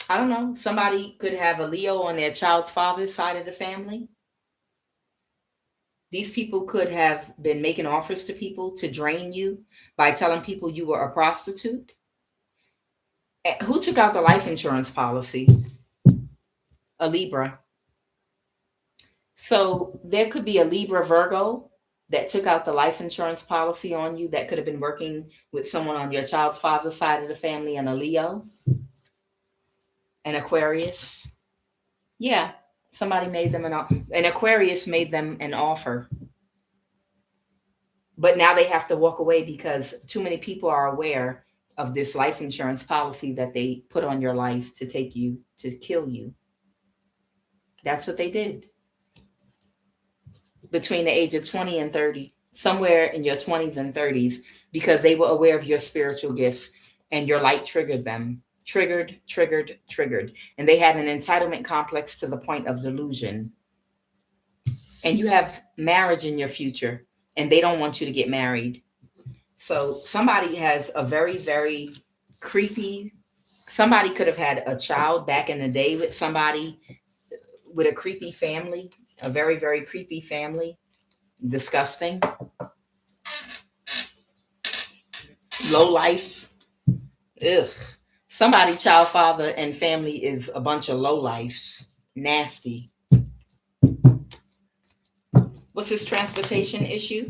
A: I don't know. Somebody could have a Leo on their child's father's side of the family. These people could have been making offers to people to drain you by telling people you were a prostitute. Who took out the life insurance policy? A Libra. So there could be a Libra Virgo that took out the life insurance policy on you that could have been working with someone on your child's father's side of the family, and a Leo, an Aquarius. Yeah, somebody made them an Aquarius made them an offer. But now they have to walk away because too many people are aware of this life insurance policy that they put on your life to take you, to kill you. That's what they did. Between the age of 20 and 30, somewhere in your 20s and 30s, because they were aware of your spiritual gifts and your light triggered them. Triggered, triggered, triggered. And they had an entitlement complex to the point of delusion. And you have marriage in your future, and they don't want you to get married. So somebody has a very, very creepy, somebody could have had a child back in the day with somebody with a creepy family, a very, very creepy family. Disgusting. Low life. Ugh. Somebody, child, father, and family is a bunch of low lifes. Nasty. What's his transportation issue?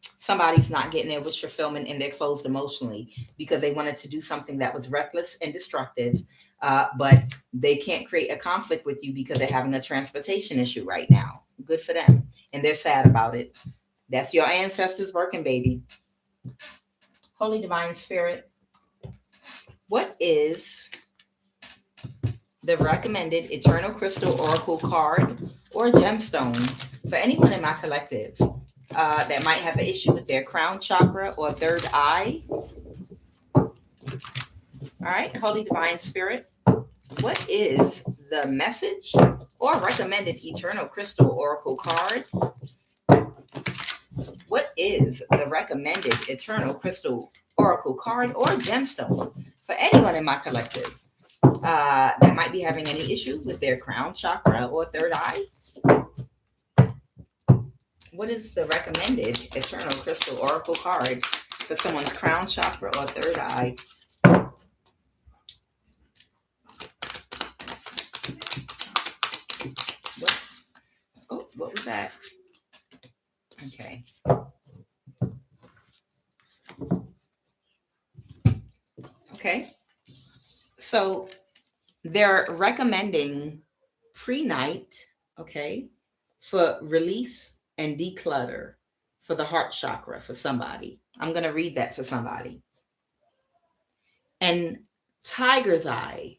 A: Somebody's not getting their wish fulfillment and they're closed emotionally because they wanted to do something that was reckless and destructive, but they can't create a conflict with you because they're having a transportation issue right now. Good for them. And they're sad about it. That's your ancestors working, baby. Holy Divine Spirit, what is the recommended Eternal Crystal Oracle card or gemstone for anyone in my collective that might have an issue with their crown chakra or third eye? All right, Holy Divine Spirit, what is the message or recommended Eternal Crystal Oracle card? What is the recommended Eternal Crystal Oracle card or gemstone for anyone in my collective that might be having any issue with their crown chakra or third eye? What is the recommended Eternal Crystal Oracle card for someone's crown chakra or third eye? What was that? Okay. Okay. So they're recommending pre-night, okay, for release and declutter for the heart chakra for somebody. I'm going to read that for somebody. And tiger's eye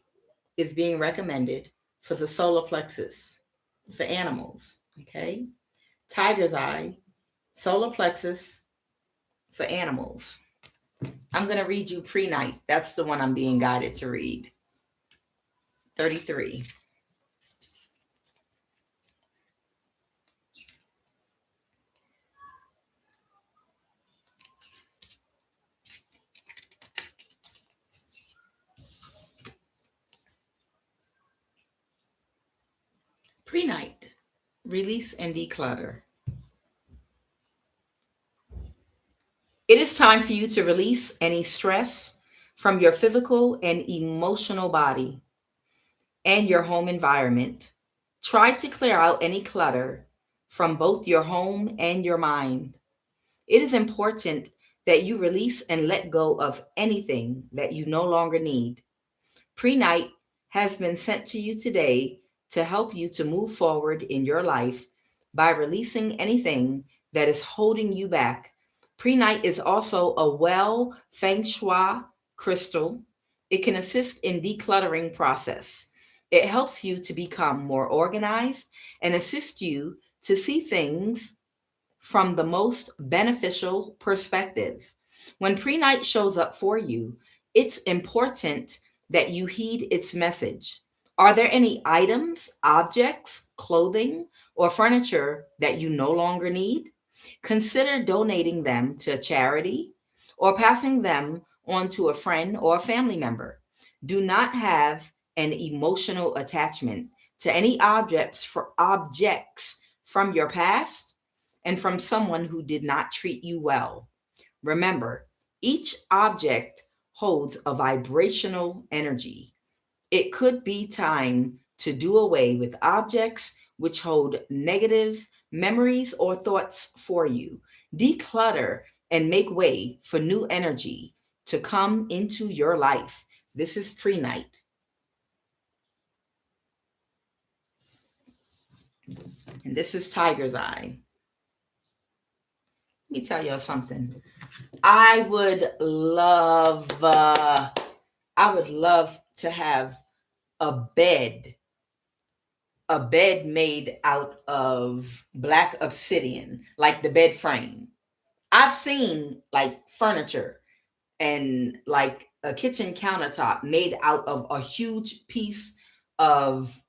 A: is being recommended for the solar plexus for animals, okay? Tiger's eye, solar plexus for animals. I'm going to read you pre-night. That's the one I'm being guided to read. 33. Pre-night, release and declutter. It is time for you to release any stress from your physical and emotional body and your home environment. Try to clear out any clutter from both your home and your mind. It is important that you release and let go of anything that you no longer need. Pre night has been sent to you today to help you to move forward in your life by releasing anything that is holding you back. Pre night is also a well feng shui crystal. It can assist in decluttering process. It helps you to become more organized and assist you to see things from the most beneficial perspective. When pre night shows up for you, it's important that you heed its message. Are there any items, objects, clothing, or furniture that you no longer need? Consider donating them to a charity or passing them on to a friend or a family member. Do not have an emotional attachment to any objects from your past and from someone who did not treat you well. Remember, each object holds a vibrational energy. It could be time to do away with objects which hold negative memories or thoughts for you. Declutter and make way for new energy to come into your life. This is pre night. And this is Tiger's Eye. Let me tell y'all something. I would love, to have a bed, a bed made out of black obsidian, like the bed frame. I've seen like furniture and like a kitchen countertop made out of a huge piece of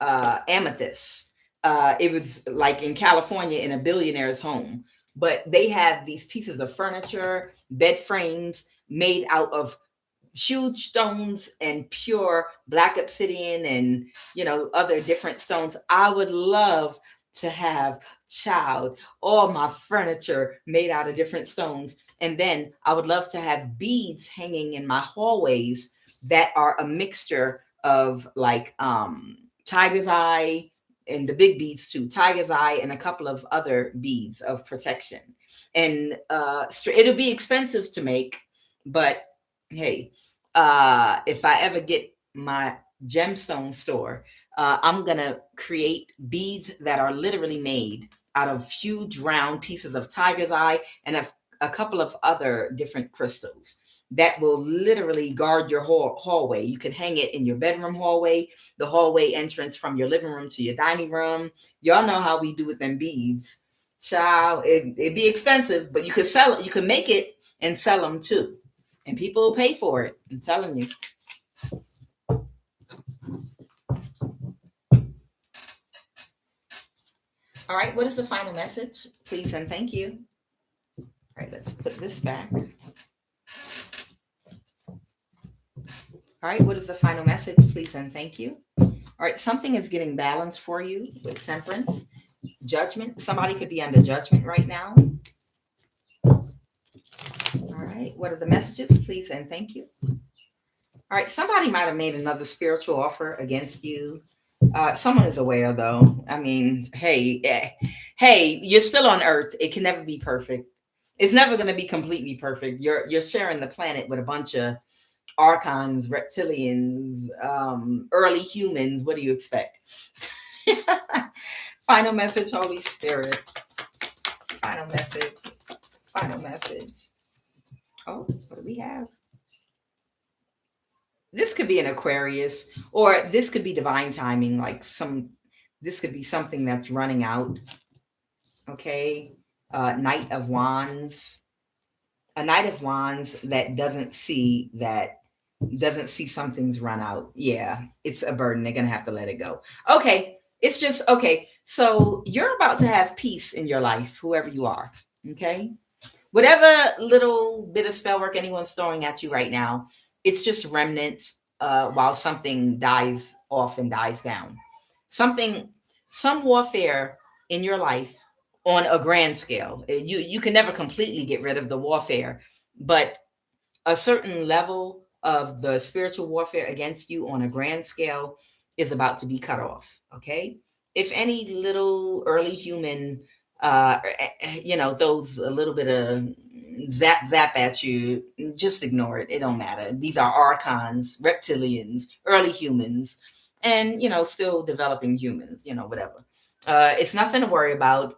A: amethyst. It was like in California in a billionaire's home, but they have these pieces of furniture, bed frames made out of huge stones and pure black obsidian and other different stones. I would love to have all my furniture made out of different stones, and then I would love to have beads hanging in my hallways that are a mixture of like tiger's eye and the big beads too, tiger's eye and a couple of other beads of protection. And it'll be expensive to make, but hey, if I ever get my gemstone store, I'm gonna create beads that are literally made out of huge round pieces of tiger's eye and a couple of other different crystals that will literally guard your hallway. You could hang it in your bedroom hallway, the hallway entrance from your living room to your dining room. Y'all know how we do with them beads. Child, it'd be expensive, but you could sell it. You could make it and sell them too. And people will pay for it. I'm telling you. All right, what is the final message? Please and thank you. All right, let's put this back. All right, what is the final message? Please and thank you. All right, something is getting balanced for you with temperance, judgment. Somebody could be under judgment right now. All right, what are the messages? Please and thank you. All right, somebody might have made another spiritual offer against you. Someone is aware, though. I mean, hey, you're still on Earth. It can never be perfect. It's never going to be completely perfect. You're sharing the planet with a bunch of archons, reptilians, early humans. What do you expect? Final message, Holy Spirit. Final message. Final message. Oh, what do we have? This could be an Aquarius, or this could be divine timing, this could be something that's running out. Okay. Knight of Wands. A Knight of Wands that doesn't see something's run out. Yeah, it's a burden. They're gonna have to let it go. Okay. It's just okay. So you're about to have peace in your life, whoever you are. Okay. Whatever little bit of spell work anyone's throwing at you right now, it's just remnants while something dies off and dies down. Some warfare in your life on a grand scale. You can never completely get rid of the warfare, but a certain level of the spiritual warfare against you on a grand scale is about to be cut off. Okay. If any little early human, throws a little bit of zap at you, just ignore it. It don't matter. These are archons, reptilians, early humans, and, still developing humans, whatever. It's nothing to worry about,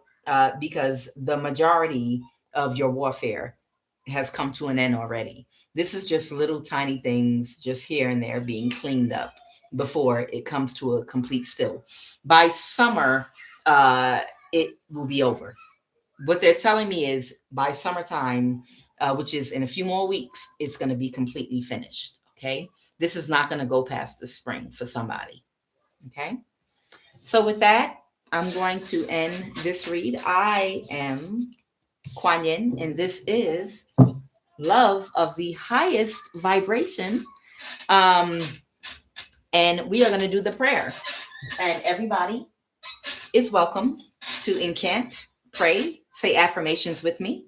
A: because the majority of your warfare has come to an end already. This is just little tiny things just here and there being cleaned up before it comes to a complete still. By summer, it will be over. What they're telling me is by summertime, which is in a few more weeks, it's going to be completely finished. Okay. This is not going to go past the spring for somebody. Okay. So with that, I'm going to end this read. I am Kuan Yin, and this is love of the highest vibration. And we are going to do the prayer. And everybody is welcome to incant, pray, say affirmations with me,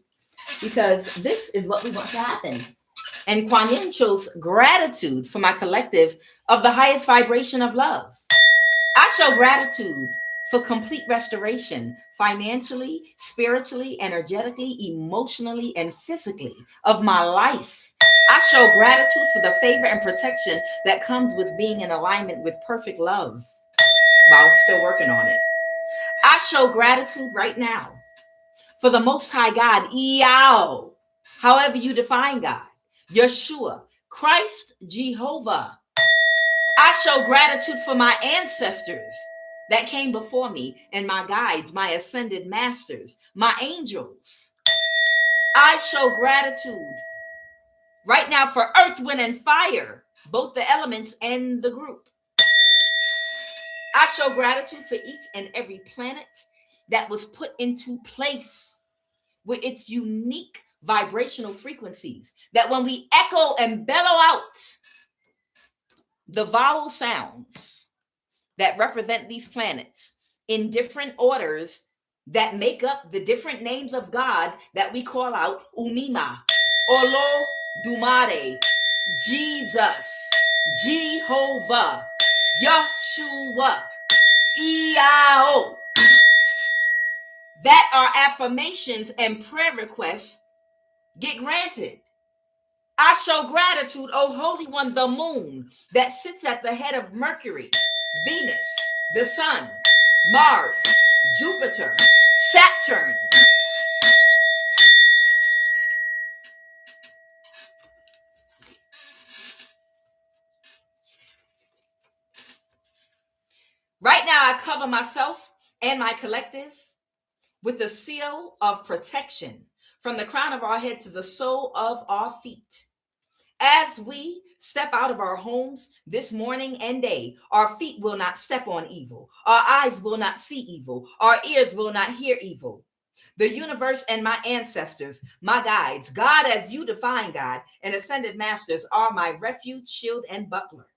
A: because this is what we want to happen. And Kuan Yin chose gratitude for my collective of the highest vibration of love. I show gratitude for complete restoration, financially, spiritually, energetically, emotionally, and physically of my life. I show gratitude for the favor and protection that comes with being in alignment with perfect love while still working on it. I show gratitude right now for the Most High God, Yao, however you define God, Yeshua, Christ, Jehovah. I show gratitude for my ancestors that came before me and my guides, my ascended masters, my angels. I show gratitude right now for earth, wind, and fire, both the elements and the group. I show gratitude for each and every planet that was put into place with its unique vibrational frequencies, that when we echo and bellow out the vowel sounds that represent these planets in different orders that make up the different names of God that we call out: Unima, Olo, Dumare, Jesus, Jehovah, Yeshua, Iao. That our affirmations and prayer requests get granted. I show gratitude, O Holy One, the moon that sits at the head of Mercury, Venus, the sun, Mars, Jupiter, Saturn. Right now, I cover myself and my collective with the seal of protection from the crown of our head to the sole of our feet. As we step out of our homes this morning and day, our feet will not step on evil. Our eyes will not see evil. Our ears will not hear evil. The universe and my ancestors, my guides, God as you define God, and ascended masters are my refuge, shield, and buckler.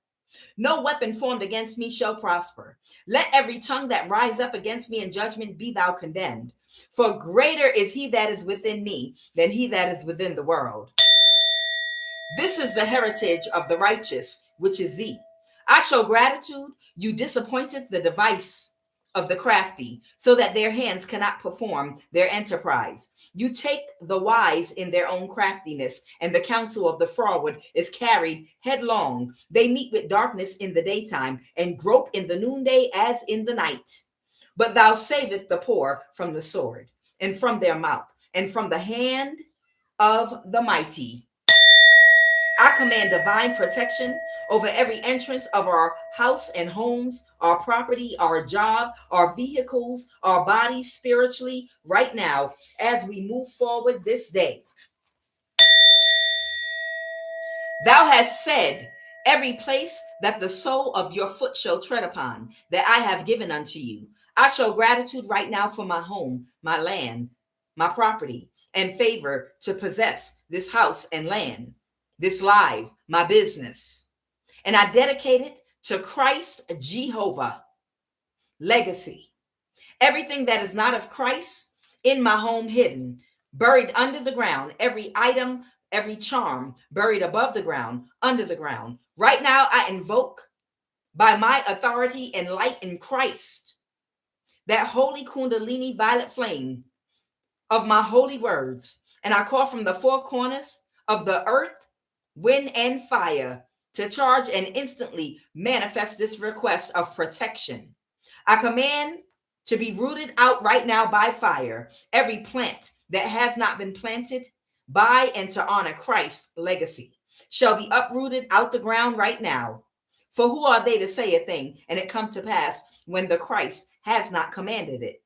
A: No weapon formed against me shall prosper. Let every tongue that rise up against me in judgment be thou condemned. For greater is he that is within me than he that is within the world. This is the heritage of the righteous, which is thee. I show gratitude. You disappointed the device of the crafty, so that their hands cannot perform their enterprise. You take the wise in their own craftiness, and the counsel of the froward is carried headlong. They meet with darkness in the daytime, and grope in the noonday as in the night. But thou savest the poor from the sword, and from their mouth, and from the hand of the mighty. I command divine protection over every entrance of our house and homes, our property, our job, our vehicles, our bodies spiritually right now as we move forward this day. Thou hast said, every place that the sole of your foot shall tread upon, that I have given unto you. I show gratitude right now for my home, my land, my property, and favor to possess this house and land, this life, my business. And I dedicate it to Christ Jehovah. legacy. Everything that is not of Christ in my home hidden, buried under the ground, every item, every charm buried above the ground, under the ground. Right now, I invoke by my authority and light in Christ, that holy Kundalini violet flame of my holy words. And I call from the four corners of the earth, wind, and fire to charge and instantly manifest this request of protection. I command to be rooted out right now by fire every plant that has not been planted by and to honor Christ's legacy shall be uprooted out the ground right now. For who are they to say a thing and it come to pass when the Christ has not commanded it?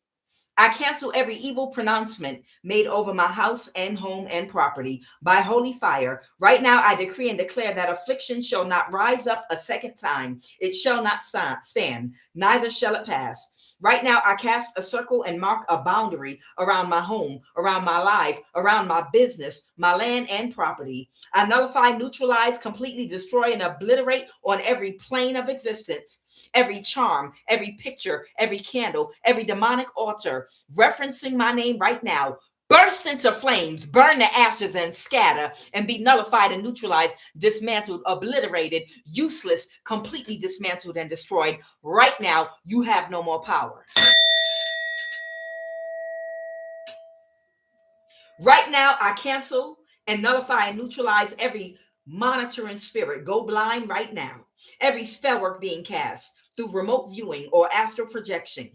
A: I cancel every evil pronouncement made over my house and home and property by holy fire. Right now, I decree and declare that affliction shall not rise up a second time. It shall not stand, neither shall it pass. Right now, I cast a circle and mark a boundary around my home, around my life, around my business, my land and property. I nullify, neutralize, completely destroy, and obliterate on every plane of existence, every charm, every picture, every candle, every demonic altar referencing my name right now. Burst into flames, burn the ashes and scatter and be nullified and neutralized, dismantled, obliterated, useless, completely dismantled and destroyed. Right now, you have no more power. Right now, I cancel and nullify and neutralize every monitoring spirit. Go blind right now. Every spell work being cast through remote viewing or astral projection.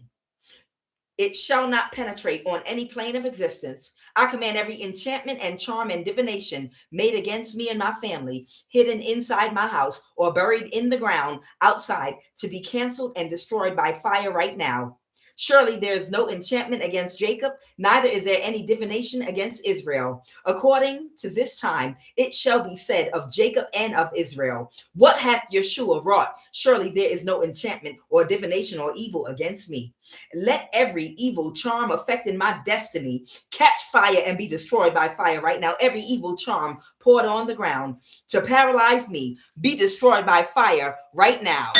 A: It shall not penetrate on any plane of existence. I command every enchantment and charm and divination made against me and my family, hidden inside my house or buried in the ground outside, to be canceled and destroyed by fire right now. Surely there is no enchantment against Jacob, neither is there any divination against Israel. According to this time, it shall be said of Jacob and of Israel, what hath Yeshua wrought? Surely there is no enchantment or divination or evil against me. Let every evil charm affecting my destiny catch fire and be destroyed by fire right now. Every evil charm poured on the ground to paralyze me be destroyed by fire right now.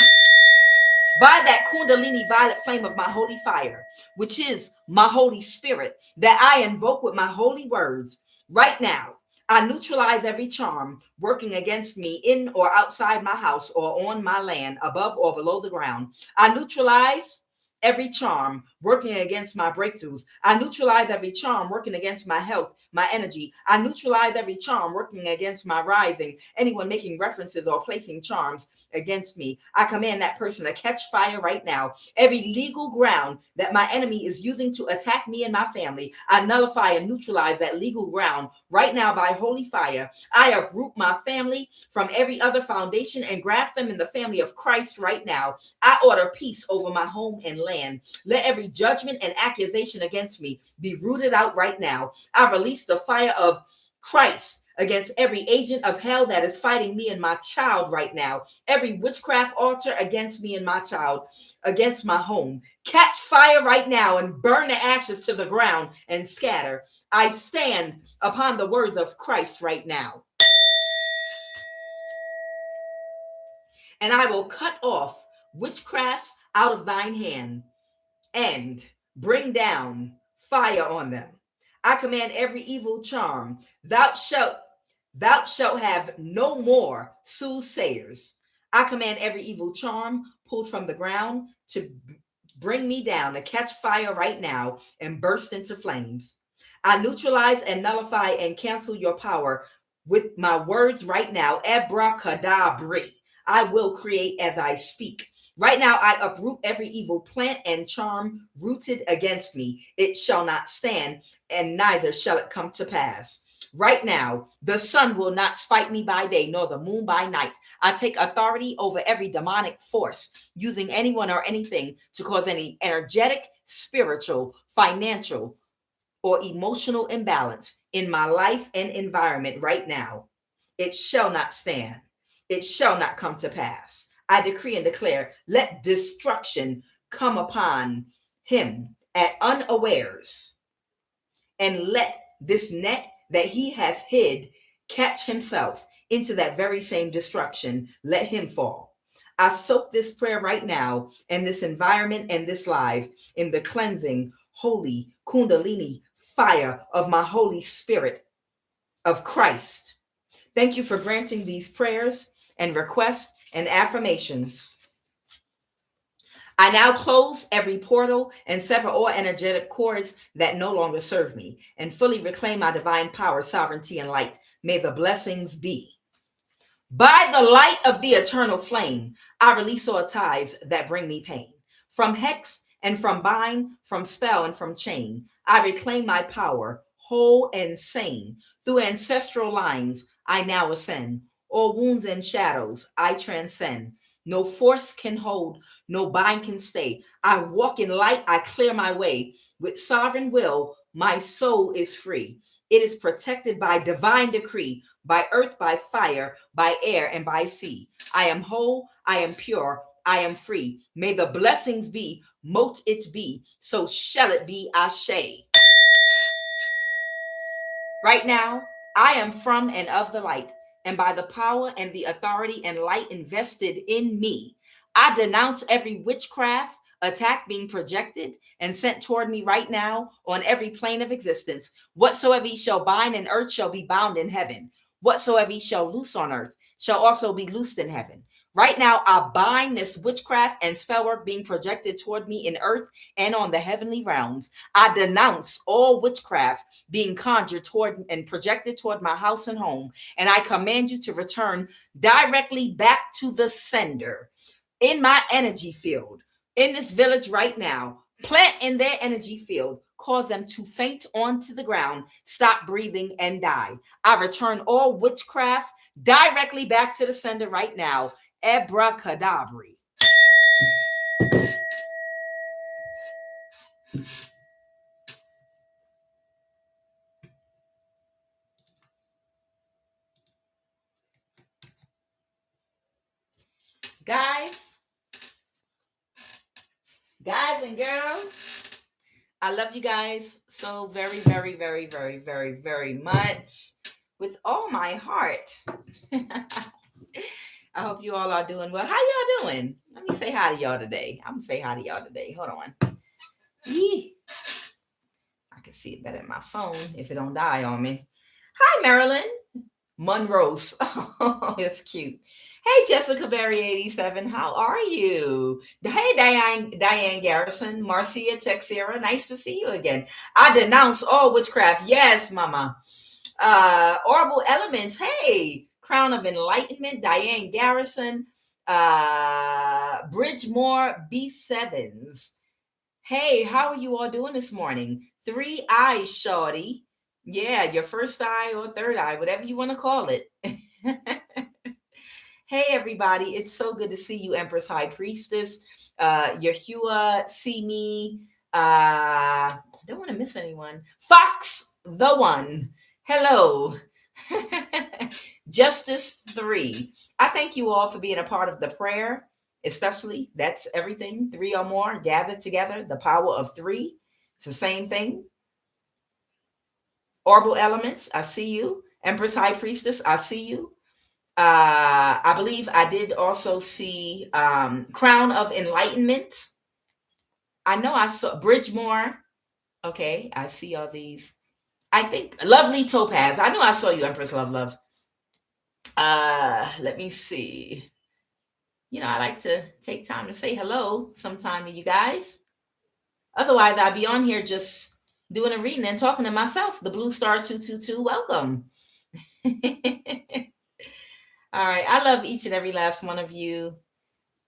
A: By that Kundalini violet flame of my holy fire, which is my Holy Spirit, that I invoke with my holy words right now, I neutralize every charm working against me in or outside my house or on my land, above or below the ground. I neutralize every charm working against my breakthroughs. I neutralize every charm working against my health, my energy. I neutralize every charm working against my rising. Anyone making references or placing charms against me, I command that person to catch fire right now. Every legal ground that my enemy is using to attack me and my family, I nullify and neutralize that legal ground right now by holy fire. I uproot my family from every other foundation and graft them in the family of Christ right now. I order peace over my home and land. Let every judgment and accusation against me be rooted out right now. I release the fire of Christ against every agent of hell that is fighting me and my child right now. Every witchcraft altar against me and my child, against my home. Catch fire right now and burn the ashes to the ground and scatter. I stand upon the words of Christ right now. And I will cut off witchcrafts out of thine hand and bring down fire on them. I command every evil charm, thou shalt have no more soothsayers. I command every evil charm pulled from the ground to bring me down, to catch fire right now and burst into flames. I neutralize and nullify and cancel your power with my words right now. Abracadabra. I will create as I speak. Right now, I uproot every evil plant and charm rooted against me. It shall not stand, and neither shall it come to pass. Right now, the sun will not spite me by day, nor the moon by night. I take authority over every demonic force, using anyone or anything to cause any energetic, spiritual, financial, or emotional imbalance in my life and environment right now. It shall not stand. It shall not come to pass. I decree and declare, let destruction come upon him at unawares, and let this net that he hath hid catch himself into that very same destruction. Let him fall. I soak this prayer right now in this environment and this life in the cleansing, holy Kundalini fire of my Holy Spirit of Christ. Thank you for granting these prayers and requests and affirmations. I now close every portal and sever all energetic cords that no longer serve me and fully reclaim my divine power, sovereignty, and light. May the blessings be. By the light of the eternal flame, I release all ties that bring me pain. From hex and from bind, from spell and from chain, I reclaim my power, whole and sane. Through ancestral lines, I now ascend. All wounds and shadows, I transcend. No force can hold, no bind can stay. I walk in light, I clear my way. With sovereign will, my soul is free. It is protected by divine decree, by earth, by fire, by air, and by sea. I am whole, I am pure, I am free. May the blessings be, mote it be, so shall it be, Ashe. Right now, I am from and of the light, and by the power and the authority and light invested in me, I denounce every witchcraft attack being projected and sent toward me right now on every plane of existence. Whatsoever he shall bind in earth shall be bound in heaven. Whatsoever he shall loose on earth shall also be loosed in heaven. Right now, I bind this witchcraft and spell work being projected toward me in earth and on the heavenly realms. I denounce all witchcraft being conjured toward and projected toward my house and home. And I command you to return directly back to the sender in my energy field, in this village right now. Plant in their energy field, cause them to faint onto the ground, stop breathing, and die. I return all witchcraft directly back to the sender right now. Abracadabra. Guys and girls, I love you guys so very, very, very, very, very, very much with all my heart. I hope you all are doing well. How y'all doing? Let me say hi to y'all today. I'm gonna say hi to y'all today. Hold on. Yee. I can see it better in my phone if it don't die on me. Hi, Marilyn Monrose. Oh, it's cute. Hey, Jessica Berry 87. How are you? Hey, Diane Garrison, Marcia Texera. Nice to see you again. I denounce all witchcraft. Yes, Mama. Orbital Elements. Hey, Crown of Enlightenment, Diane Garrison, Bridgemore B7s. Hey, how are you all doing this morning? 3 eyes, shorty. Yeah, your first eye or third eye, whatever you want to call it. Hey, everybody. It's so good to see you, Empress High Priestess. Yahua, see me. I don't want to miss anyone. Fox, the one. Hello. Justice 3. I thank you all for being a part of the prayer, especially that's everything. 3 or more gathered together, the power of 3. It's the same thing. Orbital Elements, I see you. Empress High Priestess, I see you. I believe I did also see Crown of Enlightenment. I know I saw Bridgemore. Okay, I see all these. I think Lovely Topaz. I know I saw you, Empress Love. Let me see. You know, I like to take time to say hello sometime to you guys. Otherwise, I'd be on here just doing a reading and talking to myself. The Blue Star 222, welcome. All right, I love each and every last one of you.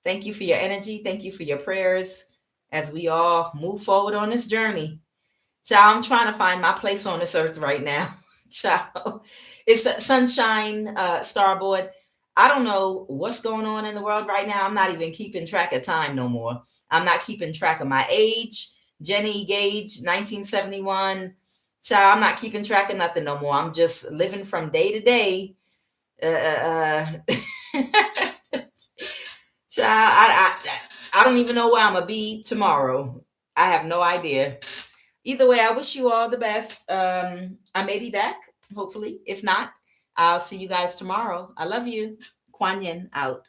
A: Thank you for your energy. Thank you for your prayers as we all move forward on this journey. Child, I'm trying to find my place on this earth right now. Child, it's sunshine, starboard. I don't know what's going on in the world right now. I'm not even keeping track of time no more. I'm not keeping track of my age. Jenny Gage, 1971. Child, I'm not keeping track of nothing no more. I'm just living from day to day. Child, I don't even know where I'm gonna be tomorrow. I have no idea. Either way, I wish you all the best. I may be back, hopefully. If not, I'll see you guys tomorrow. I love you. QUAN Yin out.